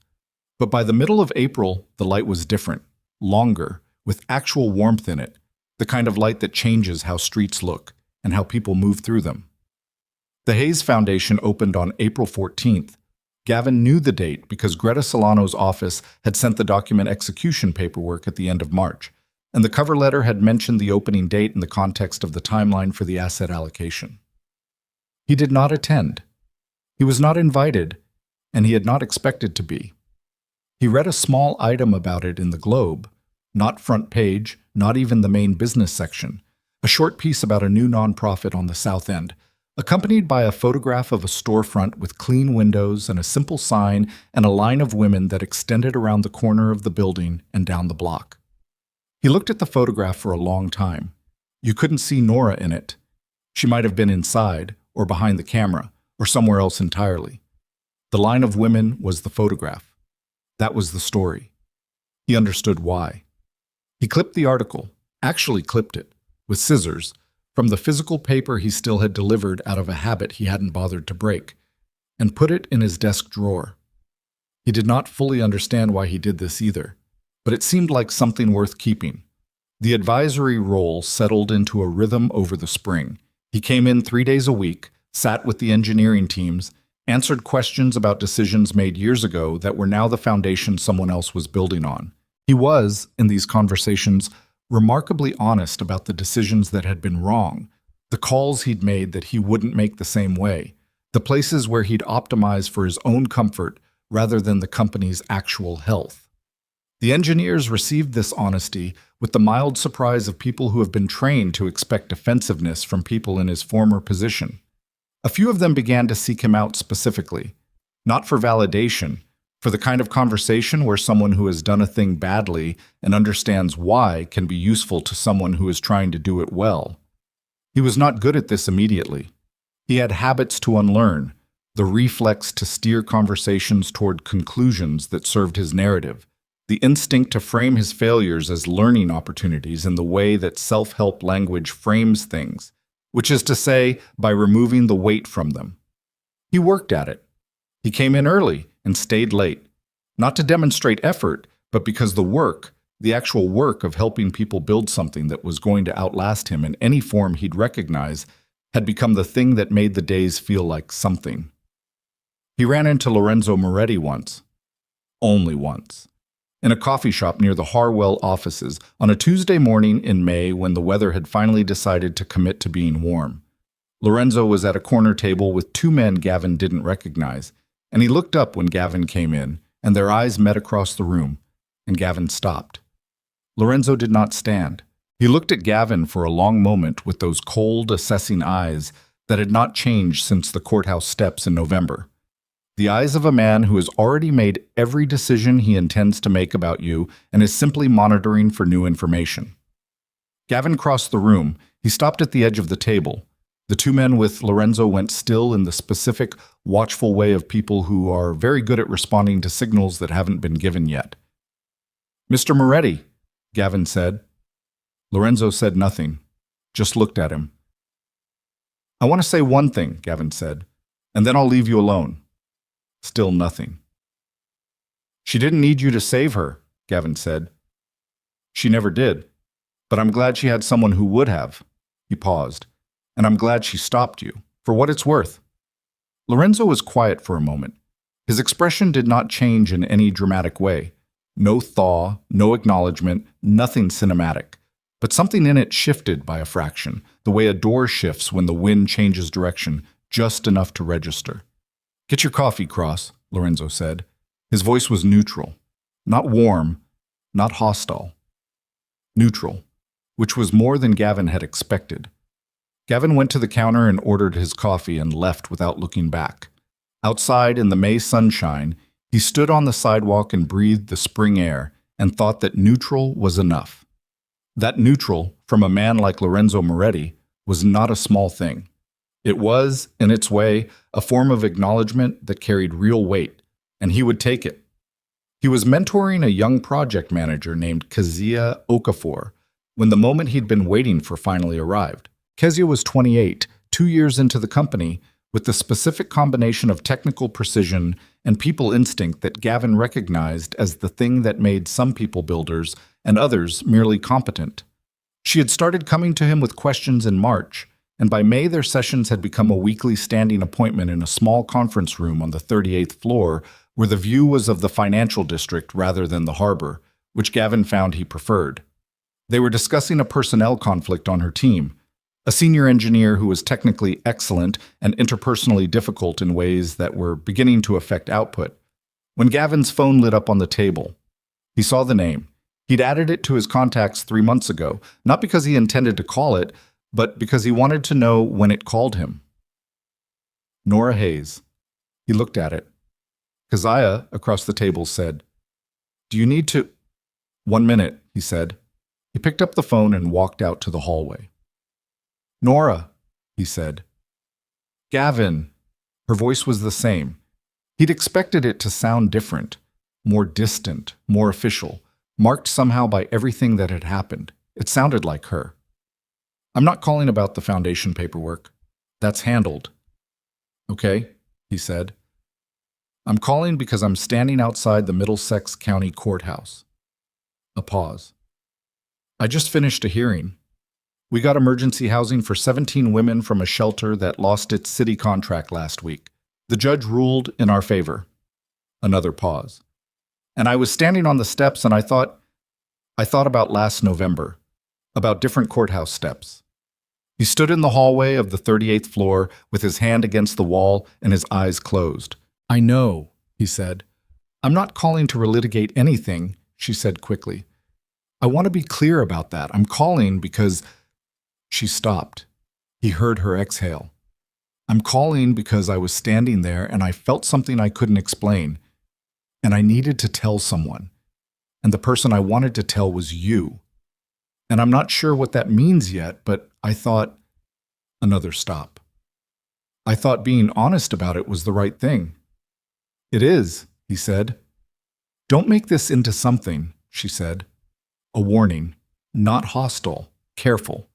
But by the middle of April, the light was different, longer, with actual warmth in it, the kind of light that changes how streets look and how people move through them. The Hayes Foundation opened on April 14th. Gavin knew the date because Greta Solano's office had sent the document execution paperwork at the end of March, and the cover letter had mentioned the opening date in the context of the timeline for the asset allocation. He did not attend. He was not invited, and he had not expected to be. He read a small item about it in the Globe, not front page, not even the main business section, a short piece about a new nonprofit on the South End, accompanied by a photograph of a storefront with clean windows and a simple sign and a line of women that extended around the corner of the building and down the block. He looked at the photograph for a long time. You couldn't see Nora in it. She might have been inside, or behind the camera, or somewhere else entirely. The line of women was the photograph. That was the story. He understood why. He clipped the article, actually clipped it, with scissors, from the physical paper he still had delivered out of a habit he hadn't bothered to break, and put it in his desk drawer. He did not fully understand why he did this either, but it seemed like something worth keeping. The advisory role settled into a rhythm over the spring. He came in 3 days a week, sat with the engineering teams, answered questions about decisions made years ago that were now the foundation someone else was building on. He was, in these conversations, remarkably honest about the decisions that had been wrong, the calls he'd made that he wouldn't make the same way, the places where he'd optimize for his own comfort rather than the company's actual health. The engineers received this honesty with the mild surprise of people who have been trained to expect defensiveness from people in his former position. A few of them began to seek him out specifically, not for validation, for the kind of conversation where someone who has done a thing badly and understands why can be useful to someone who is trying to do it well. He was not good at this immediately. He had habits to unlearn, the reflex to steer conversations toward conclusions that served his narrative, the instinct to frame his failures as learning opportunities in the way that self-help language frames things, which is to say, by removing the weight from them. He worked at it. He came in early and stayed late, not to demonstrate effort, but because the actual work of helping people build something that was going to outlast him in any form he'd recognize, had become the thing that made the days feel like something. He ran into Lorenzo Moretti once. Only once. In a coffee shop near the Harwell offices on a Tuesday morning in May when the weather had finally decided to commit to being warm. Lorenzo was at a corner table with two men Gavin didn't recognize, and he looked up when Gavin came in, and their eyes met across the room, and Gavin stopped. Lorenzo did not stand. He looked at Gavin for a long moment with those cold, assessing eyes that had not changed since the courthouse steps in November. The eyes of a man who has already made every decision he intends to make about you and is simply monitoring for new information. Gavin crossed the room. He stopped at the edge of the table. The two men with Lorenzo went still in the specific, watchful way of people who are very good at responding to signals that haven't been given yet. "Mr. Moretti," Gavin said. Lorenzo said nothing, just looked at him. "I want to say one thing," Gavin said, "and then I'll leave you alone." Still nothing. "She didn't need you to save her," Gavin said. "She never did, but I'm glad she had someone who would have." He paused. "And I'm glad she stopped you, for what it's worth." Lorenzo was quiet for a moment. His expression did not change in any dramatic way. No thaw, no acknowledgement, nothing cinematic. But something in it shifted by a fraction, the way a door shifts when the wind changes direction, just enough to register. "Get your coffee, Cross," Lorenzo said. His voice was neutral. Not warm, not hostile. Neutral, which was more than Gavin had expected. Gavin went to the counter and ordered his coffee and left without looking back. Outside in the May sunshine, he stood on the sidewalk and breathed the spring air and thought that neutral was enough. That neutral, from a man like Lorenzo Moretti, was not a small thing. It was, in its way, a form of acknowledgement that carried real weight, and he would take it. He was mentoring a young project manager named Kezia Okafor when the moment he'd been waiting for finally arrived. Kezia was 28, 2 years into the company, with the specific combination of technical precision and people instinct that Gavin recognized as the thing that made some people builders and others merely competent. She had started coming to him with questions in March, and by May their sessions had become a weekly standing appointment in a small conference room on the 38th floor where the view was of the financial district rather than the harbor, which Gavin found he preferred. They were discussing a personnel conflict on her team, a senior engineer who was technically excellent and interpersonally difficult in ways that were beginning to affect output. When Gavin's phone lit up on the table, he saw the name. He'd added it to his contacts 3 months ago, not because he intended to call it, but because he wanted to know when it called him. Nora Hayes. He looked at it. Keziah, across the table, said, "Do you need to—" "1 minute," he said. He picked up the phone and walked out to the hallway. "Nora," he said. "Gavin." Her voice was the same. He'd expected it to sound different, more distant, more official, marked somehow by everything that had happened. It sounded like her. "I'm not calling about the foundation paperwork. That's handled." "Okay," he said. "I'm calling because I'm standing outside the Middlesex County Courthouse." A pause. "I just finished a hearing. We got emergency housing for 17 women from a shelter that lost its city contract last week. The judge ruled in our favor." Another pause. "And I was standing on the steps and I thought about last November, about different courthouse steps." He stood in the hallway of the 38th floor with his hand against the wall and his eyes closed. "I know," he said. "I'm not calling to relitigate anything," she said quickly. "I want to be clear about that. I'm calling because—" She stopped. He heard her exhale. "I'm calling because I was standing there and I felt something I couldn't explain. And I needed to tell someone. And the person I wanted to tell was you. And I'm not sure what that means yet, but I thought, Another stop. I thought being honest about it was the right thing. It is, he said. Don't make this into something, she said. A warning, not hostile, careful.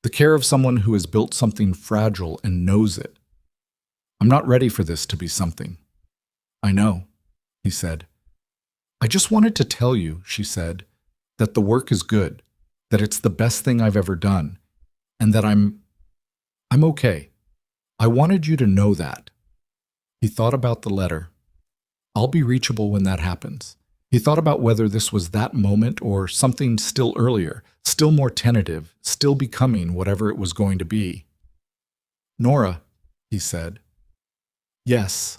The care of someone who has built something fragile and knows it. I'm not ready for this to be something. I know, he said. I just wanted to tell you, she said, that the work is good, that it's the best thing I've ever done, and that I'm okay. I wanted you to know that. He thought about the letter. I'll be reachable when that happens. He thought about whether this was that moment or something still earlier, still more tentative, still becoming whatever it was going to be. Nora, he said. Yes.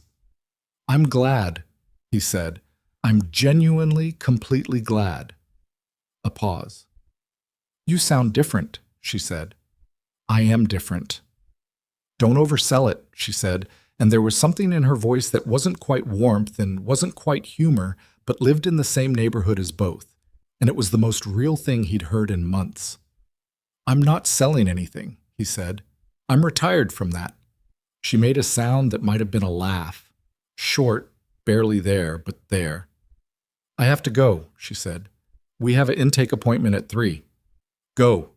I'm glad, he said. I'm genuinely, completely glad. A pause. You sound different, she said. I am different. Don't oversell it, she said, and there was something in her voice that wasn't quite warmth and wasn't quite humor, but lived in the same neighborhood as both, and it was the most real thing he'd heard in months. I'm not selling anything, he said. I'm retired from that. She made a sound that might have been a laugh. Short, barely there, but there. I have to go, she said. We have an intake appointment at 3. Go,